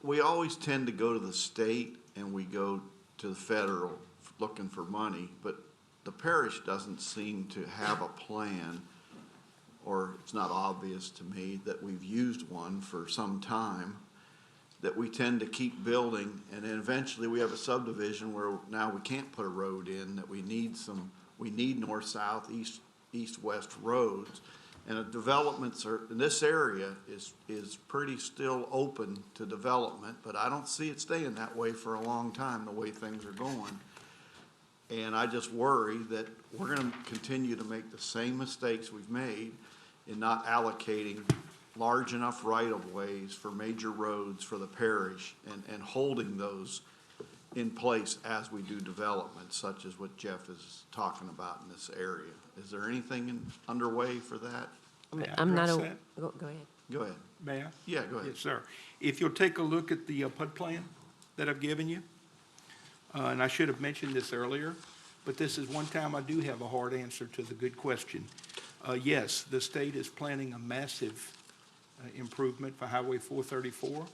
we always tend to go to the state and we go to the federal looking for money, but the parish doesn't seem to have a plan, or it's not obvious to me that we've used one for some time, that we tend to keep building, and then eventually we have a subdivision where now we can't put a road in, that we need north, south, east, west roads. And the developments in this area is pretty still open to development, but I don't see it staying that way for a long time, the way things are going. And I just worry that we're gonna continue to make the same mistakes we've made in not allocating large enough right-of-ways for major roads for the parish and holding those in place as we do development, such as what Jeff is talking about in this area. Is there anything underway for that? May I I'm not, address that? go ahead. Go ahead. May I? Yeah, go ahead. Yes, sir. If you'll take a look at the PUD plan that I've given you, and I should have mentioned this earlier, but this is one time I do have a hard answer to the good question. Yes, the state is planning a massive improvement for Highway 434.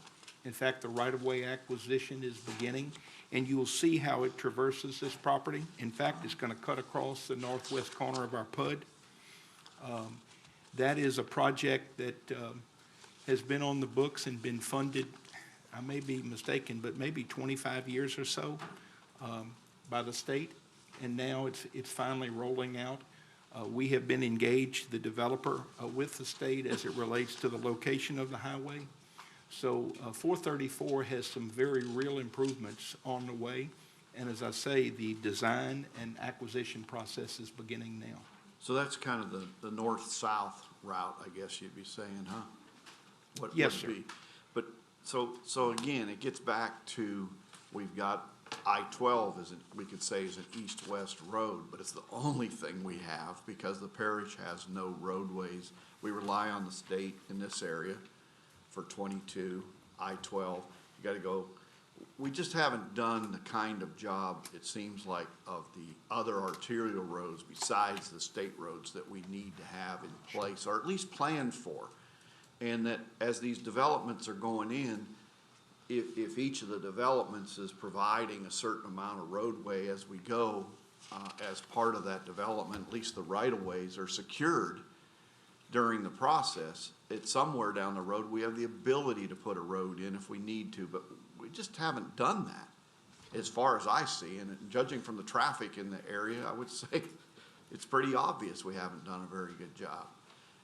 In fact, the right-of-way acquisition is beginning, and you will see how it traverses this property. In fact, it's going to cut across the northwest corner of our PUD. That is a project that has been on the books and been funded, I may be mistaken, but maybe 25 years or so by the state, and now it's finally rolling out. We have been engaged, the developer, with the state as it relates to the location of the highway. So 434 has some very real improvements on the way, and as I say, the design and acquisition process is beginning now. So that's kind of the north-south route, I guess you'd be saying, huh? What Yes, would sir. be. But, so again, it gets back to, we've got I-12 we could say is an east-west road, but it's the only thing we have because the parish has no roadways. We rely on the state in this area for 22, I-12. You gotta go, we just haven't done the kind of job, it seems like, of the other arterial roads besides the state roads that we need to have in place, or at least planned for. And that as these developments are going in, if each of the developments is providing a certain amount of roadway as we go, as part of that development, at least the right-of-ways are secured during the process, it's somewhere down the road, we have the ability to put a road in if we need to, but we just haven't done that, as far as I see. And judging from the traffic in the area, I would say it's pretty obvious we haven't done a very good job.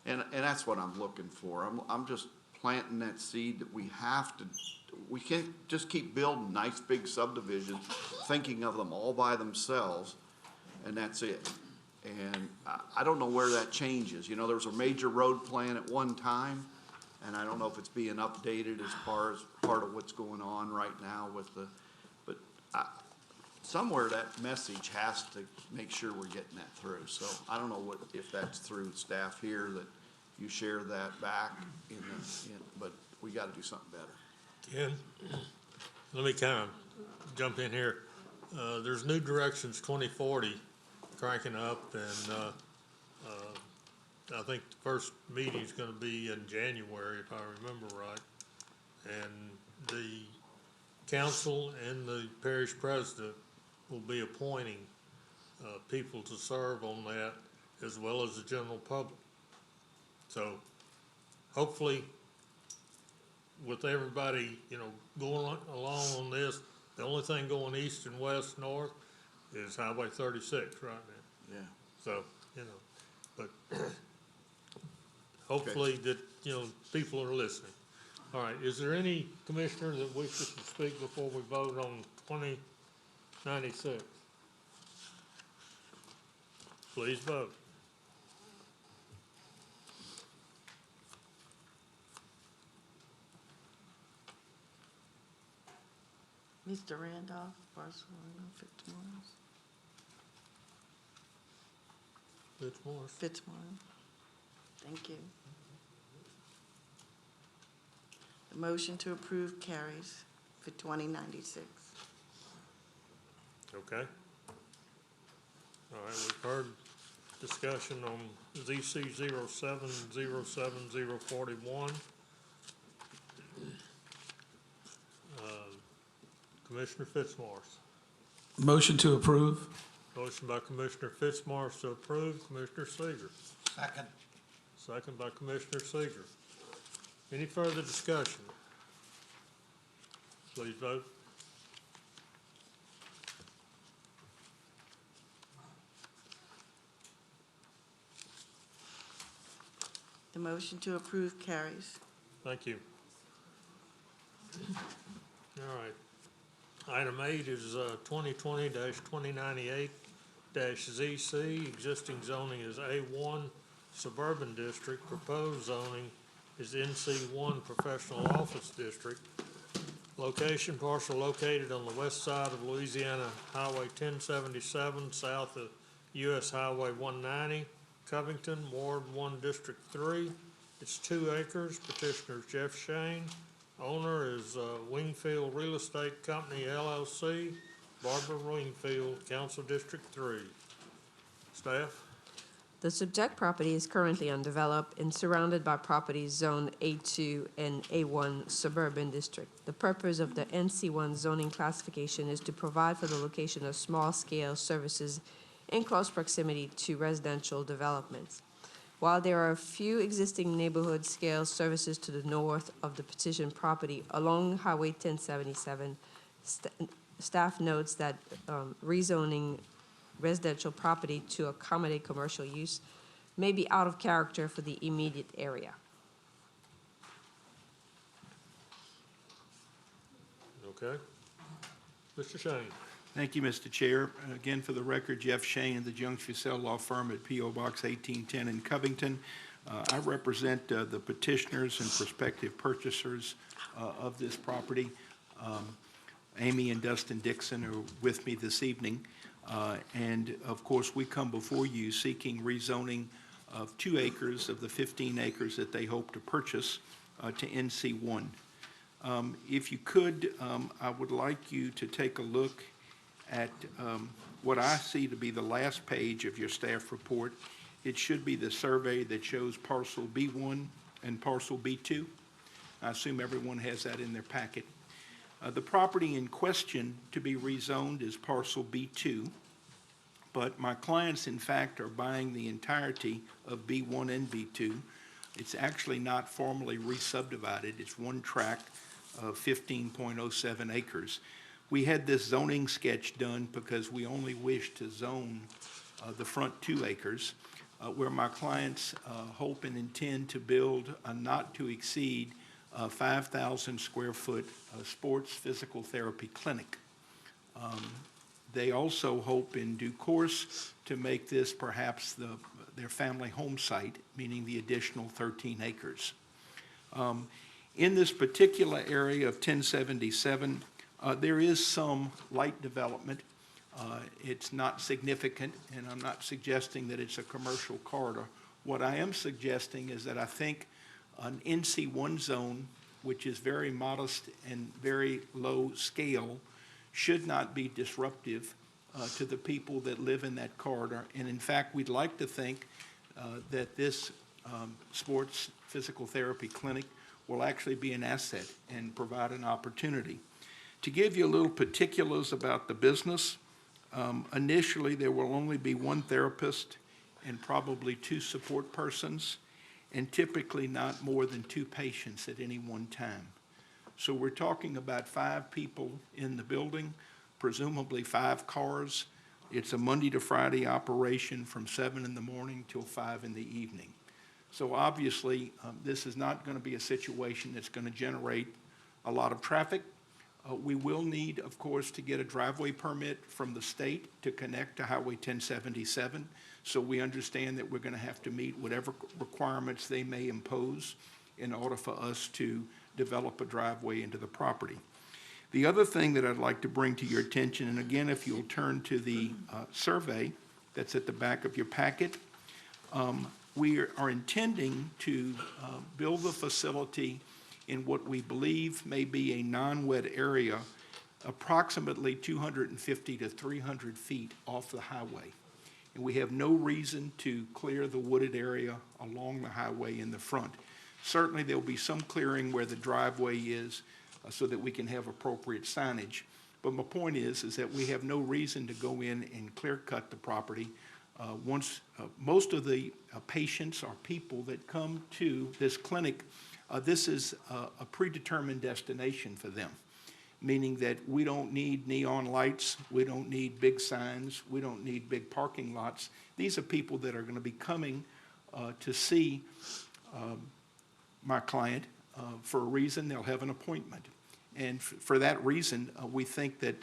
And that's what I'm looking for. I'm just planting that seed that we can't just keep building nice big subdivisions, thinking of them all by themselves, and that's it. And I don't know where that changes. You know, there was a major road plan at one time, and I don't know if it's being updated as far as part of what's going on right now with but somewhere that message has to make sure we're getting that through. So I don't know if that's through staff here that you share that back but we gotta do something better. Ken, let me kind of jump in here. There's New Directions 2040 cranking up, and I think the first meeting's gonna be in January, if I remember right. And the council and the parish president will be appointing people to serve on that, as well as the general public. So hopefully, with everybody, you know, going along on this, the only thing going east and west, north is Highway 36 right now. Yeah. So, you know, but hopefully that, you know, people are listening. All right, is there any commissioner that wishes to speak before we vote on 2096? Please vote. Mr. Randolph, Barcelona, Fitzmaurice. Fitzmaurice. Thank you. The motion to approve carries for 2096. Okay. All right, we've heard discussion on ZC 0707041. Commissioner Fitzmaurice. Motion to approve. Motion by Commissioner Fitzmaurice to approve. Commissioner Seeger. Second. Second by Commissioner Seeger. Any further discussion? Please vote. The motion to approve carries. Thank you. All right. Item 8 is 2020-2098-ZC. Existing zoning is A1 Suburban District. Proposed zoning is NC1 Professional Office District. Location, parcel located on the west side of Louisiana Highway 1077, south of US Highway 190, Covington, Ward 1, District 3. It's 2 acres. Petitioner is Jeff Shane. Owner is Wingfield Real Estate Company, LLC, Barbara Wingfield, Council District 3. Staff? The subject property is currently undeveloped and surrounded by properties zoned A2 and A1 Suburban District. The purpose of the NC1 zoning classification is to provide for the location of small-scale services in close proximity to residential developments. While there are a few existing neighborhood-scale services to the north of the petition property along Highway 1077, staff notes that rezoning residential property to accommodate commercial use may be out of character for the immediate area. Okay. Mr. Shane. Thank you, Mr. Chair. Again, for the record, Jeff Shane of the Jones Fussell Law Firm at P.O. Box 1810 in Covington. I represent the petitioners and prospective purchasers of this property. Amy and Dustin Dixon are with me this evening. And of course, we come before you seeking rezoning of 2 acres of the 15 acres that they hope to purchase to NC1. If you could, I would like you to take a look at what I see to be the last page of your staff report. It should be the survey that shows parcel B1 and parcel B2. I assume everyone has that in their packet. The property in question to be rezoned is parcel B2, but my clients, in fact, are buying the entirety of B1 and B2. It's actually not formally re-subdivided. It's one tract of 15.07 acres. We had this zoning sketch done because we only wish to zone the front 2 acres, where my clients hope and intend to build a not-to-exceed 5,000 square foot sports physical therapy clinic. They also hope in due course to make this perhaps their family home site, meaning the additional 13 acres. In this particular area of 1077, there is some light development. It's not significant, and I'm not suggesting that it's a commercial corridor. What I am suggesting is that I think an NC1 zone, which is very modest and very low scale, should not be disruptive to the people that live in that corridor. And in fact, we'd like to think that this sports physical therapy clinic will actually be an asset and provide an opportunity. To give you a little particulars about the business, initially there will only be 1 therapist and probably 2 support persons, and typically not more than 2 patients at any one time. So we're talking about 5 people in the building, presumably 5 cars. It's a Monday to Friday operation from 7 in the morning till 5 in the evening. So obviously, this is not going to be a situation that's going to generate a lot of traffic. We will need, of course, to get a driveway permit from the state to connect to Highway 1077. So we understand that we're going to have to meet whatever requirements they may impose in order for us to develop a driveway into the property. The other thing that I'd like to bring to your attention, and again, if you'll turn to the survey that's at the back of your packet, we are intending to build the facility in what we believe may be a non-wet area approximately 250 to 300 feet off the highway. And we have no reason to clear the wooded area along the highway in the front. Certainly there'll be some clearing where the driveway is so that we can have appropriate signage. But my point is that we have no reason to go in and clear cut the property. Most of the patients or people that come to this clinic, this is a predetermined destination for them, meaning that we don't need neon lights, we don't need big signs, we don't need big parking lots. These are people that are going to be coming to see my client for a reason. They'll have an appointment. And for that reason, we think that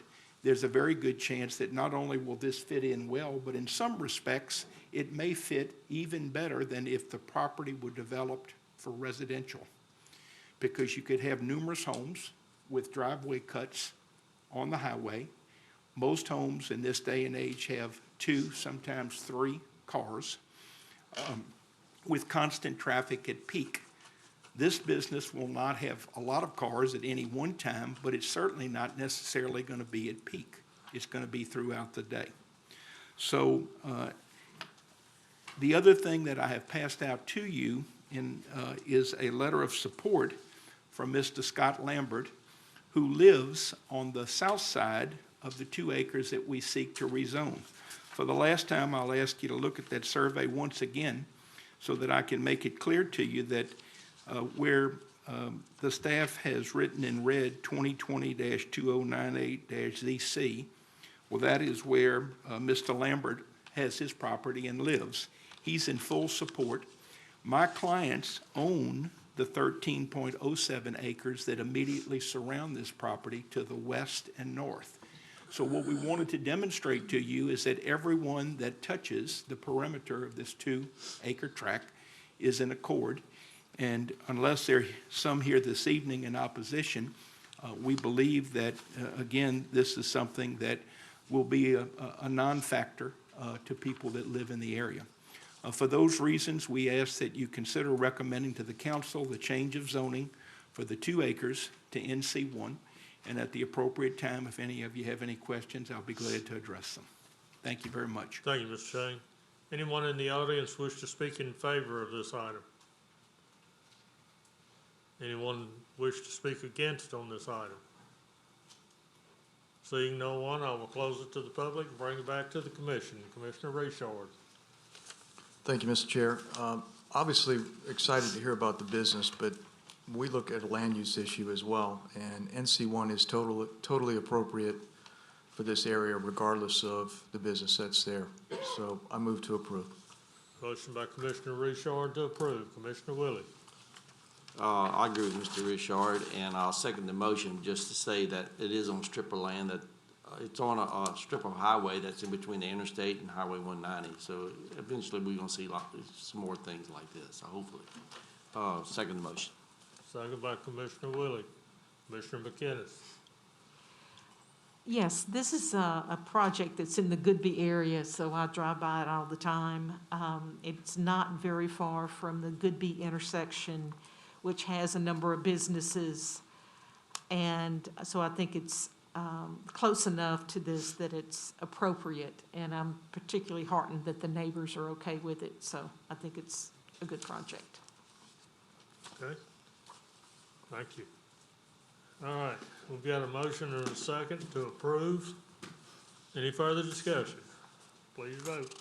there's a very good chance that not only will this fit in well, but in some respects, it may fit even better than if the property were developed for residential. Because you could have numerous homes with driveway cuts on the highway. Most homes in this day and age have 2, sometimes 3 cars with constant traffic at peak. This business will not have a lot of cars at any one time, but it's certainly not necessarily going to be at peak. It's going to be throughout the day. So the other thing that I have passed out to you is a letter of support from Mr. Scott Lambert, who lives on the south side of the 2 acres that we seek to rezone. For the last time, I'll ask you to look at that survey once again so that I can make it clear to you that where the staff has written in red 2020-2098-ZC, well, that is where Mr. Lambert has his property and lives. He's in full support. My clients own the 13.07 acres that immediately surround this property to the west and north. So what we wanted to demonstrate to you is that everyone that touches the perimeter of this 2-acre tract is in accord. And unless there are some here this evening in opposition, we believe that, again, this is something that will be a non-factor to people that live in the area. For those reasons, we ask that you consider recommending to the council the change of zoning for the 2 acres to NC1. And at the appropriate time, if any of you have any questions, I'll be glad to address them. Thank you very much. Thank you, Mr. Shane. Anyone in the audience wish to speak in favor of this item? Anyone wish to speak against on this item? Seeing no one, I will close it to the public and bring it back to the commission. Commissioner Richard. Thank you, Mr. Chair. Obviously, excited to hear about the business, but we look at a land use issue as well, and NC1 is totally appropriate for this area regardless of the business that's there. So I move to approve. Motion by Commissioner Richard to approve. Commissioner Willie. I agree with Mr. Richard, and I'll second the motion just to say that it is on strip of land, that it's on a strip of highway that's in between the interstate and Highway 190. So eventually we're gonna see some more things like this, so hopefully. Second the motion. Second by Commissioner Willie. Commissioner McInnes. Yes, this is a project that's in the Goodby area, so I drive by it all the time. It's not very far from the Goodby intersection, which has a number of businesses. And so I think it's close enough to this that it's appropriate. And I'm particularly heartened that the neighbors are okay with it. So I think it's a good project. Okay. Thank you. All right, we've got a motion and a second to approve. Any further discussion? Please vote.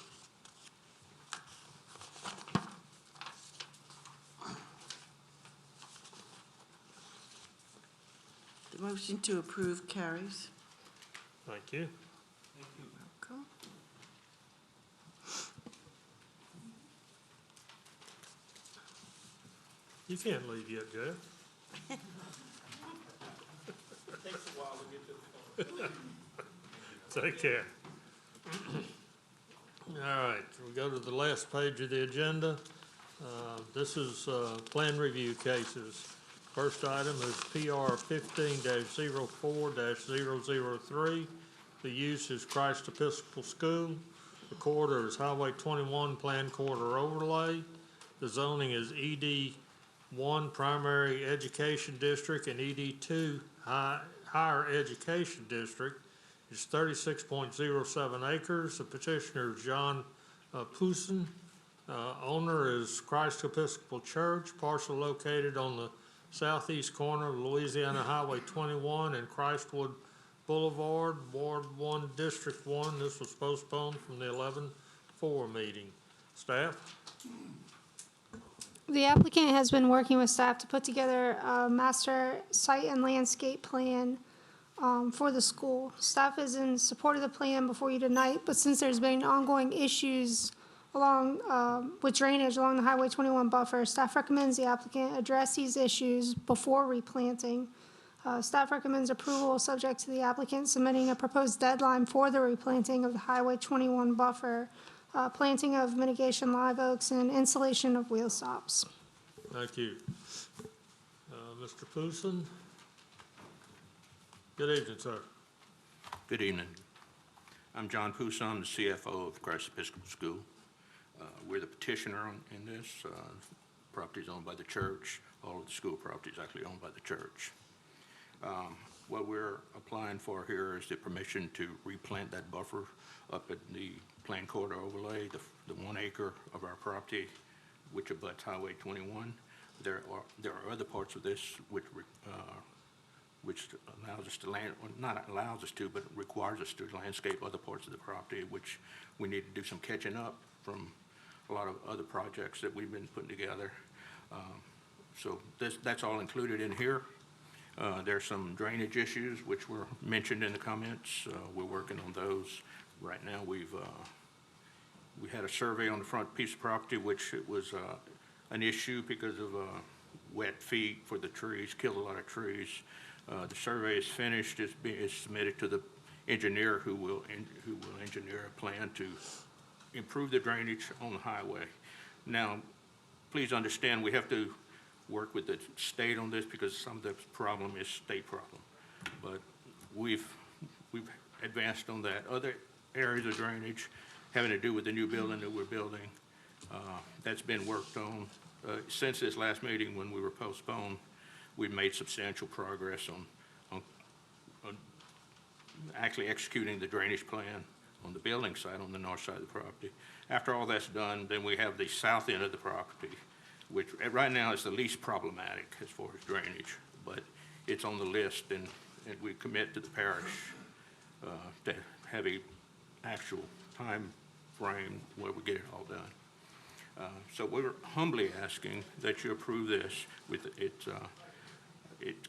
The motion to approve carries. Thank you. Welcome. You can't leave yet, Jeff. Takes a while to get to the Take care. All right, we go to the last page of the agenda. This is plan review cases. First item is PR 15-04-003. The use is Christ Episcopal School. The corridor is Highway 21 Plan Corridor Overlay. The zoning is ED1 Primary Education District and ED2 Higher Education District. It's 36.07 acres. The petitioner is John Poussin. Owner is Christ Episcopal Church, parcel located on the southeast corner of Louisiana Highway 21 and Christwood Boulevard, Ward 1, District 1. This was postponed from the 11-4 meeting. Staff? The applicant has been working with staff to put together a master site and landscape plan for the school. Staff is in support of the plan before you tonight, but since there's been ongoing issues along with drainage along the Highway 21 buffer, staff recommends the applicant address these issues before replanting. Staff recommends approval subject to the applicant submitting a proposed deadline for the replanting of the Highway 21 buffer, planting of mitigation live oaks, and installation of wheel stops. Thank you. Mr. Poussin? Good evening, sir. Good evening. I'm John Poussin, I'm the CFO of Christ Episcopal School. We're the petitioner in this. Property is owned by the church. All of the school property is actually owned by the church. What we're applying for here is the permission to replant that buffer up at the Plan Corridor Overlay, the 1 acre of our property, which abuts Highway 21. There are other parts of this which allows us to not allows us to, but requires us to landscape other parts of the property, which we need to do some catching up from a lot of other projects that we've been putting together. So that's all included in here. There's some drainage issues which were mentioned in the comments. We're working on those. Right now we had a survey on the front piece of property, which it was an issue because of wet feet for the trees, killed a lot of trees. The survey is finished. It's submitted to the engineer who will engineer a plan to improve the drainage on the highway. Now, please understand we have to work with the state on this because some of the problem is state problem. But we've advanced on that. Other areas of drainage having to do with the new building that we're building, that's been worked on. Since this last meeting when we were postponed, we've made substantial progress on actually executing the drainage plan on the building side, on the north side of the property. After all that's done, then we have the south end of the property, which right now is the least problematic as far as drainage, but it's on the list, and we commit to the parish to have a actual time frame where we get it all done. So we're humbly asking that you approve this. With it's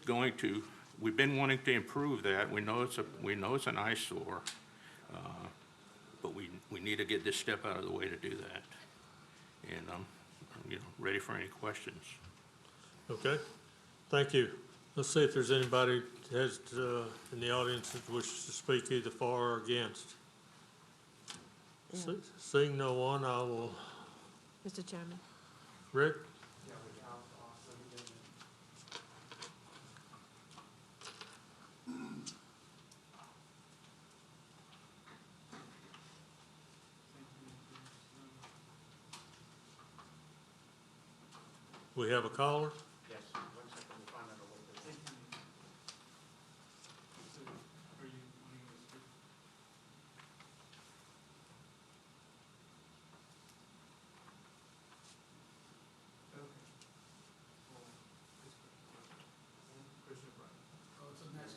going to. We've been wanting to improve that. We know it's an eyesore, but we need to get this step out of the way to do that. And I'm ready for any questions. Okay, thank you. Let's see if there's anybody that has, in the audience that wishes to speak either for or against. Seeing no one, I will. Mr. Chairman. Rick? We have a caller? Yes. Looks like we'll find out a little bit.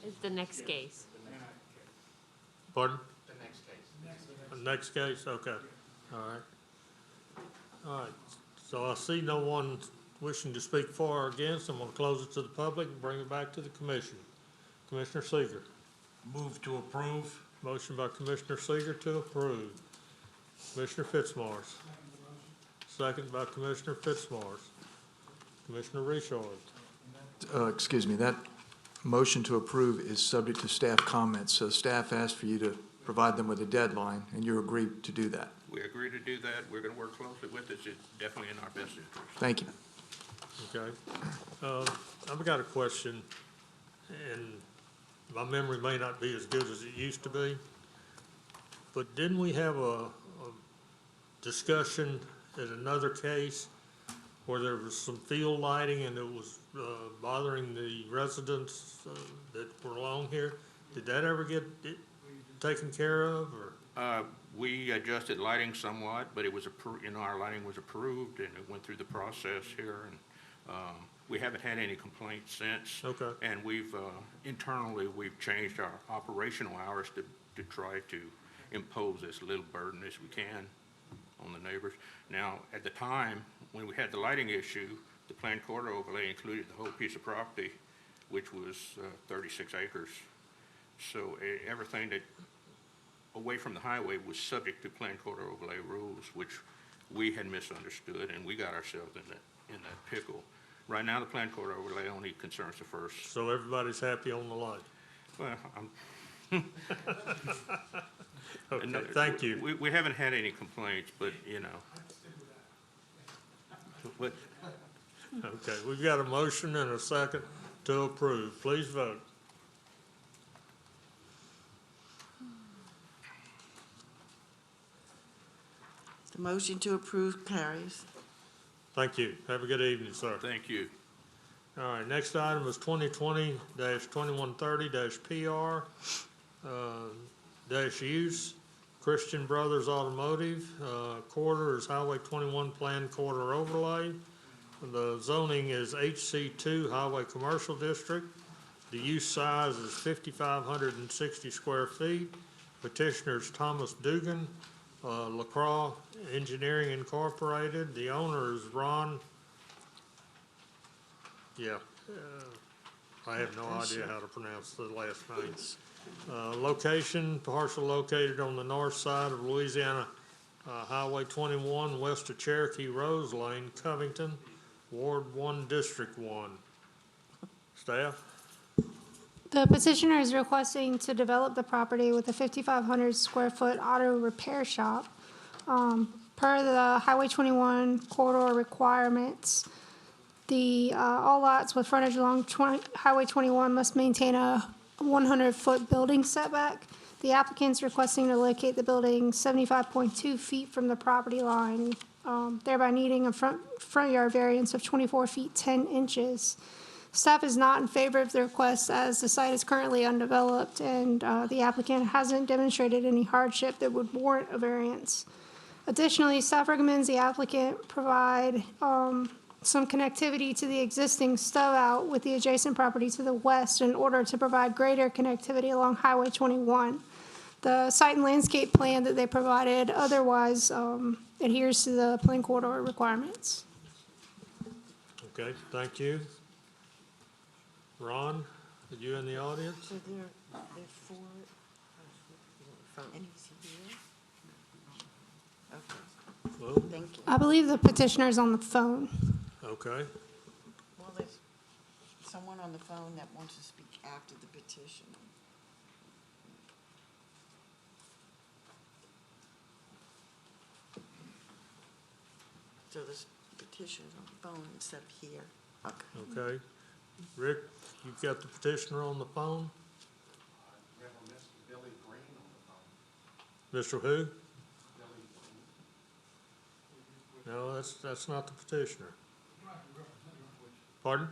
It's the next case. Pardon? The next case. The next case, okay, all right. All right, so I see no one wishing to speak for or against. I'm gonna close it to the public and bring it back to the commission. Commissioner Seeger. Move to approve. Motion by Commissioner Seeger to approve. Commissioner Fitzmaurice. Second by Commissioner Fitzmaurice. Commissioner Richard. Excuse me, that motion to approve is subject to staff comments, so staff asked for you to provide them with a deadline, and you agreed to do that. We agree to do that. We're going to work closely with it. It's definitely in our best interest. Thank you. Okay. I've got a question, and my memory may not be as good as it used to be, but didn't we have a discussion in another case where there was some field lighting and it was bothering the residents that were along here? Did that ever get taken care of, or? We adjusted lighting somewhat, but it was our lighting was approved, and it went through the process here, and we haven't had any complaints since. Okay. And internally, we've changed our operational hours to try to impose as little burden as we can on the neighbors. Now, at the time, when we had the lighting issue, the planned corridor overlay included the whole piece of property, which was 36 acres. So everything that away from the highway was subject to planned corridor overlay rules, which we had misunderstood, and we got ourselves in that pickle. Right now, the planned corridor overlay only concerns the first. So everybody's happy on the light? Well, Okay, thank you. We haven't had any complaints, but, But Okay, we've got a motion and a second to approve. Please vote. The motion to approve carries. Thank you. Have a good evening, sir. Thank you. All right, next item is 2020-2130-PR, use, Christian Brothers Automotive, corridor is Highway 21 Planned Corridor Overlay. The zoning is HC2 Highway Commercial District. The use size is 5,560 square feet. Petitioners Thomas Dugan, LaCroix Engineering Incorporated. The owner is Ron. I have no idea how to pronounce the last name. Location, parcel located on the north side of Louisiana Highway 21, west of Cherokee Rose Lane, Covington, Ward 1, District 1. Staff? The petitioner is requesting to develop the property with a 5,500 square foot auto repair shop. Per the Highway 21 corridor requirements, all lots with frontage along Highway 21 must maintain a 100-foot building setback. The applicant's requesting to locate the building 75.2 feet from the property line, thereby needing a front yard variance of 24 feet 10 inches. Staff is not in favor of the request as the site is currently undeveloped and the applicant hasn't demonstrated any hardship that would warrant a variance. Additionally, staff recommends the applicant provide some connectivity to the existing stow out with the adjacent property to the west in order to provide greater connectivity along Highway 21. The site and landscape plan that they provided otherwise adheres to the plan corridor requirements. Okay, thank you. Ron, are you in the audience? So they're for it from NECDA? Okay, Well, thank you. I believe the petitioner's on the phone. okay. Well, there's someone on the phone that wants to speak after the petition. So this petitioner's on the phone instead of here. Okay. Okay. Rick, you've got the petitioner on the phone? We have a Mr. Billy Green on the phone. Mr. Who? Billy Green. No, that's not the petitioner. Pardon?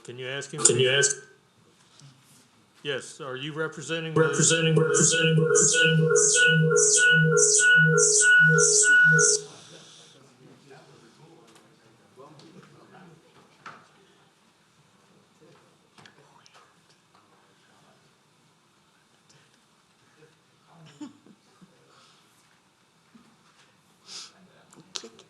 Can you ask him? Can you ask? Yes, are you representing? Kick it.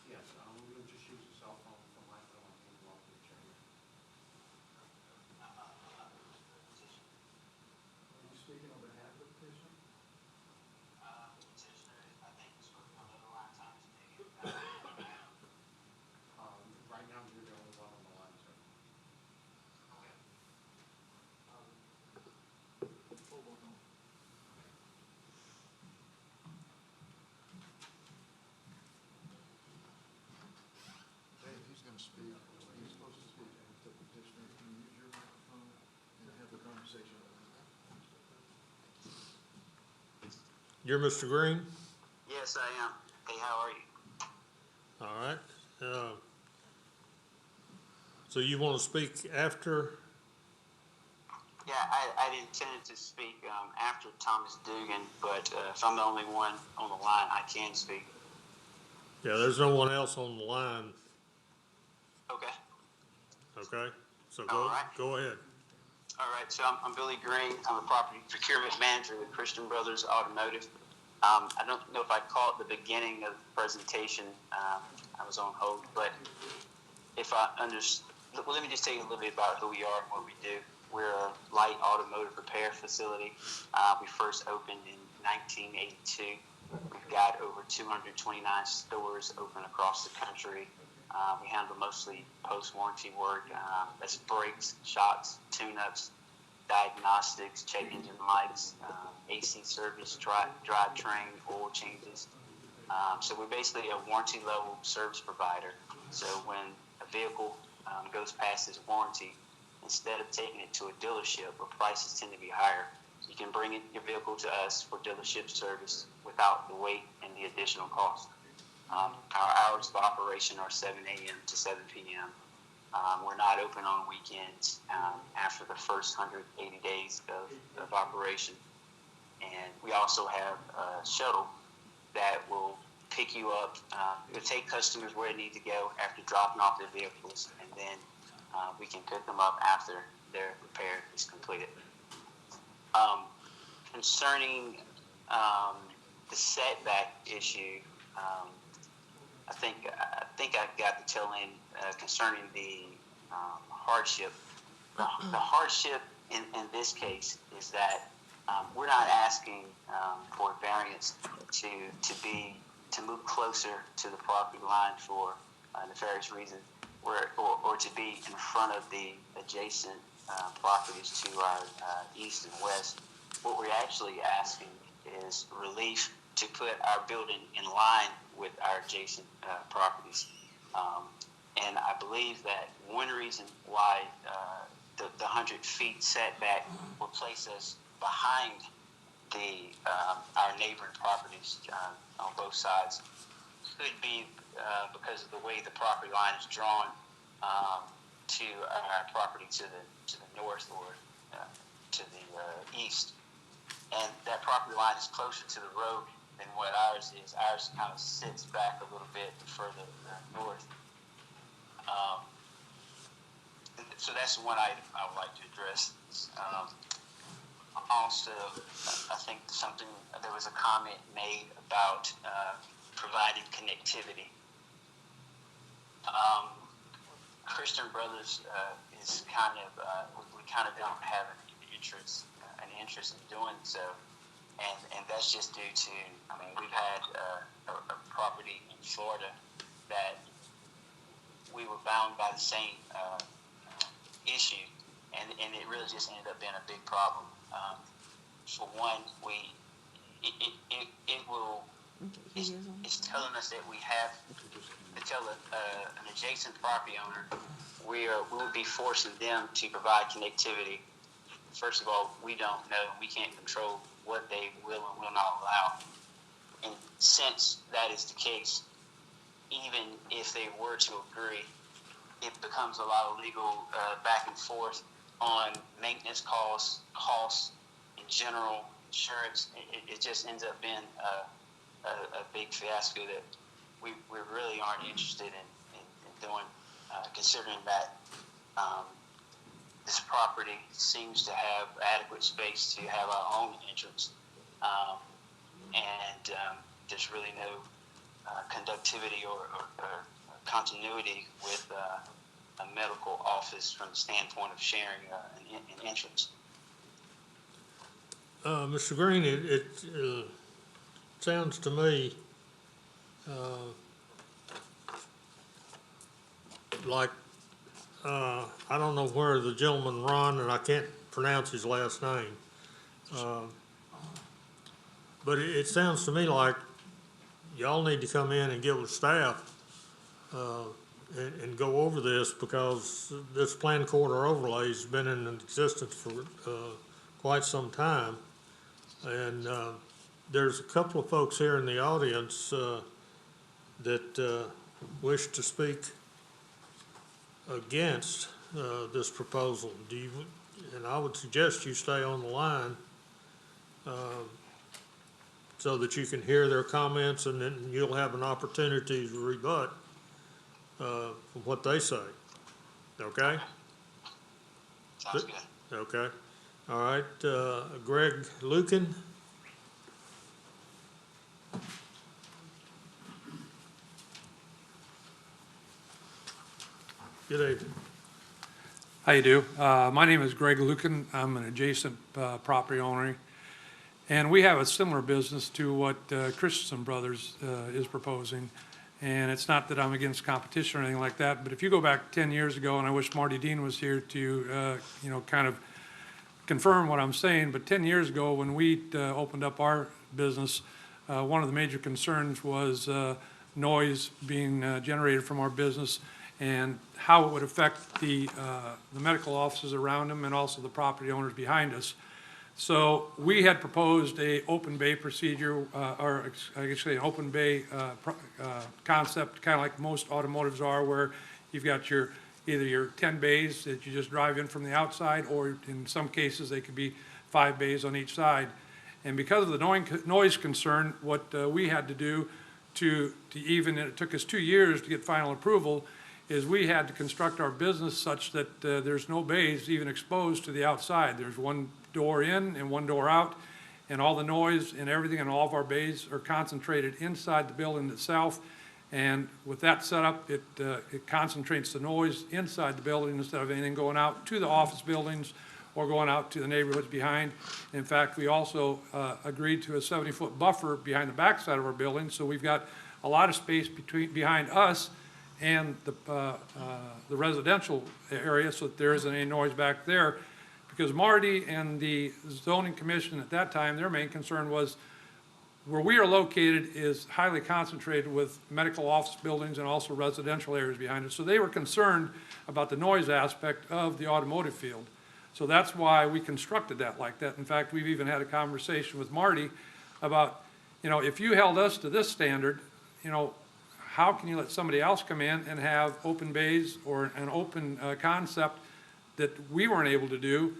Yes, we would just use a cell phone for my phone and walk to the chair. Are you speaking on behalf of the petitioner? Right now, you're the only one on the line, sir. Hey, if he's gonna speak, he's supposed to speak after the petitioner. Can you use your microphone and have the conversation? You're Mr. Green? Yes, I am. Hey, how are you? All right. So you want to speak after? Yeah, I intended to speak after Thomas Dugan, but if I'm the only one on the line, I can speak. Yeah, there's no one else on the line. Okay. Okay, so All right. go ahead. All right, so I'm Billy Green. I'm a property procurement manager with Christian Brothers Automotive. I don't know if I caught the beginning of the presentation. I was on hold, but if I understand, well, let me just tell you a little bit about who we are and what we do. We're a light automotive repair facility. We first opened in 1982. We've got over 229 stores open across the country. We handle mostly post-warranty work. That's brakes, shocks, tune-ups, diagnostics, check engine lights, AC service, drivetrain, oil changes. So we're basically a warranty level service provider. So when a vehicle goes past its warranty, instead of taking it to a dealership where prices tend to be higher, you can bring your vehicle to us for dealership service without the wait and the additional cost. Our hours of operation are 7 a.m. to 7 p.m. We're not open on weekends after the first 180 days of operation. And we also have a shuttle that will pick you up, to take customers where they need to go after dropping off their vehicles, and then we can pick them up after their repair is completed. Concerning the setback issue, I think I got the tail end concerning the hardship. The hardship in this case is that we're not asking for variance to move closer to the property line for nefarious reasons, or to be in front of the adjacent properties to our east and west. What we're actually asking is relief to put our building in line with our adjacent properties. And I believe that one reason why the 100 feet setback will place us behind our neighboring properties on both sides could be because of the way the property line is drawn to our property to the north or to the east. And that property line is closer to the road than what ours is. Ours kind of sits back a little bit further north. So that's one item I would like to address. Also, I think there was a comment made about providing connectivity. Christian Brothers is kind of, we kind of don't have an interest in doing so. And that's just due to, we've had a property in Florida that we were bound by the same issue, and it really just ended up being a big problem. For one, it's telling us that we have to tell an adjacent property owner we will be forcing them to provide connectivity. First of all, we don't know, we can't control what they will and will not allow. And since that is the case, even if they were to agree, it becomes a lot of legal back and forth on maintenance costs in general, insurance. It just ends up being a big fiasco that we really aren't interested in doing, considering that this property seems to have adequate space to have our own entrance, and there's really no conductivity or continuity with a medical office from the standpoint of sharing an entrance. Mr. Green, it sounds to me like I don't know where the gentleman Ron, and I can't pronounce his last name, but it sounds to me like y'all need to come in and get with staff and go over this, because this planned corridor overlay has been in existence for quite some time. And there's a couple of folks here in the audience that wish to speak against this proposal. And I would suggest you stay on the line so that you can hear their comments, and then you'll have an opportunity to rebut from what they say. Okay? Sounds good. Okay. All right. Greg Lucan. Good evening. How you do? My name is Greg Lucan. I'm an adjacent property owner, and we have a similar business to what Christensen Brothers is proposing. And it's not that I'm against competition or anything like that, but if you go back 10 years ago, and I wish Marty Dean was here to, kind of confirm what I'm saying, but 10 years ago when we opened up our business, one of the major concerns was noise being generated from our business and how it would affect the medical offices around them and also the property owners behind us. So we had proposed a open bay procedure, or actually an open bay concept, kind of like most automotives are, where you've got your either your 10 bays that you just drive in from the outside, or in some cases, they could be 5 bays on each side. And because of the noise concern, what we had to do to even, it took us 2 years to get final approval, is we had to construct our business such that there's no bays even exposed to the outside. There's one door in and one door out, and all the noise and everything in all of our bays are concentrated inside the building itself. And with that setup, it concentrates the noise inside the building instead of anything going out to the office buildings or going out to the neighborhoods behind. In fact, we also agreed to a 70-foot buffer behind the backside of our building, so we've got a lot of space behind us and the residential area, so that there isn't any noise back there. Because Marty and the zoning commission at that time, their main concern was where we are located is highly concentrated with medical office buildings and also residential areas behind it. So they were concerned about the noise aspect of the automotive field. So that's why we constructed that like that. In fact, we've even had a conversation with Marty about, if you held us to this standard, how can you let somebody else come in and have open bays or an open concept that we weren't able to do?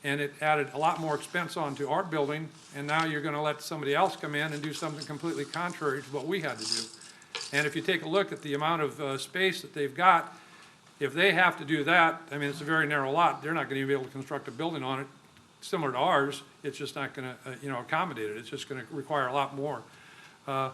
And it added a lot more expense onto our building, and now you're gonna let somebody else come in and do something completely contrary to what we had to do. And if you take a look at the amount of space that they've got, if they have to do that, I mean, it's a very narrow lot, they're not gonna be able to construct a building on it similar to ours. It's just not gonna, accommodate it. It's just gonna require a lot more. I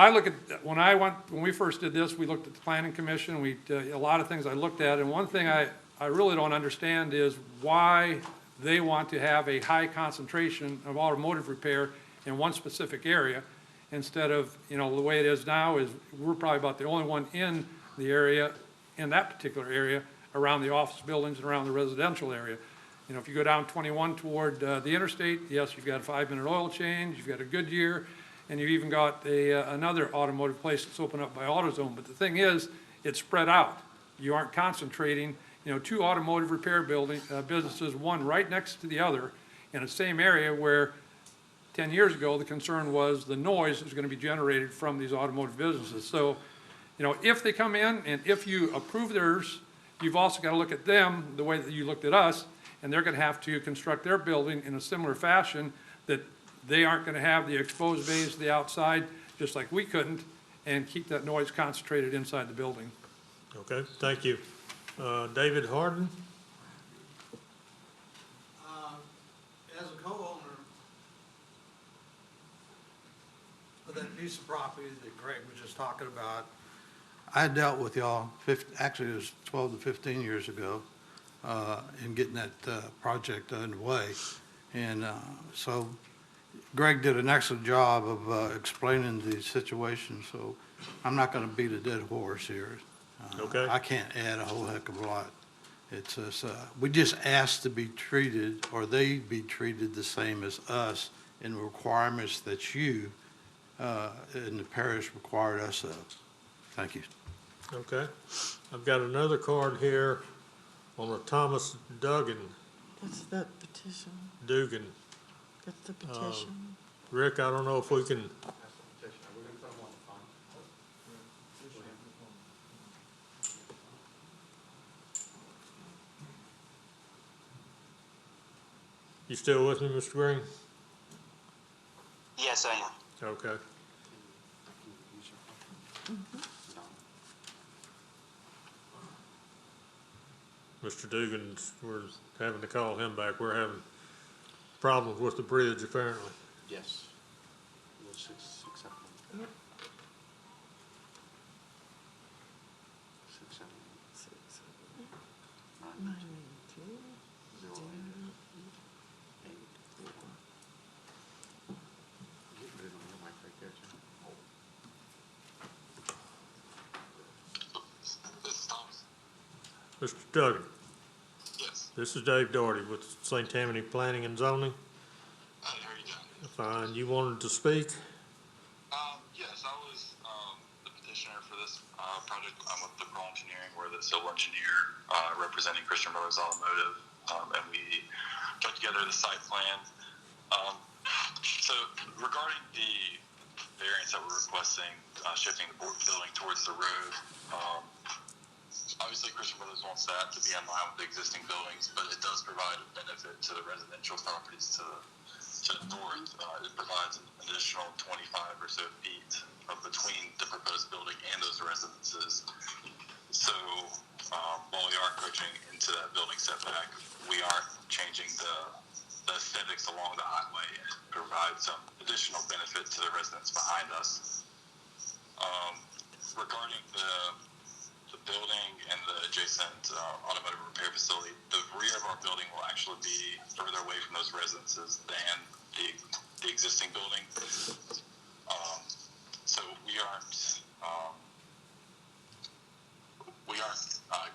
look at, when we first did this, we looked at the planning commission, a lot of things I looked at, and one thing I really don't understand is why they want to have a high concentration of automotive repair in one specific area instead of, the way it is now is we're probably about the only one in the area, in that particular area, around the office buildings and around the residential area. If you go down 21 toward the interstate, yes, you've got a 5-minute oil change, you've got a Goodyear, and you've even got another automotive place that's opened up by AutoZone. But the thing is, it's spread out. You aren't concentrating 2 automotive repair businesses, one right next to the other in the same area where 10 years ago the concern was the noise that was going to be generated from these automotive businesses. So, if they come in and if you approve theirs, you've also got to look at them the way that you looked at us, and they're going to have to construct their building in a similar fashion that they aren't going to have the exposed bays to the outside, just like we couldn't, and keep that noise concentrated inside the building. Okay, thank you. David Harden? As a co-owner of that piece of property that Greg was just talking about, I dealt with y'all, actually it was 12 to 15 years ago, in getting that project underway. And so Greg did an excellent job of explaining the situation, so I'm not going to beat a dead horse here. Okay. I can't add a whole heck of a lot. It's just, we just asked to be treated, or they be treated the same as us in the requirements that you in the parish required us of. Thank you. Okay. I've got another card here on a Thomas Duggan. That's the petition. Dugan. That's the petition. Rick, I don't know if we can. You still with me, Mr. Green? Yes, I am. Okay. Mr. Dugan, we're having to call him back. We're having problems with the bridge, apparently. Yes. Yep. 982-088-4. Mr. Duggan? Yes. This is Dave Doherty with St. Tammany Planning and Zoning. How are you doing? Fine. You wanted to speak? Yes, I was the petitioner for this project. I'm with the Pro Engineering. We're the civil engineer representing Christian Brothers Automotive, and we put together the site plan. So regarding the variance that we're requesting, shifting the building towards the road, obviously Christian Brothers wants that to be in line with the existing buildings, but it does provide a benefit to the residential properties to the north. It provides an additional 25 or so feet of between the proposed building and those residences. So while we are encroaching into that building setback, we aren't changing the aesthetics along the highway, and it provides some additional benefit to the residents behind us. Regarding the building and the adjacent automotive repair facility, the rear of our building will actually be further away from those residences than the existing building. So we aren't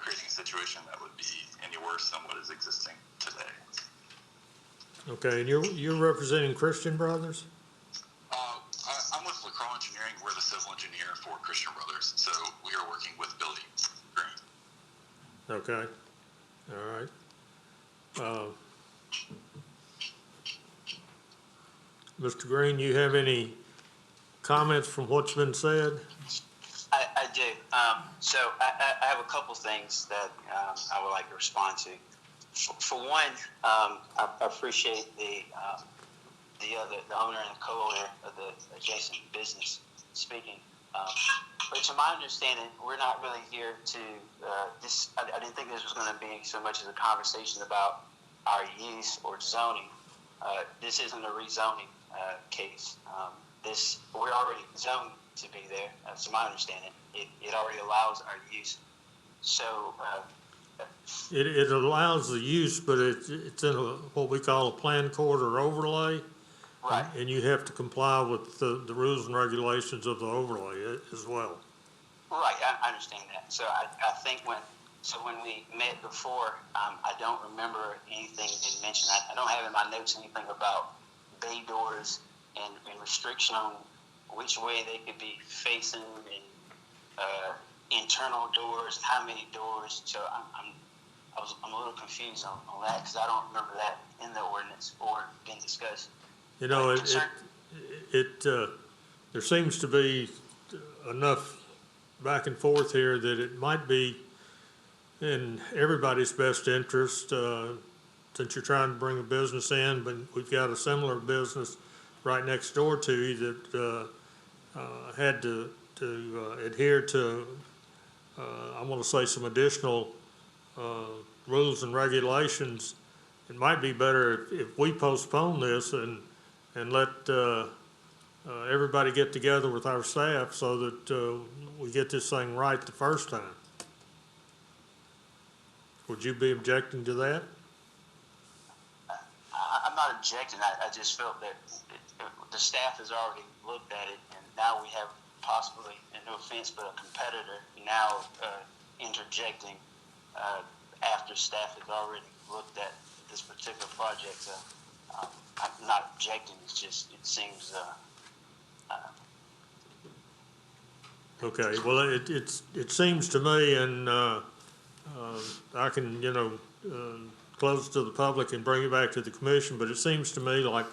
creating a situation that would be any worse than what is existing today. Okay, and you're representing Christian Brothers? I'm with LaCroix Engineering. We're the civil engineer for Christian Brothers, so we are working with Billy Green. Okay, all right. Mr. Green, you have any comments from what's been said? I do. So I have a couple things that I would like to respond to. For one, I appreciate the owner and the co-owner of the adjacent business speaking. But to my understanding, we're not really here to I didn't think this was going to be so much as a conversation about our use or zoning. This isn't a rezoning case. We're already zoned to be there. To my understanding, it already allows our use. So. It allows the use, but it's in what we call a planned corridor overlay. Right. And you have to comply with the rules and regulations of the overlay as well. Right, I understand that. So I think when we met before, I don't remember anything being mentioned. I don't have in my notes anything about bay doors and restriction on which way they could be facing and internal doors, how many doors. So I'm a little confused on that because I don't remember that in the ordinance or being discussed. You know, there seems to be enough back and forth here that it might be in everybody's best interest, since you're trying to bring a business in, but we've got a similar business right next door to you that had to adhere to, I want to say, some additional rules and regulations. It might be better if we postpone this and let everybody get together with our staff so that we get this thing right the first time. Would you be objecting to that? I'm not objecting. I just felt that the staff has already looked at it, and now we have possibly, and no offense, but a competitor now interjecting after staff has already looked at this particular project. I'm not objecting. It's just, it seems. Okay. Well, it seems to me, and I can close to the public and bring it back to the commission, but it seems to me like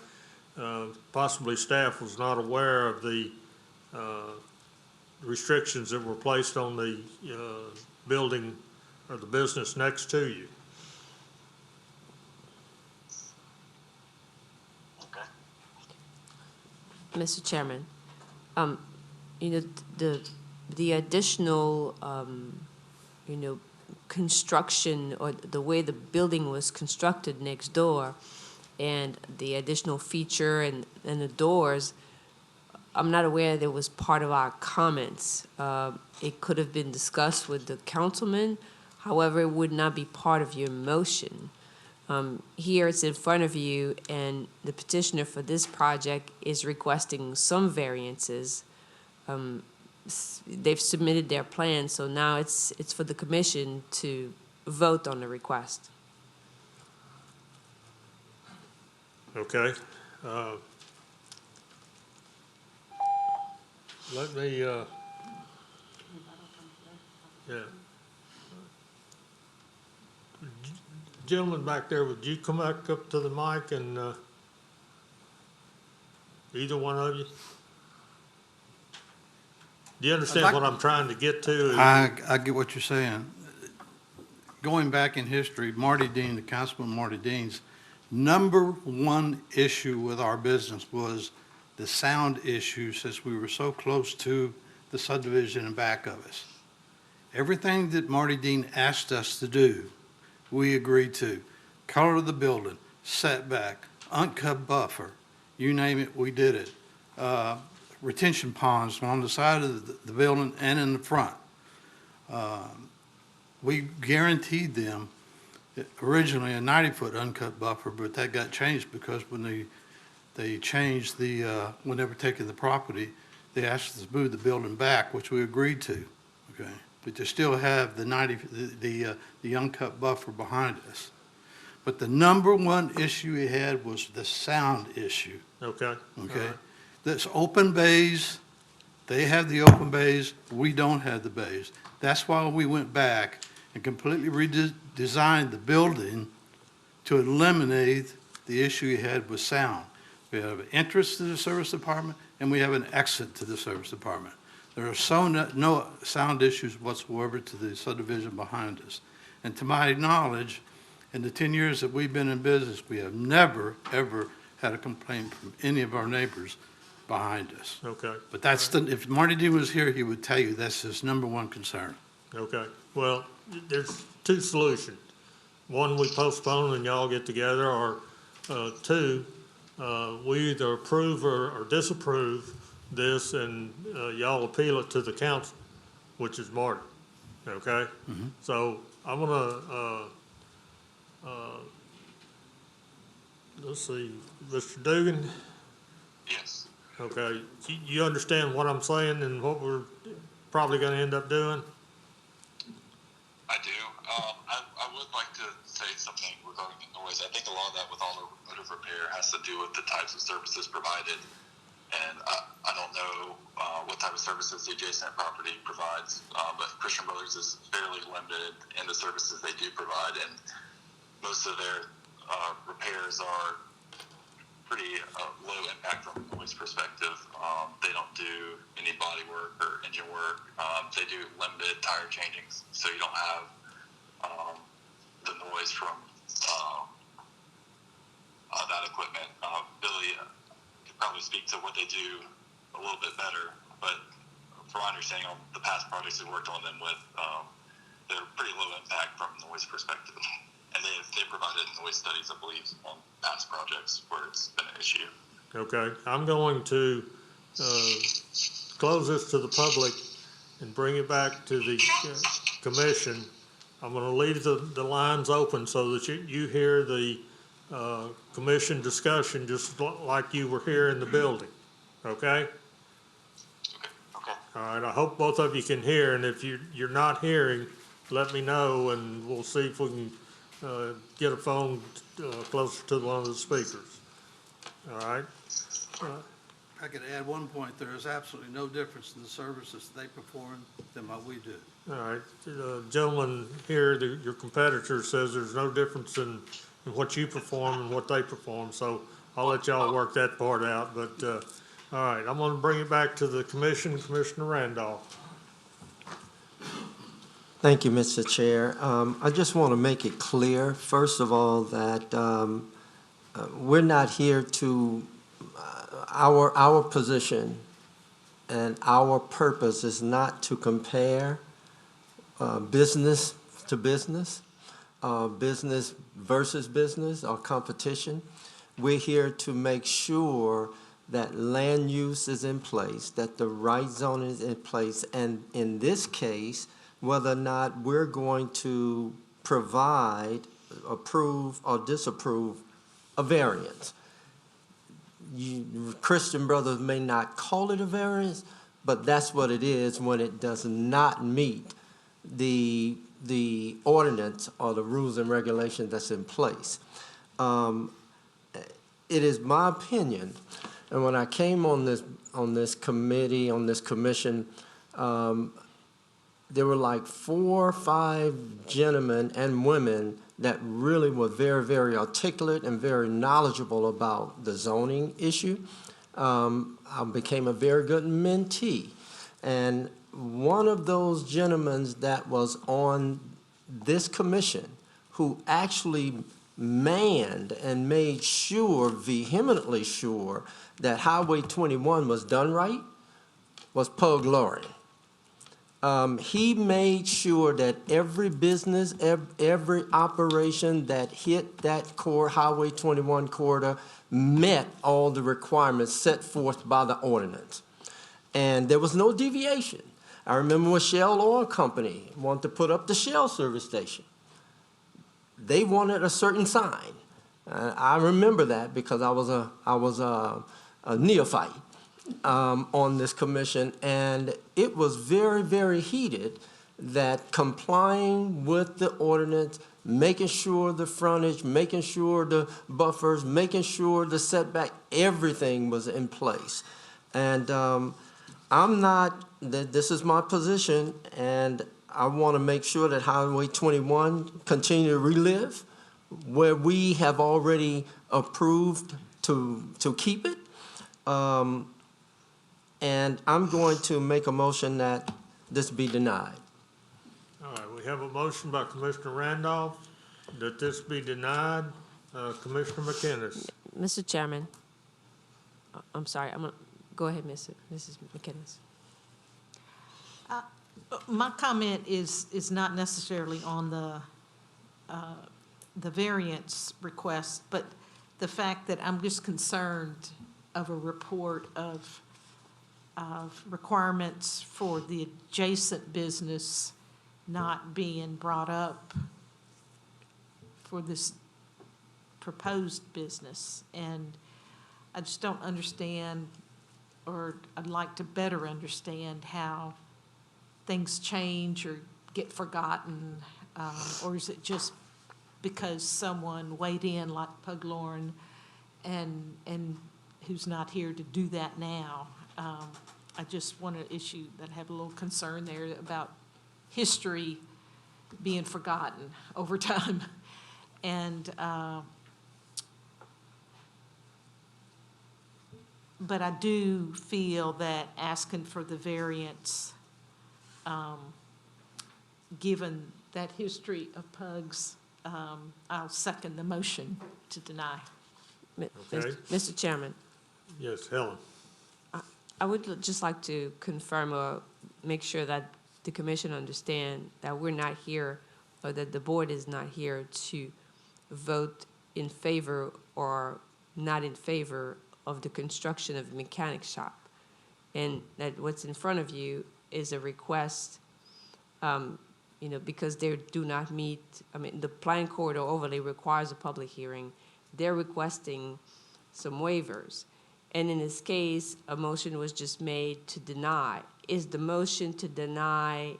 possibly staff was not aware of the restrictions that were placed on the building or the business next to you. Mr. Chairman, the additional, construction or the way the building was constructed next door and the additional feature and the doors, I'm not aware that was part of our comments. It could have been discussed with the councilman. However, it would not be part of your motion. Here it's in front of you, and the petitioner for this project is requesting some variances. They've submitted their plan, so now it's for the commission to vote on the request. Okay. Let me, yeah. Gentleman back there, would you come back up to the mic and either one of you? Do you understand what I'm trying to get to? I get what you're saying. going back in history, Marty Dean, the Councilman Marty Dean's number one issue with our business was the sound issue, since we were so close to the subdivision in back of us. Everything that Marty Dean asked us to do, we agreed to. Color of the building, setback, uncut buffer, you name it, we did it. Retention ponds on the side of the building and in the front. We guaranteed them originally a 90-foot uncut buffer, but that got changed because when they changed when they were taking the property, they asked us to move the building back, which we agreed to, okay? But to still have the uncut buffer behind us. But the number one issue we had was the sound issue. Okay. Okay? All right. That's open bays, they have the open bays, we don't have the bays. That's why we went back and completely redesigned the building to eliminate the issue we had with sound. We have an entrance to the service department, and we have an exit to the service department. There are no sound issues whatsoever to the subdivision behind us. And to my knowledge, in the 10 years that we've been in business, we have never, ever had a complaint from any of our neighbors behind us. Okay. But that's if Marty D was here, he would tell you that's his number one concern. Okay. Well, there's two solutions. One, we postpone and y'all get together, or two, we either approve or disapprove this and y'all appeal it to the council, which is Marty. Okay? Mm-hmm. So I'm gonna, let's see, Mr. Dugan? Yes. Okay, you understand what I'm saying and what we're probably gonna end up doing? I do. I would like to say something regarding the noise. I think a lot of that with automotive repair has to do with the types of services provided. And I don't know what type of services the adjacent property provides, but Christian Brothers is fairly limited in the services they do provide, and most of their repairs are pretty low impact from a noise perspective. They don't do any body work or engine work. They do limited tire changings, so you don't have the noise from that equipment. Billy could probably speak to what they do a little bit better, but from my understanding on the past projects we worked on them with, they're pretty low impact from a noise perspective. And they provided noise studies, I believe, on past projects where it's been an issue. Okay, I'm going to close this to the public and bring it back to the commission. I'm gonna leave the lines open so that you hear the commission discussion just like you were here in the building, okay? Okay. All right, I hope both of you can hear, and if you're not hearing, let me know and we'll see if we can get a phone closer to one of the speakers. All right? If I could add one point, there is absolutely no difference in the services they perform than what we do. All right. Gentleman here, your competitor says there's no difference in what you perform and what they perform, so I'll let y'all work that part out. But, all right, I'm going to bring it back to the commission, Commissioner Randolph. Thank you, Mr. Chair. I just want to make it clear, first of all, that we're not here to, our position and our purpose is not to compare business to business, business versus business or competition. We're here to make sure that land use is in place, that the right zoning is in place, and in this case, whether or not we're going to provide, approve, or disapprove a variance. Christian Brothers may not call it a variance, but that's what it is when it does not meet the ordinance or the rules and regulations that's in place. It is my opinion, and when I came on this committee, on this commission, there were like 4 or 5 gentlemen and women that really were very, very articulate and very knowledgeable about the zoning issue. I became a very good mentee. And one of those gentlemen that was on this commission who actually manned and made sure, vehemently sure, that Highway 21 was done right was Pug Lauren. He made sure that every business, every operation that hit that core Highway 21 corridor met all the requirements set forth by the ordinance. And there was no deviation. I remember when Shell Oil Company wanted to put up the Shell service station. They wanted a certain sign. I remember that because I was a neophyte on this commission, and it was very, very heated that complying with the ordinance, making sure the frontage, making sure the buffers, making sure the setback, everything was in place. And this is my position, and I want to make sure that Highway 21 continue to relive where we have already approved to keep it. And I'm going to make a motion that this be denied. All right, we have a motion by Commissioner Randolph that this be denied. Commissioner McInnes. Mr. Chairman, I'm sorry, go ahead, Mrs. McInnes. My comment is not necessarily on the variance request, but the fact that I'm just concerned of a report of requirements for the adjacent business not being brought up for this proposed business. And I just don't understand, or I'd like to better understand how things change or get forgotten, or is it just because someone weighed in like Pug Lauren and who's not here to do that now? I just want to issue that I have a little concern there about history being forgotten over time. And but I do feel that asking for the variance, given that history of Pugs, I'll second the motion to deny. Okay. Mr. Chairman. Yes, Helen. I would just like to confirm or make sure that the commission understand that we're not here, or that the board is not here to vote in favor or not in favor of the construction of a mechanic shop. And that what's in front of you is a request, because they do not meet, the plan corridor overlay requires a public hearing. They're requesting some waivers. And in this case, a motion was just made to deny. Is the motion to deny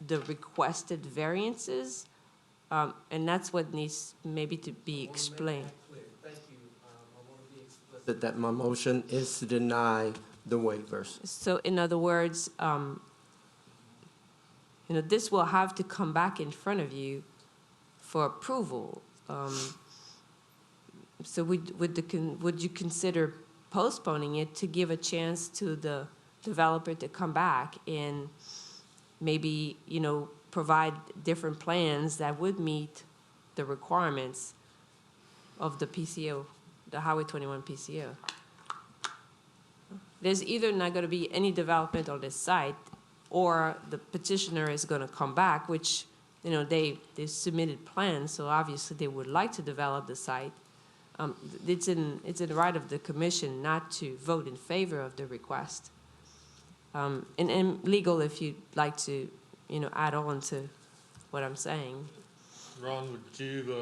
the requested variances? And that's what needs maybe to be explained. Thank you. I want to be explicit that my motion is to deny the waivers. So in other words, this will have to come back in front of you for approval. So would you consider postponing it to give a chance to the developer to come back and maybe, provide different plans that would meet the requirements of the PCO, the Highway 21 PCO? There's either not going to be any development on this site, or the petitioner is going to come back, which, they submitted plans, so obviously they would like to develop the site. It's in the right of the commission not to vote in favor of the request. And legal, if you'd like to, add on to what I'm saying. Ron, would you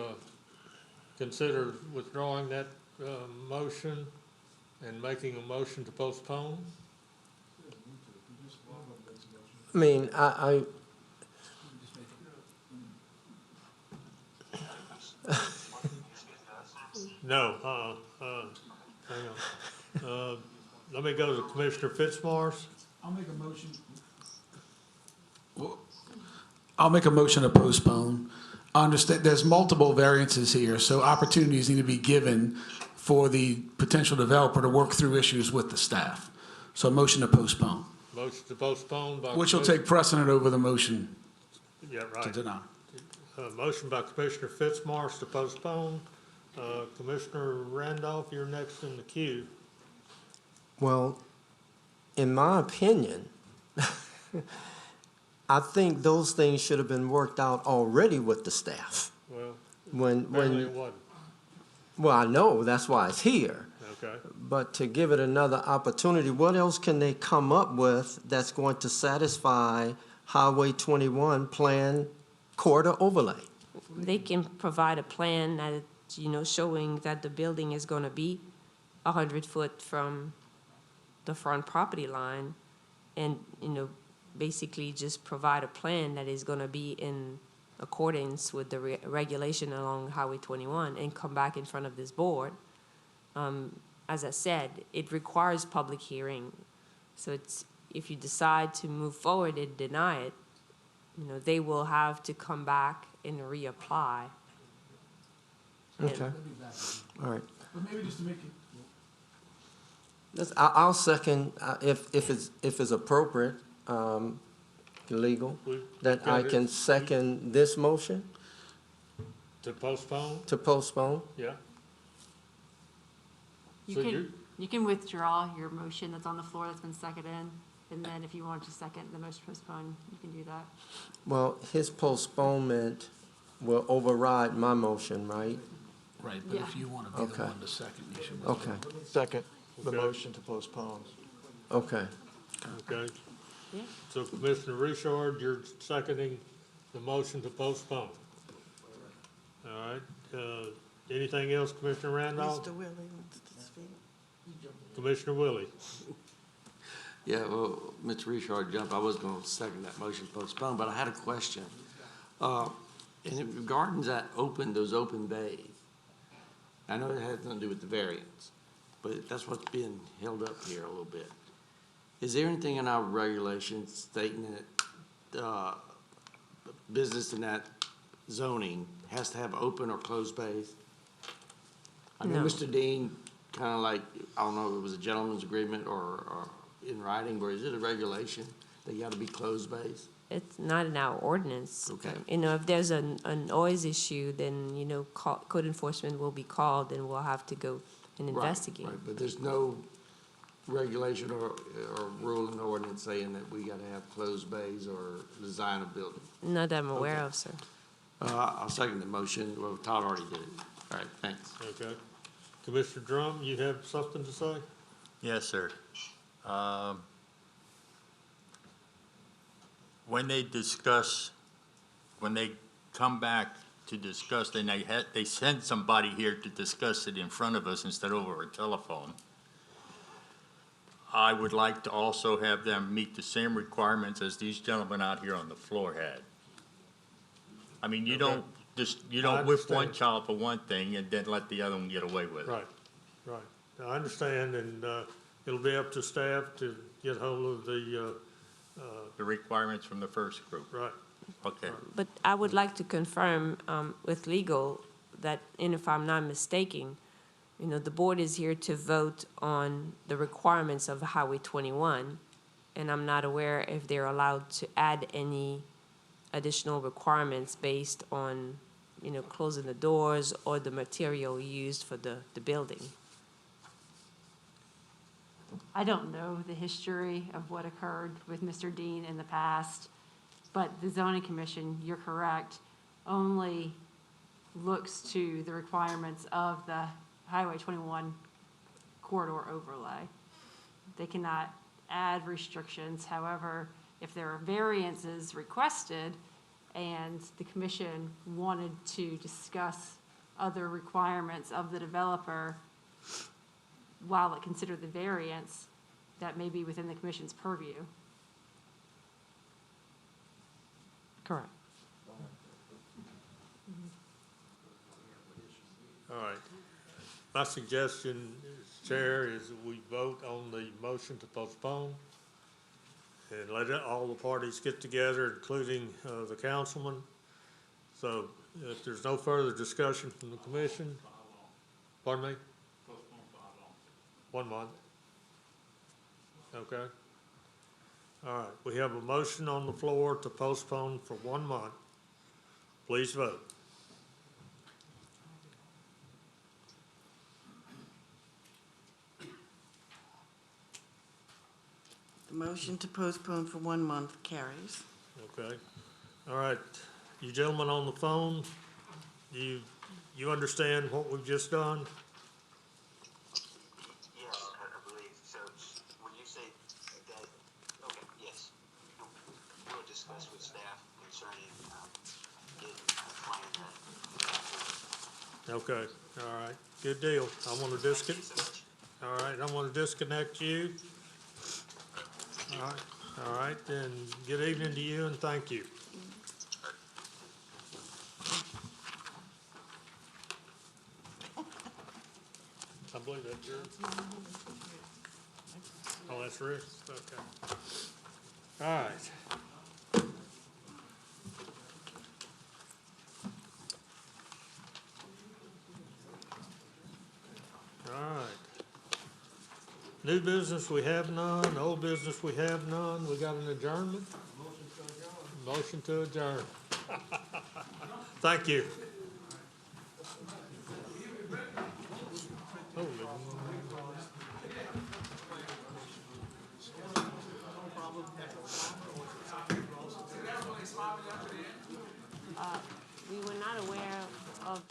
consider withdrawing that motion and making a motion to postpone? No, hang on. Let me go to Commissioner Fitzmaurice. I'll make a motion to postpone. I understand there's multiple variances here, so opportunities need to be given for the potential developer to work through issues with the staff. So a motion to postpone. Motion to postpone by. Which will take precedent over the motion Yeah, right. to deny. Motion by Commissioner Fitzmaurice to postpone. Commissioner Randolph, you're next in the queue. Well, in my opinion, I think those things should have been worked out already with the staff. Well, When, apparently it when, wasn't. well, I know, that's why it's here. Okay. But to give it another opportunity, what else can they come up with that's going to satisfy Highway 21 plan corridor overlay? They can provide a plan that, showing that the building is gonna be 100 foot from the front property line, and, basically just provide a plan that is gonna be in accordance with the regulation along Highway 21 and come back in front of this board. As I said, it requires public hearing. So it's, if you decide to move forward and deny it, they will have to come back and reapply. Okay, all right. But maybe just to make it. I'll second, if it's appropriate, legal, that I can second this motion To postpone? to postpone. Yeah. You So can, you can withdraw your motion that's on the floor that's been seconded, and then if you want to second the motion to postpone, you can do that. Well, his postponement will override my motion, right? Right, but if you want to be the Okay. one to second, you should. Okay, Second, the Okay. motion to postpone. okay. Okay. Yeah. So Commissioner Richard, you're seconding the motion to postpone. All right. Anything else, Commissioner Randolph? Mr. Willie wants to speak. Commissioner Willie? Yeah, well, Mr. Richard jumped, I was gonna second that motion to postpone, but I had a question. In regards that those open bays, I know it has nothing to do with the variance, but that's what's being held up here a little bit. Is there anything in our regulations stating that, business in that zoning has to have open or closed bays? I know No. Mr. Dean, kinda like, I don't know if it was a gentleman's agreement or in writing, but is it a regulation that you gotta be closed bays? It's not in our ordinance. Okay. If there's a noise issue, then, code enforcement will be called and we'll have to go and Right, investigate. Right, but there's no regulation or rule in the ordinance saying that we gotta have closed bays or design a building. Not that I'm aware Okay. of, sir. I'll second the motion. Well, Todd already did it. All right, thanks. Okay. Commissioner Drum, you have something to say? Yes, sir. When they come back to discuss, then they send somebody here to discuss it in front of us instead of over a telephone. I would like to also have them meet the same requirements as these gentlemen out here on the floor had. I mean, you don't whip one understand. child for one thing and then let the other one get away with it. Right, right. Now, I understand, and it'll be up to staff to get hold of the, The requirements from the first group. right. Okay. But I would like to confirm with legal that, and if I'm not mistaken, the board is here to vote on the requirements of Highway 21, and I'm not aware if they're allowed to add any additional requirements based on, closing the doors or the material used for the building. I don't know the history of what occurred with Mr. Dean in the past, but the zoning commission, you're correct, only looks to the requirements of the Highway 21 corridor overlay. They cannot add restrictions. However, if there are variances requested and the commission wanted to discuss other requirements of the developer while it considered the variance, that may be within the commission's purview. Correct. All right. My suggestion, Chair, is that we vote on the motion to postpone and let all the parties get together, including the councilman. So if there's no further discussion from the commission, pardon me? 1 month. Okay. All right, we have a motion on the floor to postpone for 1 month. Please vote. The motion to postpone for 1 month carries. Okay. All right. You gentlemen on the phone, you understand what we've just done? Yes, I believe. So when you say that, okay, yes. We'll discuss with staff concerning getting a plan that. Okay, all right, good deal. I want to all right, I want to disconnect you. All right, then good evening to you and thank you. I believe that's yours. Oh, that's Rick's, okay. All right. All right. New business, we have none. Old business, we have none. We got an adjournment? Motion to adjourn. Thank you. Holy. We were not aware of